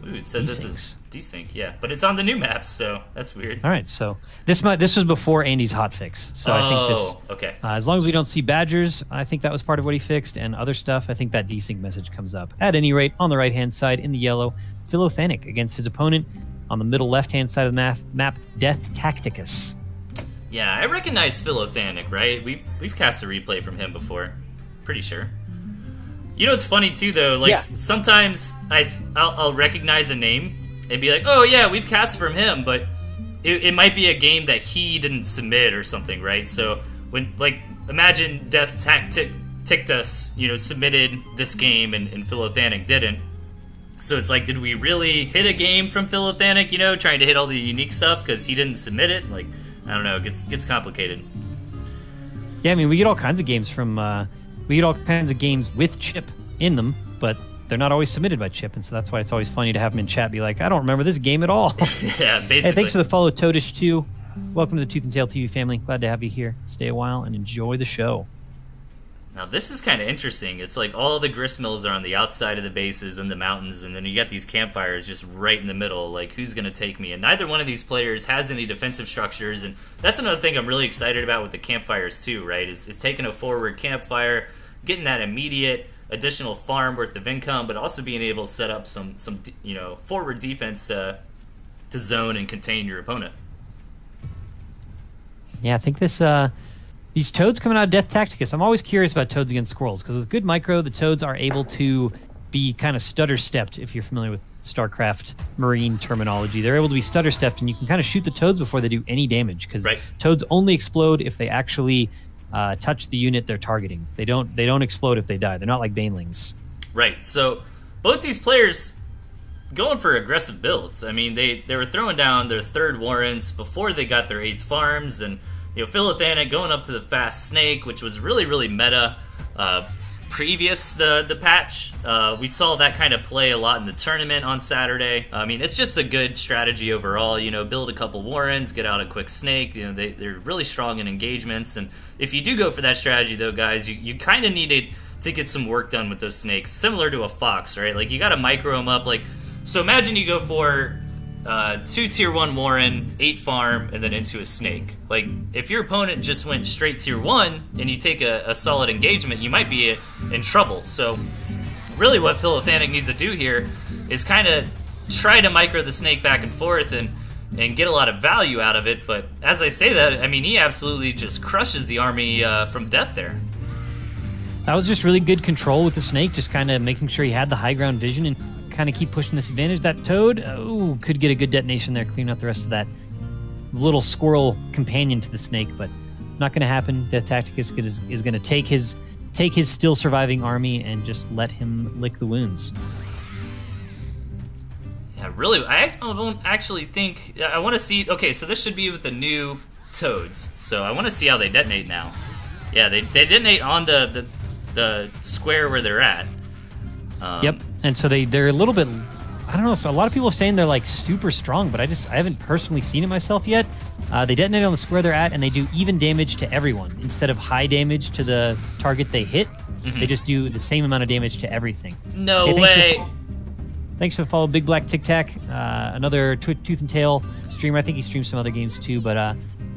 Ooh, it said this is desync, yeah, but it's on the new maps, so that's weird. All right, so this was before Andy's hotfix, so I think this. Okay. As long as we don't see badgers, I think that was part of what he fixed, and other stuff. I think that desync message comes up. At any rate, on the right-hand side in the yellow, Philothanic against his opponent. On the middle left-hand side of the map, Delthius. Yeah, I recognize Philothanic, right? We've cast a replay from him before, pretty sure. You know what's funny too, though? Like sometimes I'll recognize a name and be like, "Oh yeah, we've cast from him," but it might be a game that he didn't submit or something, right? So when imagine Delthius, submitted this game and Philothanic didn't. So it's like, did we really hit a game from Philothanic? Trying to hit all the unique stuff because he didn't submit it. Like, I don't know, it gets complicated. Yeah, I mean, we get all kinds of games from. We get all kinds of games with Chip in them, but they're not always submitted by Chip, and so that's why it's always funny to have him in chat be like, I don't remember this game at all. Yeah, basically. Hey, thanks for the follow, Toadish, too. Welcome to the TnTTV family. Glad to have you here. Stay a while and enjoy the show. Now, this is kind of interesting. It's like all the grist mills are on the outside of the bases and the mountains, and then you got these campfires just right in the middle. Like, who's going to take me? And neither one of these players has any defensive structures, and that's another thing I'm really excited about with the campfires, too, right? Is taking a forward campfire, getting that immediate additional farm worth of income, but also being able to set up some forward defense to zone and contain your opponent. Yeah, I think these toads coming out of Delthius, I'm always curious about toads against squirrels, because with good micro, the toads are able to be kind of stutter-stepped, if you're familiar with StarCraft Marine terminology. They're able to be stutter-stepped, and you can kind of shoot the toads before they do any damage, because toads only explode if they actually touch the unit they're targeting. They don't explode if they die. They're not like banelings. Right. So both these players going for aggressive builds. I mean, they were throwing down their third warrants before they got their 8th farms, and Philothanic going up to the fast snake, which was really, really meta previous the patch. We saw that kind of play a lot in the tournament on Saturday. I mean, it's just a good strategy overall. Build a couple warrens, get out a quick snake. They're really strong in engagements, and if you do go for that strategy, though, guys, you kind of need to get some work done with those snakes, similar to a fox, right? Like, you got to micro them up. So imagine you go for 2 tier 1 Warren, 8 farm, and then into a snake. Like, if your opponent just went straight tier 1 and you take a solid engagement, you might be in trouble. So really what Philothanic needs to do here is kind of try to micro the snake back and forth and get a lot of value out of it. But as I say that, I mean, he absolutely just crushes the army from death there. That was just really good control with the snake, just kind of making sure he had the high ground vision and kind of keep pushing this advantage. That toad could get a good detonation there, cleaning out the rest of that little squirrel companion to the snake, but not going to happen. Delthius is going to take his still surviving army and just let him lick the wounds. Yeah, really, I don't actually think... I want to see... Okay, so this should be with the new toads, so I want to see how they detonate now. Yeah, they detonate on the square where they're at. Yep, and so they're a little bit, I don't know, so a lot of people are saying they're like super strong, but I haven't personally seen it myself yet. They detonate on the square they're at, and they do even damage to everyone. Instead of high damage to the target they hit, they just do the same amount of damage to everything. No way! Thanks for the follow, Big Black Tic Tac, another Tooth and Tail streamer. I think he streams some other games too, but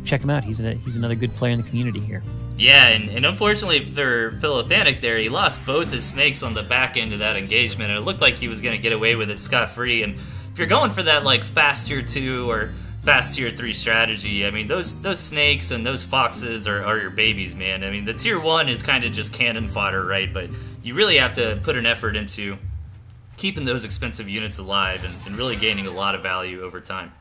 check him out. He's another good player in the community here. Yeah, and unfortunately for Toothandtailtv there, he lost both his snakes on the back end of that engagement, and it looked like he was going to get away with it scot-free. And if you're going for that like fast tier 2 or fast tier 3 strategy, I mean, those snakes and those foxes are your babies, man. I mean, the tier 1 is kind of just cannon fodder, right? But you really have to put an effort into keeping those expensive units alive and really gaining a lot of value over time.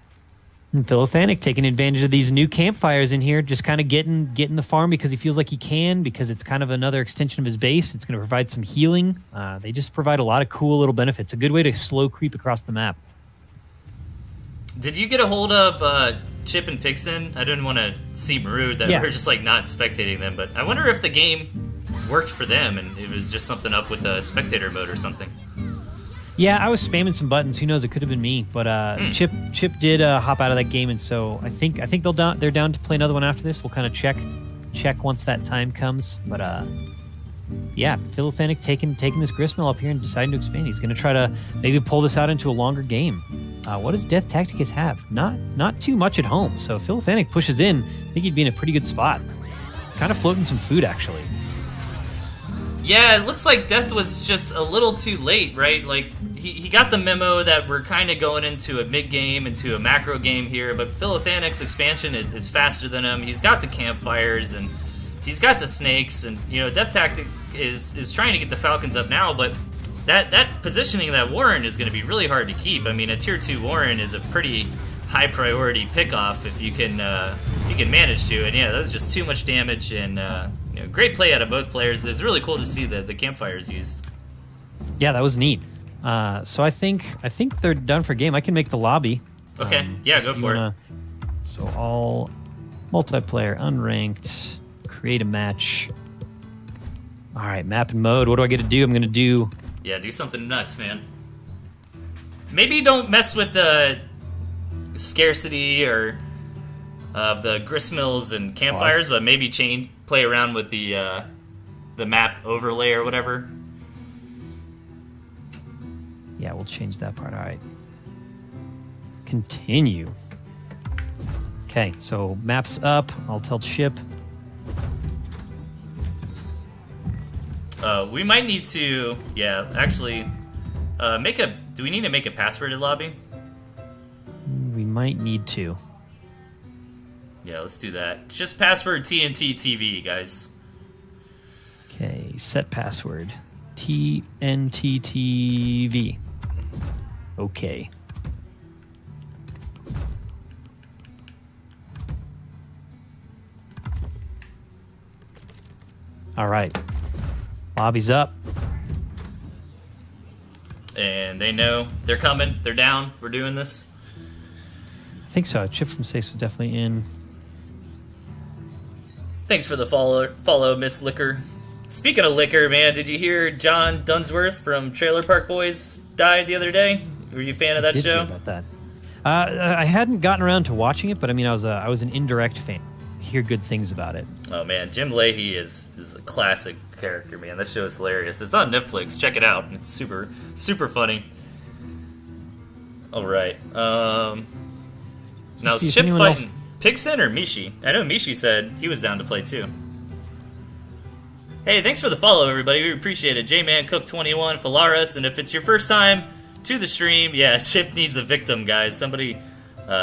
And Toothandtailtv taking advantage of these new campfires in here, just kind of getting the farm because he feels like he can, because it's kind of another extension of his base. It's going to provide some healing. They just provide a lot of cool little benefits. A good way to slow creep across the map. Did you get a hold of Chip and Pixin? I didn't want to seem rude that we're just like not spectating them, but I wonder if the game worked for them and it was just something up with the spectator mode or something. Yeah, I was spamming some buttons. Who knows? It could have been me. But Chip did hop out of that game, and so I think they're down to play another one after this. We'll kind of check once that time comes. But yeah, Toothandtailtv taking this gristmill up here and deciding to expand. He's going to try to maybe pull this out into a longer game. What does Death Tacticus have? Not too much at home. So if Toothandtailtv pushes in, I think he'd be in a pretty good spot. Kind of floating some food, actually. Yeah, it looks like Death was just a little too late, right? Like, he got the memo that we're kind of going into a mid-game, into a macro game here, but Toothandtailtv's expansion is faster than him. He's got the campfires, and he's got the snakes, and, you know, Death Tactic is trying to get the Falcons up now, but that positioning of that Warren is going to be really hard to keep. I mean, a Tier 2 Warren is a pretty high-priority pickoff if you can manage to, and yeah, that's just too much damage, and you know, great play out of both players. It's really cool to see the campfires used. Yeah, that was neat. So I think they're done for game. I can make the lobby. Okay, yeah, go for it. So all multiplayer, unranked, create a match. All right, map and mode. What do I get to do? I'm going to do... Yeah, do something nuts, man. Maybe don't mess with the scarcity or of the gristmills and campfires, but maybe play around with the map overlay or whatever. Yeah, we'll change that part. All right. Continue. Okay, so map's up. I'll tell Chip. We might need to, actually, do we need to make a passworded lobby? We might need to. Yeah, let's do that. Just password TnTTV, guys. Okay, set password. TnTTV. Okay. All right. Lobby's up. And they know they're coming. They're down. We're doing this. I think so. Chip from Sace was definitely in. Thanks for the follow, Miss Liquor. Speaking of liquor, man, did you hear John Dunsworth from Trailer Park Boys died the other day? Were you a fan of that show? I did hear about that. I hadn't gotten around to watching it, but I mean, I was an indirect fan. I hear good things about it. Oh man, Jim Leahy is a classic character, man. That show is hilarious. It's on Netflix. Check it out. It's super funny. All right. Now is Chip fighting Pigson or Mishi? I know Mishi said he was down to play too. Hey, thanks for the follow, everybody. We appreciate it. J-Man Cook 21, Falaris, and if it's your first time to the stream, yeah, Chip needs a victim, guys. Somebody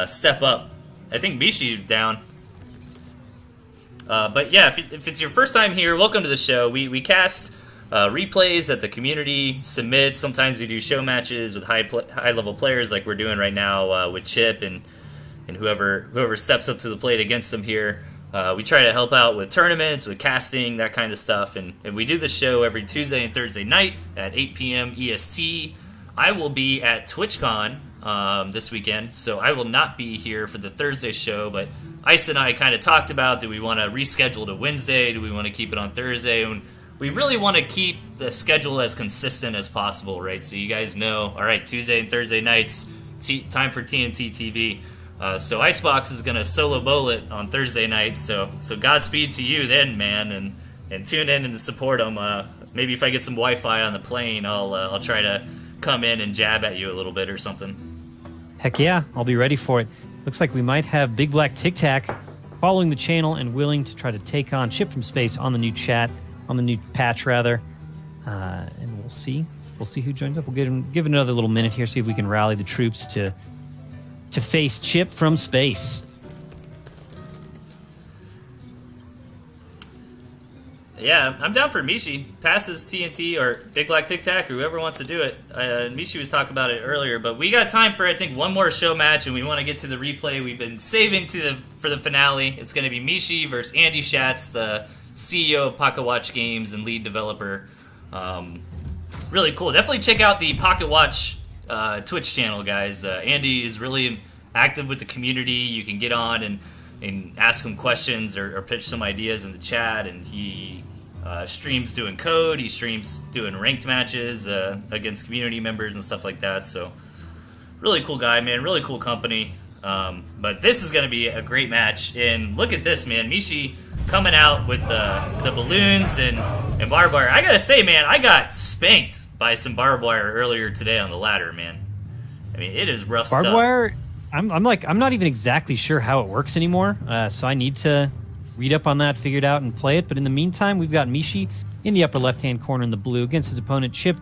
step up. I think Mishi's down. But yeah, if it's your first time here, welcome to the show. We cast replays that the community submits. Sometimes we do show matches with high-level players like we're doing right now with Chip and whoever steps up to the plate against them here. We try to help out with tournaments, with casting, that kind of stuff. And we do the show every Tuesday and Thursday night at 8 p.m. EST. I will be at TwitchCon this weekend, so I will not be here for the Thursday show, but Ice and I kind of talked about, do we want to reschedule to Wednesday? Do we want to keep it on Thursday? And we really want to keep the schedule as consistent as possible, right? So you guys know, all right, Tuesday and Thursday nights, time for TnTTV. So Icebox is going to solo bowl it on Thursday night, so Godspeed to you then, man, and tune in and support them. Maybe if I get some Wi-Fi on the plane, I'll try to come in and jab at you a little bit or something. Heck yeah, I'll be ready for it. Looks like we might have Big Black Tic Tac. following the channel and willing to try to take on Chip from Space on the new patch rather. And we'll see who joins up. We'll give it another little minute here, see if we can rally the troops to face Chip from Space. Yeah, I'm down for Mishi. Passes TNT or Big Black Tic Tac or whoever wants to do it. Mishi was talking about it earlier, but we got time for, I think, one more show match, and we want to get to the replay we've been saving for the finale. It's going to be Mishi versus Andy Schatz, the CEO of Pocketwatch Games and lead developer. Really cool. Definitely check out the Pocketwatch Twitch channel, guys. Andy is really active with the community. You can get on and ask him questions or pitch some ideas in the chat, and he streams doing code, he streams doing ranked matches against community members and stuff like that. So really cool guy, man, really cool company. But this is going to be a great match, and look at this, man. Mishi coming out with the balloons and barbed wire. I gotta say, man, I got spanked by some barbed wire earlier today on the ladder, man. I mean, it is rough stuff. Barbed wire, I'm not even exactly sure how it works anymore, so I need to read up on that, figure it out, and play it. But in the meantime, we've got Mishi in the upper left-hand corner in the blue against his opponent Chip.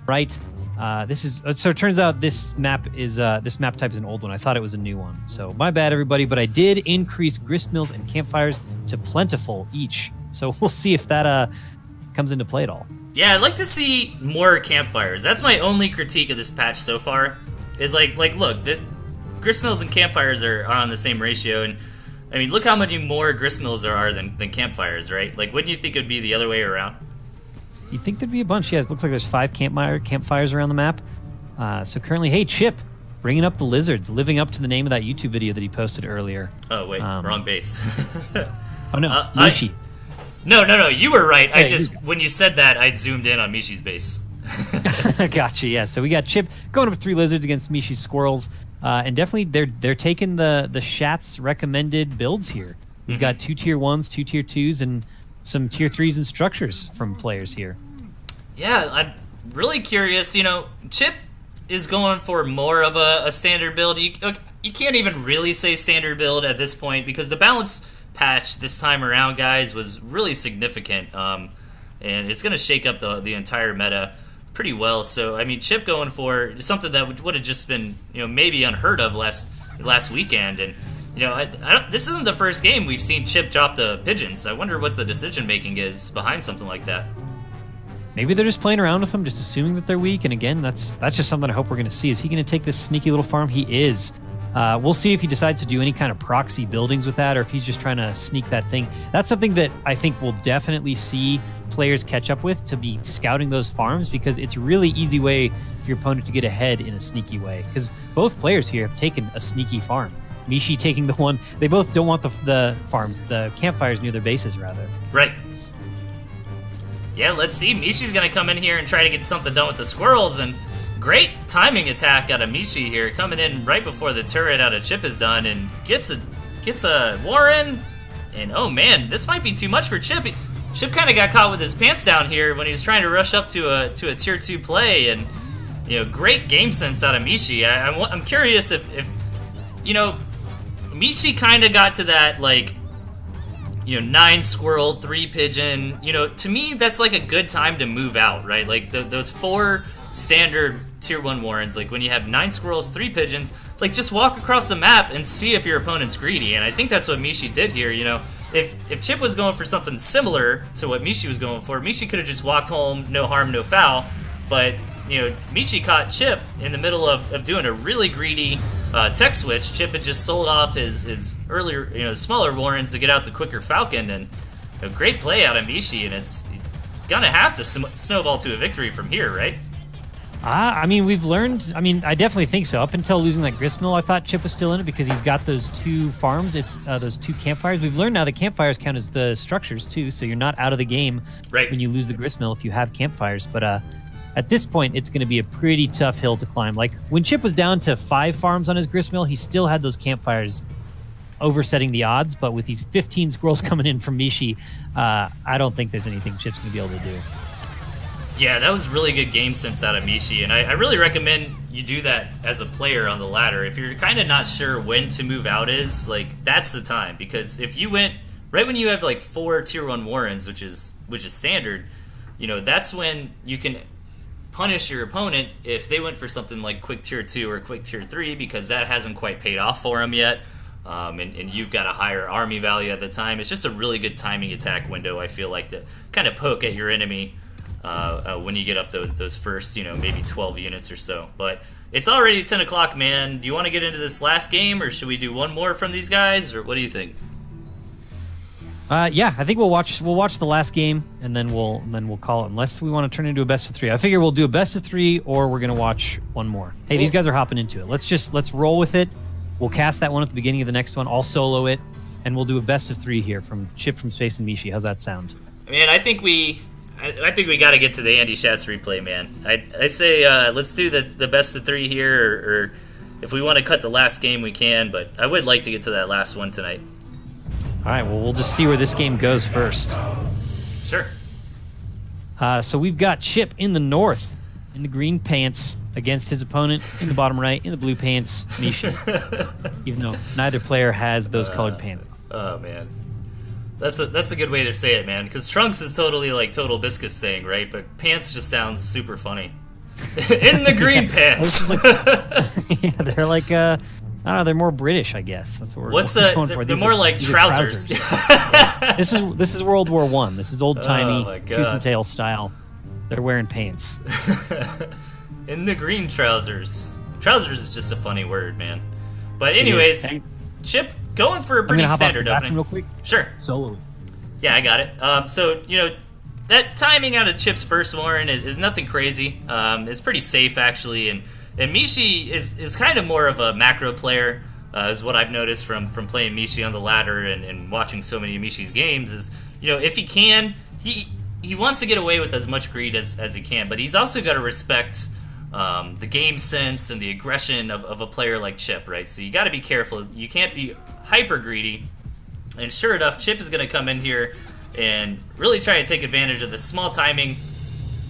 Right. So it turns out this map type is an old one. I thought it was a new one. So my bad, everybody. But I did increase grist mills and campfires to plentiful each. So we'll see if that comes into play at all. Yeah, I'd like to see more campfires. That's my only critique of this patch so far. Is like look, the gristmills and campfires are on the same ratio, and I mean, look how many more gristmills there are than campfires, right? Like, wouldn't you think it would be the other way around? You'd think there'd be a bunch. Yeah, it looks like there's 5 campfires around the map. So currently, hey, Chip, bringing up the lizards, living up to the name of that YouTube video that he posted earlier. Oh, wait, wrong base. Oh, no, Mishi. No, you were right. Yeah, when you said that, I zoomed in on Mishi's base. Gotcha, yeah. So we got Chip going up with 3 lizards against Mishi's squirrels. And definitely, they're taking the Schatz recommended builds here. We've got 2 tier 1s, 2 tier 2s, and some tier 3s and structures from players here. Yeah, I'm really curious. You know, Chip is going for more of a standard build. You can't even really say standard build at this point because the balance patch this time around, guys, was really significant. And it's going to shake up the entire meta pretty well. So, I mean, Chip going for something that would have just been, maybe unheard of last weekend. And, this isn't the first game we've seen Chip drop the pigeons. I wonder what the decision-making is behind something like that. Maybe they're just playing around with them, just assuming that they're weak. And again, that's just something I hope we're going to see. Is he going to take this sneaky little farm? He is. We'll see if he decides to do any kind of proxy buildings with that, or if he's just trying to sneak that thing. That's something that I think we'll definitely see players catch up with, to be scouting those farms, because it's a really easy way for your opponent to get ahead in a sneaky way. Because both players here have taken a sneaky farm. Mishi taking the one, they both don't want the farms, the campfires near their bases, rather. Right. Yeah, let's see. Mishi's going to come in here and try to get something done with the squirrels, and great timing attack out of Mishi here, coming in right before the turret out of Chip is done, and gets a Warren, and oh man, this might be too much for Chip. Chip kind of got caught with his pants down here when he was trying to rush up to a tier 2 play, and great game sense out of Mishi. I'm curious if Mishi kind of got to that 9 squirrel, 3 pigeon. To me that's like a good time to move out, right? Like those 4 standard tier 1 warrens, like when you have 9 squirrels, 3 pigeons, like just walk across the map and see if your opponent's greedy. And I think that's what Mishi did here. If Chip was going for something similar to what Mishi was going for, Mishi could have just walked home, no harm, no foul. But Mishi caught Chip in the middle of doing a really greedy tech switch. Chip had just sold off his earlier, smaller warrens to get out the quicker falcon, and a great play out of Mishi, and it's gonna have to snowball to a victory from here, right? I mean, we've learned. I mean, I definitely think so. Up until losing that gristmill, I thought Chip was still in it because he's got those 2 farms. It's those 2 campfires. We've learned now that campfires count as the structures too, so you're not out of the game when you lose the gristmill if you have campfires. But at this point, it's going to be a pretty tough hill to climb. Like when Chip was down to 5 farms on his gristmill, he still had those campfires oversetting the odds. But with these 15 squirrels coming in from Mishi, I don't think there's anything Chip's going to be able to do. Yeah, that was really good game sense out of Mishi, and I really recommend you do that as a player on the ladder, if you're kind of not sure when to move out is, like, that's the time. Because if you went right when you have like 4 tier 1 Warrens, which is standard, you know, that's when you can punish your opponent if they went for something like quick tier 2 or quick tier 3, because that hasn't quite paid off for them yet. And you've got a higher army value at the time. It's just a really good timing attack window, I feel like, to kind of poke at your enemy when you get up those first, you know, maybe 12 units or so. But it's already 10 o'clock, man. Do you want to get into this last game, or should we do one more from these guys, or what do you think? Yeah, I think we'll watch the last game, and then we'll call it, unless we want to turn it into a best of 3. I figure we'll do a best of 3, or we're gonna watch one more. Hey, these guys are hopping into it. Let's roll with it. We'll cast that one at the beginning of the next one. I'll solo it, and we'll do a best of 3 here from Chip from Space and Mishi. How's that sound? Man, I think we got to get to the Andy Schatz replay, man. I say let's do the best of 3 here, or if we want to cut the last game, we can. But I would like to get to that last one tonight. All right, well, we'll just see where this game goes first. Sure. So we've got Chip in the north, in the green pants, against his opponent in the bottom right, in the blue pants, Mishi. Even though neither player has those colored pants. Oh, man. That's a good way to say it, man. Because Trunks is totally like Total Biscuits thing, right? But pants just sounds super funny. In the green pants. Yeah, they're like... I don't know, they're more British, I guess. That's what we're going for. They're more like trousers. Yeah. This is World War I. This is old-timey, tooth and tail style. They're wearing pants. In the green trousers. Trousers is just a funny word, man. But anyways, Chip, going for a pretty standard opening. Real quick. Sure. Solo. Yeah, I got it. So, you know, that timing out of Chip's first Warren is nothing crazy. It's pretty safe, actually, and Mishi is kind of more of a macro player, is what I've noticed from playing Mishi on the ladder and watching so many of Mishi's games. Is, you know, if he can, he wants to get away with as much greed as he can, but he's also got to respect the game sense and the aggression of a player like Chip, right? So you got to be careful. You can't be hyper greedy. And sure enough, Chip is going to come in here and really try to take advantage of the small timing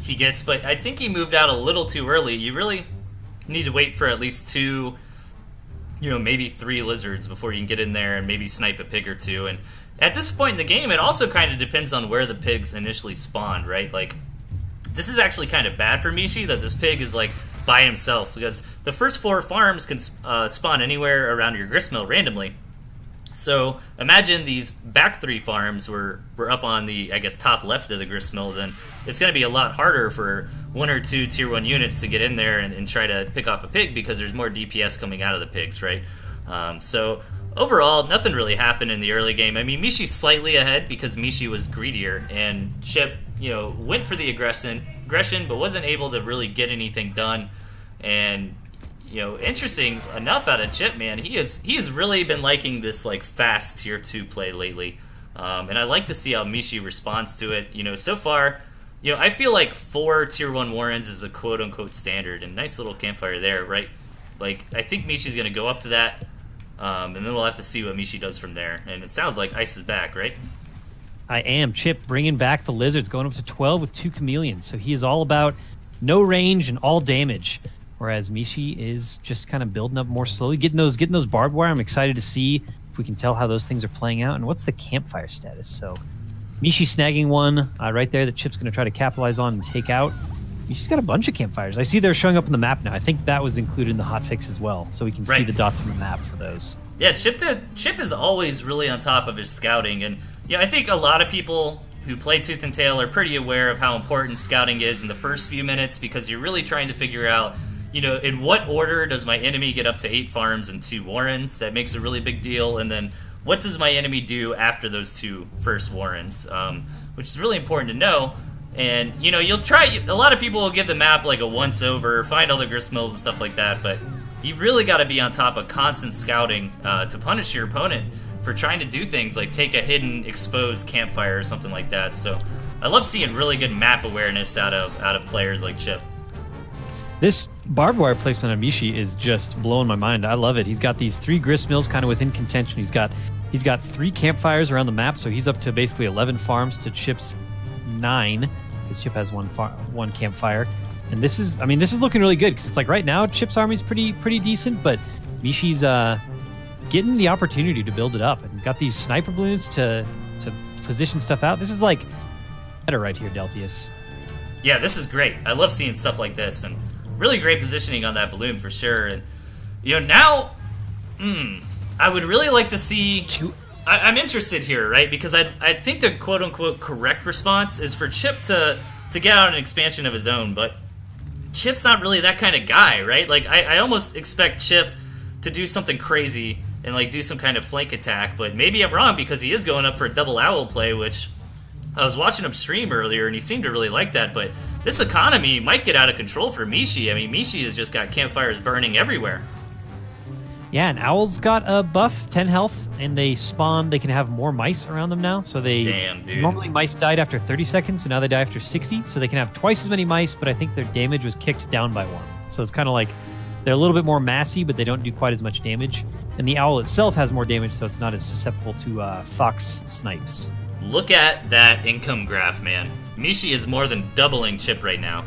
he gets, but I think he moved out a little too early. You really need to wait for at least 2, you know, maybe 3 lizards before you can get in there and maybe snipe a pig or 2. And at this point in the game, it also kind of depends on where the pigs initially spawned, right? Like, this is actually kind of bad for Mishi that this pig is like by himself, because the first 4 farms can spawn anywhere around your gristmill randomly. So imagine these back 3 farms were up on the, I guess, top left of the gristmill. Then it's going to be a lot harder for 1 or 2 tier 1 units to get in there and try to pick off a pig, because there's more DPS coming out of the pigs, right? So overall, nothing really happened in the early game. I mean, Mishi's slightly ahead because Mishi was greedier, and Chip, you know, went for the aggression, but wasn't able to really get anything done. And, you know, interesting enough out of Chip, man, he has really been liking this like fast tier 2 play lately, and I like to see how Mishi responds to it. You know, so far, you know, I feel like 4 tier 1 Warrens is a quote unquote standard, and nice little campfire there, right? Like, I think Mishi's gonna go up to that, and then we'll have to see what Mishi does from there. And it sounds like Ice is back, right? I am. Chip bringing back the lizards, going up to 12 with 2 chameleons. So he is all about no range and all damage. Whereas Mishi is just kind of building up more slowly, getting those barbed wire. I'm excited to see if we can tell how those things are playing out. And what's the campfire status? So Mishi snagging one right there that Chip's going to try to capitalize on and take out. Mishi's got a bunch of campfires. I see they're showing up on the map now. I think that was included in the hotfix as well, so we can see the dots on the map for those. Yeah, Chip is always really on top of his scouting. And yeah, I think a lot of people who play Tooth and Tail are pretty aware of how important scouting is in the first few minutes, because you're really trying to figure out, you know, in what order does my enemy get up to 8 farms and 2 warrens? That makes a really big deal. And then what does my enemy do after those 2 first warrens? Which is really important to know. And, you know, a lot of people will give the map like a once over, find all the gristmills and stuff like that, but you really got to be on top of constant scouting to punish your opponent for trying to do things like take a hidden exposed campfire or something like that. So I love seeing really good map awareness out of players like Chip. This barbed wire placement on Mishi is just blowing my mind. I love it. He's got these 3 gristmills kind of within contention. He's got 3 campfires around the map, so he's up to basically 11 farms to Chip's 9, because Chip has one campfire. And this is, I mean, this is looking really good because it's like right now Chip's army's pretty decent, but Mishi's getting the opportunity to build it up and got these sniper balloons to position stuff out. This is like better right here, Delthius. Yeah, this is great. I love seeing stuff like this, and really great positioning on that balloon for sure. And now, I would really like to see. I'm interested here, right? Because I think the quote unquote correct response is for Chip to get out an expansion of his own, but Chip's not really that kind of guy, right? Like I almost expect Chip to do something crazy and like do some kind of flank attack, but maybe I'm wrong because he is going up for a double owl play, which I was watching him stream earlier and he seemed to really like that, but this economy might get out of control for Mishi. I mean, Mishi has just got campfires burning everywhere. Yeah, and Owl's got a buff, 10 health, and they spawn, they can have more mice around them now. So they Damn, dude. Normally mice died after 30 seconds, but now they die after 60. So they can have twice as many mice, but I think their damage was kicked down by 1. So it's kind of like they're a little bit more massy, but they don't do quite as much damage. And the owl itself has more damage, so it's not as susceptible to fox snipes. Look at that income graph, man. Mishi is more than doubling Chip right now.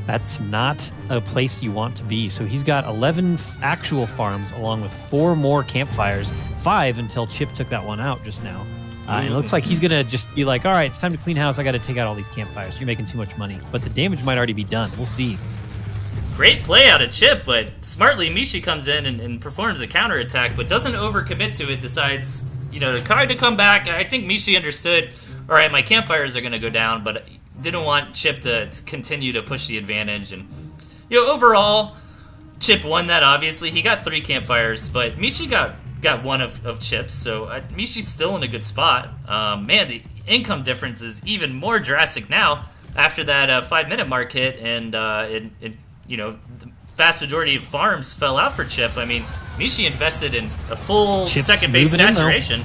That's not a place you want to be. So he's got 11 actual farms along with 4 more campfires, 5 until Chip took that one out just now. And it looks like he's going to just be like, all right, it's time to clean house. I got to take out all these campfires. You're making too much money. But the damage might already be done. We'll see. Great play out of Chip, but smartly Mishi comes in and performs a counterattack, but doesn't overcommit to it, decides, to come back. I think Mishi understood, all right, my campfires are going to go down, but didn't want Chip to continue to push the advantage. And, overall, Chip won that, obviously. He got 3 campfires, but Mishi got 1 of Chip's, so Mishi's still in a good spot. Man, the income difference is even more drastic now after that 5-minute mark hit, and the vast majority of farms fell out for Chip. I mean, Mishi invested in a full Chip's second base saturation.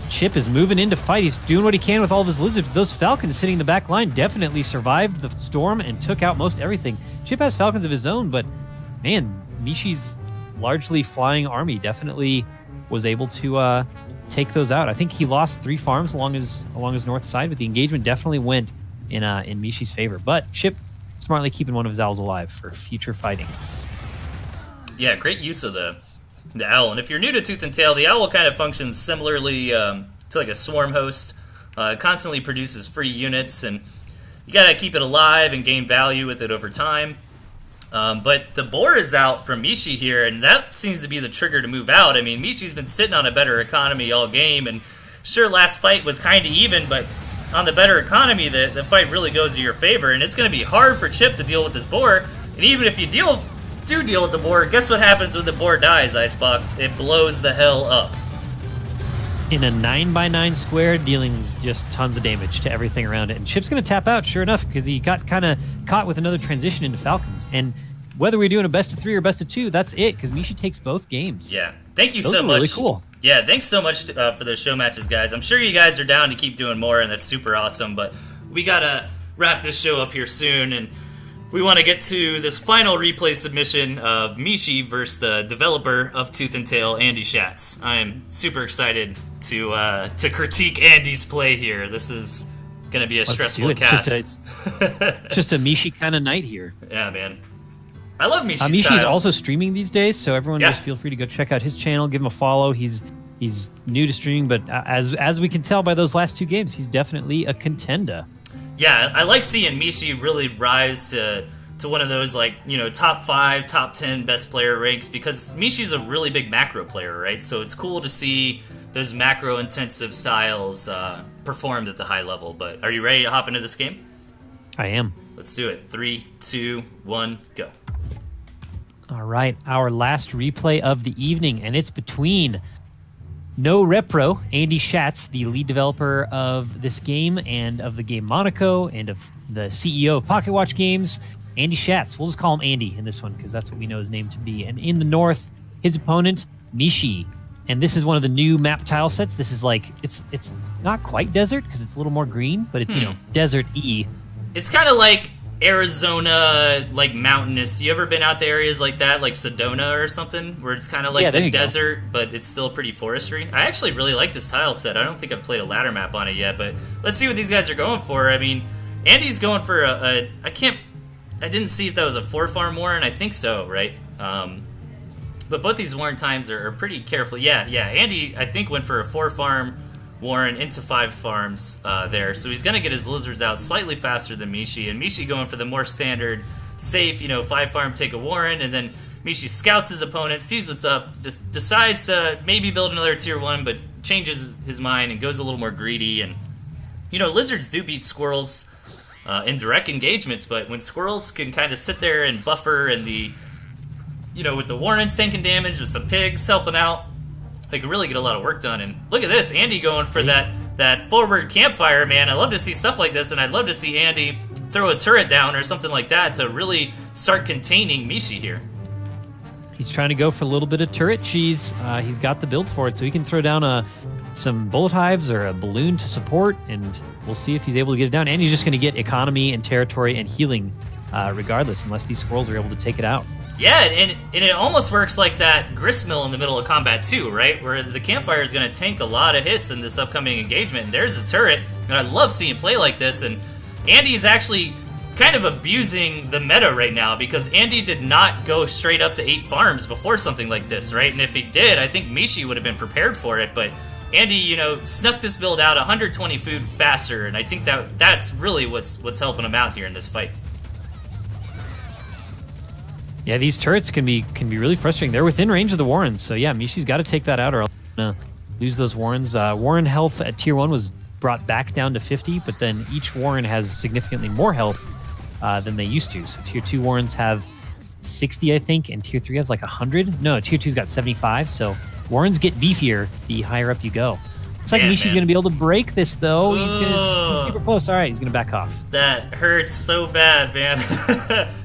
Chip is moving in to fight. He's doing what he can with all of his lizards. Those falcons sitting in the back line definitely survived the storm and took out most everything. Chip has falcons of his own, but man, Mishi's largely flying army definitely was able to take those out. I think he lost 3 farms along his north side, but the engagement definitely went in Mishi's favor. But Chip smartly keeping one of his owls alive for future fighting. Yeah, great use of the owl. And if you're new to Tooth and Tail, the owl kind of functions similarly to like a swarm host. Constantly produces free units, and you gotta keep it alive and gain value with it over time. But the boar is out from Mishi here, and that seems to be the trigger to move out. I mean, Mishi's been sitting on a better economy all game, and sure, last fight was kind of even, but on the better economy, the fight really goes to your favor, and it's going to be hard for Chip to deal with this boar. And even if you do deal with the boar, guess what happens when the boar dies, Icebox? It blows the hell up. In a 9x9 square, dealing just tons of damage to everything around it. And Chip's going to tap out, sure enough, because he got kind of caught with another transition into Falcons. And whether we're doing a best of 3 or best of 2, that's it, because Mishi takes both games. Yeah. Thank you Those so are much. Really cool. Yeah, thanks so much for those show matches, guys. I'm sure you guys are down to keep doing more, and that's super awesome. But we got to wrap this show up here soon, and we want to get to this final replay submission of Mishi versus the developer of Tooth and Tail, Andy Schatz. I am super excited to critique Andy's play here. This is going to be a stressful cast. It's just a Mishi kind of night here. Yeah, man. I love Mishi's Mishi's style. also streaming these days, so everyone just feel free to go check out his channel, give him a follow. He's new to streaming, but as we can tell by those last 2 games, he's definitely a contender. Yeah, I like seeing Mishi really rise to one of those, top 5, top 10 best player ranks, because Mishi's a really big macro player, right? So it's cool to see those macro-intensive styles performed at the high level. But are you ready to hop into this game? I am. Let's do it. 3, 2, 1, go. All right, our last replay of the evening, and it's between No Repro, Andy Schatz, the lead developer of this game and of the game Monaco and of the CEO of Pocketwatch Games, Andy Schatz. We'll just call him Andy in this one because that's what we know his name to be. And in the north, his opponent, Mishi. And this is one of the new map tile sets. This is like, it's not quite desert because it's a little more green, but it's, desert-y. It's kind of like Arizona, like mountainous. You ever been out to areas like that, like Sedona or something, where it's kind of like the desert, but it's still pretty forestry? I actually really like this tile set. I don't think I've played a ladder map on it yet, but let's see what these guys are going for. I mean, Andy's going for I didn't see if that was a 4-farm warren. I think so, right? But both these warren times are pretty careful. Yeah. Andy, I think, went for a 4-farm warren into 5 farms there. So he's going to get his lizards out slightly faster than Mishi. And Mishi going for the more standard, safe, 5-farm, take a warren. And then Mishi scouts his opponent, sees what's up, decides to maybe build another tier 1, but changes his mind and goes a little more greedy. And, lizards do beat squirrels in direct engagements, but when squirrels can kind of sit there and buffer and with the warrens tanking damage, with some pigs helping out, they can really get a lot of work done. And look at this, Andy going for that forward campfire, man. I love to see stuff like this, and I'd love to see Andy throw a turret down or something like that to really start containing Mishi here. He's trying to go for a little bit of turret cheese. He's got the builds for it, so he can throw down some bullet hives or a balloon to support, and we'll see if he's able to get it down. And he's just going to get economy and territory and healing regardless, unless these squirrels are able to take it out. Yeah, and it almost works like that gristmill in the middle of combat too, right? Where the campfire is going to tank a lot of hits in this upcoming engagement. And there's a turret, and I love seeing play like this. And Andy's actually kind of abusing the meta right now, because Andy did not go straight up to 8 farms before something like this, right? And if he did, I think Mishi would have been prepared for it. But Andy, snuck this build out 120 food faster, and I think that's really what's helping him out here in this fight. Yeah, these turrets can be really frustrating. They're within range of the warrens, so yeah, Mishi's got to take that out or else lose those warrens. Warren health at tier 1 was brought back down to 50, but then each warren has significantly more health than they used to. So tier 2 warrens have 60, I think, and tier 3 has like 100. No, tier 2's got 75, so warrens get beefier the higher up you go. Looks like Mishi's going to be able to break this, though. He's super close. All right, he's going to back off. That hurts so bad, man.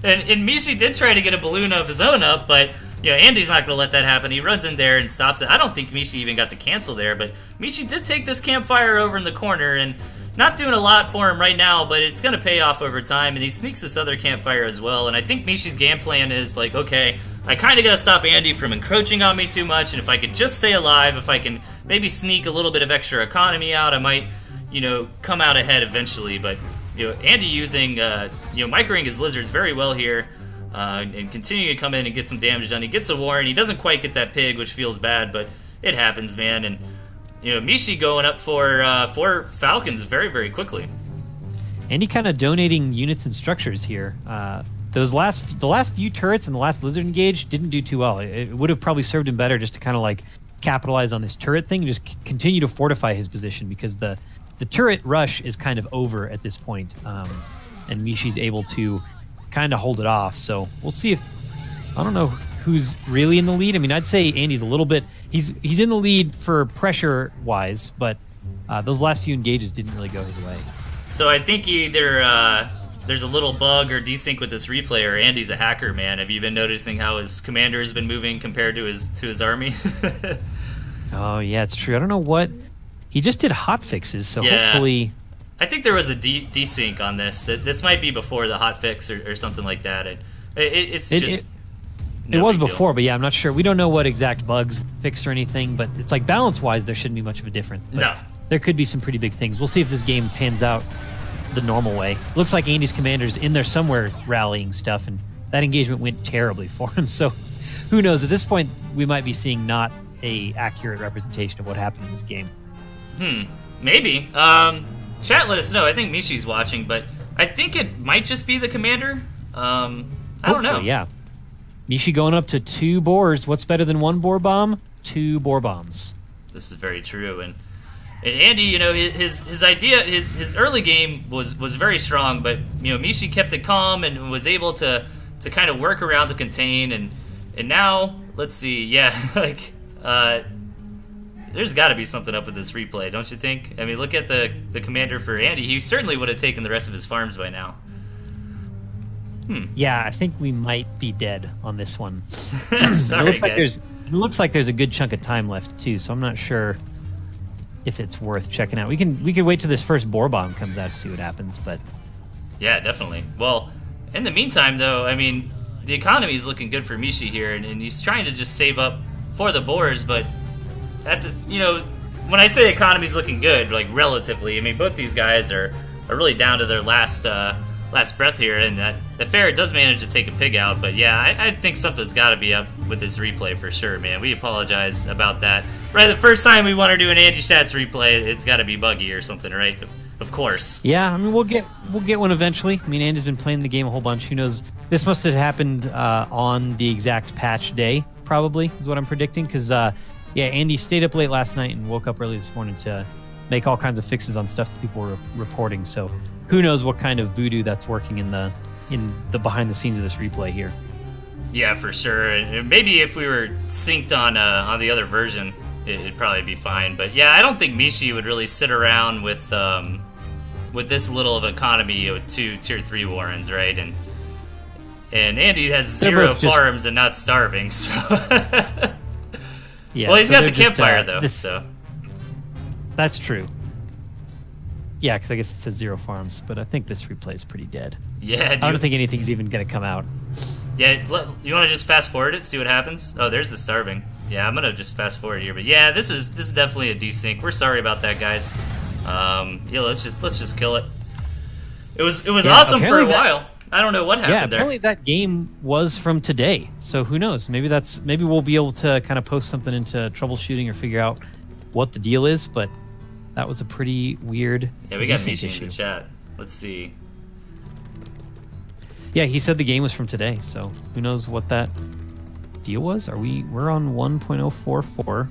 and Mishi did try to get a balloon of his own up, but Andy's not going to let that happen. He runs in there and stops it. I don't think Mishi even got the cancel there, but Mishi did take this campfire over in the corner, and not doing a lot for him right now, but it's going to pay off over time, and he sneaks this other campfire as well. And I think Mishi's game plan is like, okay, I kind of got to stop Andy from encroaching on me too much, and if I could just stay alive, if I can maybe sneak a little bit of extra economy out, I might, come out ahead eventually. But, Andy using, microing his lizards very well here, and continuing to come in and get some damage done. He gets a warren. He doesn't quite get that pig, which feels bad, but it happens, man. And Mishi going up for 4 falcons very, very quickly. Andy kind of donating units and structures here. The last few turrets and the last lizard engage didn't do too well. It would have probably served him better just to kind of like capitalize on this turret thing and just continue to fortify his position, because the turret rush is kind of over at this point, and Mishi's able to kind of hold it off. So we'll see if, I don't know who's really in the lead. I mean, I'd say Andy's a little bit, he's in the lead for pressure wise, but those last few engages didn't really go his way. So I think either there's a little bug or desync with this replay, or Andy's a hacker, man. Have you been noticing how his commander has been moving compared to his army? Oh yeah, it's true. I don't know what he just did hot fixes, so hopefully. I think there was a desync on this. This might be before the hot fix or something like that. It was before, but yeah, I'm not sure. We don't know what exact bugs fixed or anything, but it's like balance-wise, there shouldn't be much of a difference. But no. There could be some pretty big things. We'll see if this game pans out the normal way. Looks like Andy's commander's in there somewhere rallying stuff, and that engagement went terribly for him. So who knows? At this point, we might be seeing not a accurate representation of what happened in this game. Maybe. Chat, let us know. I think Mishi's watching, but I think it might just be the commander. I don't know. Yeah. Mishi going up to 2 boars. What's better than 1 boar bomb? 2 boar bombs. This is very true. And Andy, his idea, his early game was very strong, but Mishi kept it calm and was able to kind of work around to contain. And now, let's see, there's got to be something up with this replay, don't you think? I mean, look at the commander for Andy. He certainly would have taken the rest of his farms by now. Yeah, I think we might be dead on this one. Sorry, guys. It looks like there's a good chunk of time left too, so I'm not sure if it's worth checking out. We could wait till this first boar bomb comes out to see what happens, but yeah, definitely. Well, in the meantime, though, I mean, the economy is looking good for Mishi here, and he's trying to just save up for the boars, but at the when I say economy's looking good, like relatively, I mean both these guys are are really down to their last breath here, and that the ferret does manage to take a pig out. But yeah, I think something's got to be up with this replay for sure, man. We apologize about that. Right, the first time we want to do an Andy Stats replay, it's got to be buggy or something, right? Of course. Yeah, I mean we'll get one eventually. I mean Andy's been playing the game a whole bunch. Who knows? This must have happened on the exact patch day, probably is what I'm predicting. Because yeah, Andy stayed up late last night and woke up early this morning to make all kinds of fixes on stuff that people were reporting. So who knows what kind of voodoo that's working in the behind the scenes of this replay here. Yeah, for sure. And maybe if we were synced on the other version, it'd probably be fine. But yeah, I don't think Mishi would really sit around with this little of economy with 2 tier 3 Warrens, right? And Andy has 0 farms and not starving, so yeah. Well, he's so got the campfire though, so that's true. Yeah, because I guess it says 0 farms, but I think this replay is pretty dead. Yeah, I don't think anything's even gonna come out. Yeah, you want to just fast forward it, see what happens? Oh, there's the starving. Yeah, I'm gonna just fast forward here, but yeah, this is definitely a desync. We're sorry about that, guys. Yeah, let's just kill it. It was awesome for a while. I don't know what happened there. Yeah, apparently that game was from today, so who knows? Maybe we'll be able to kind of post something into troubleshooting or figure out what the deal is. But that was a pretty weird. Yeah, we got Mishi in the chat. Let's see. Yeah, he said the game was from today, so who knows what that deal was? We're on 1.044.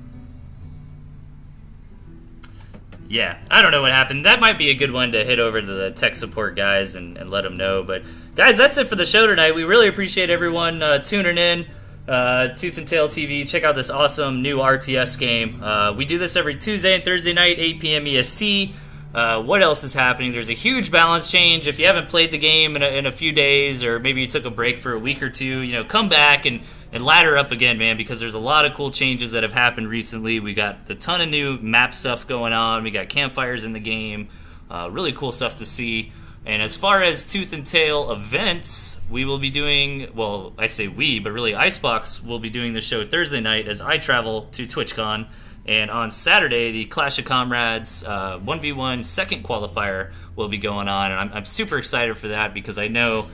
Yeah, I don't know what happened. That might be a good one to hit over to the tech support guys and let them know. But guys, that's it for the show tonight. We really appreciate everyone tuning in. TnTTV, check out this awesome new RTS game. We do this every Tuesday and Thursday night, 8 p.m. EST. What else is happening? There's a huge balance change. If you haven't played the game in a few days, or maybe you took a break for a week or two, come back and ladder up again, man, because there's a lot of cool changes that have happened recently. We got a ton of new map stuff going on. We got campfires in the game. Really cool stuff to see. And as far as Tooth and Tail events, we will be doing, well, I say we, but really Icebox will be doing the show Thursday night as I travel to TwitchCon. And on Saturday, the Clash of Comrades 1v1 second qualifier will be going on. And I'm super excited for that because I know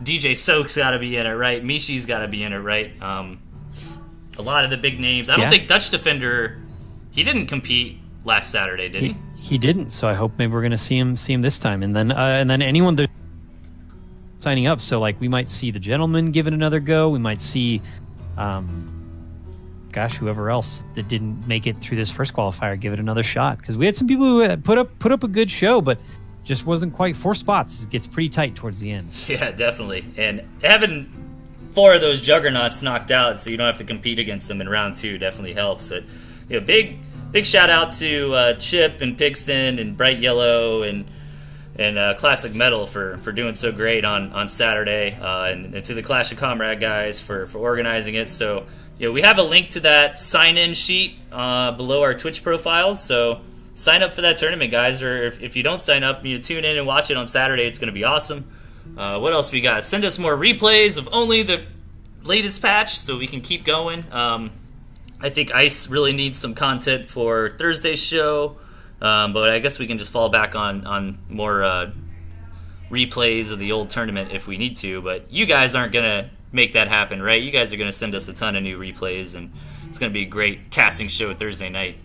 DJ Soak's got to be in it, right? Mishi's got to be in it, right? A lot of the big names. I don't think Dutch Defender, he didn't compete last Saturday, did he? He didn't, so I hope maybe we're going to see him this time. And then anyone that's signing up, so like we might see the Gentleman give it another go. We might see whoever else that didn't make it through this first qualifier give it another shot, because we had some people who put up a good show, but just wasn't quite 4 spots. It gets pretty tight towards the end. Yeah, definitely. And having 4 of those juggernauts knocked out so you don't have to compete against them in round 2 definitely helps. But big shout out to Chip and Pigston and Bright Yellow and Classic Metal for doing so great on Saturday, and to the Clash of Comrade guys for organizing it. So we have a link to that sign-in sheet below our Twitch profiles, so sign up for that tournament, guys. Or if you don't sign up, tune in and watch it on Saturday. It's going to be awesome. What else we got? Send us more replays of only the latest patch so we can keep going. I think Ice really needs some content for Thursday's show, but I guess we can just fall back on more replays of the old tournament if we need to. But you guys aren't going to make that happen, right? You guys are going to send us a ton of new replays, and it's going to be a great casting show Thursday night.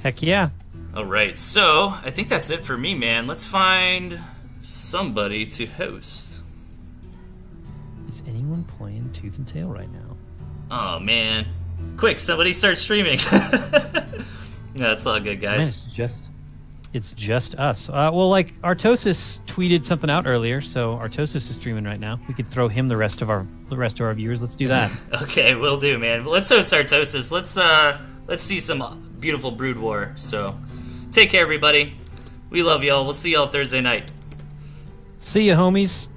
Heck yeah. All right, so I think that's it for me, man. Let's find somebody to host. Is anyone playing Tooth and Tail right now? Oh, man. Quick, somebody start streaming. Yeah, it's all good, guys. Man, it's just us. Well, like Artosis tweeted something out earlier, so Artosis is streaming right now. We could throw him the rest of our viewers. Let's do that. Okay, we'll do, man. Let's host Artosis. Let's see some beautiful Brood War. So, take care, everybody. We love y'all. We'll see y'all Thursday night. See ya, homies.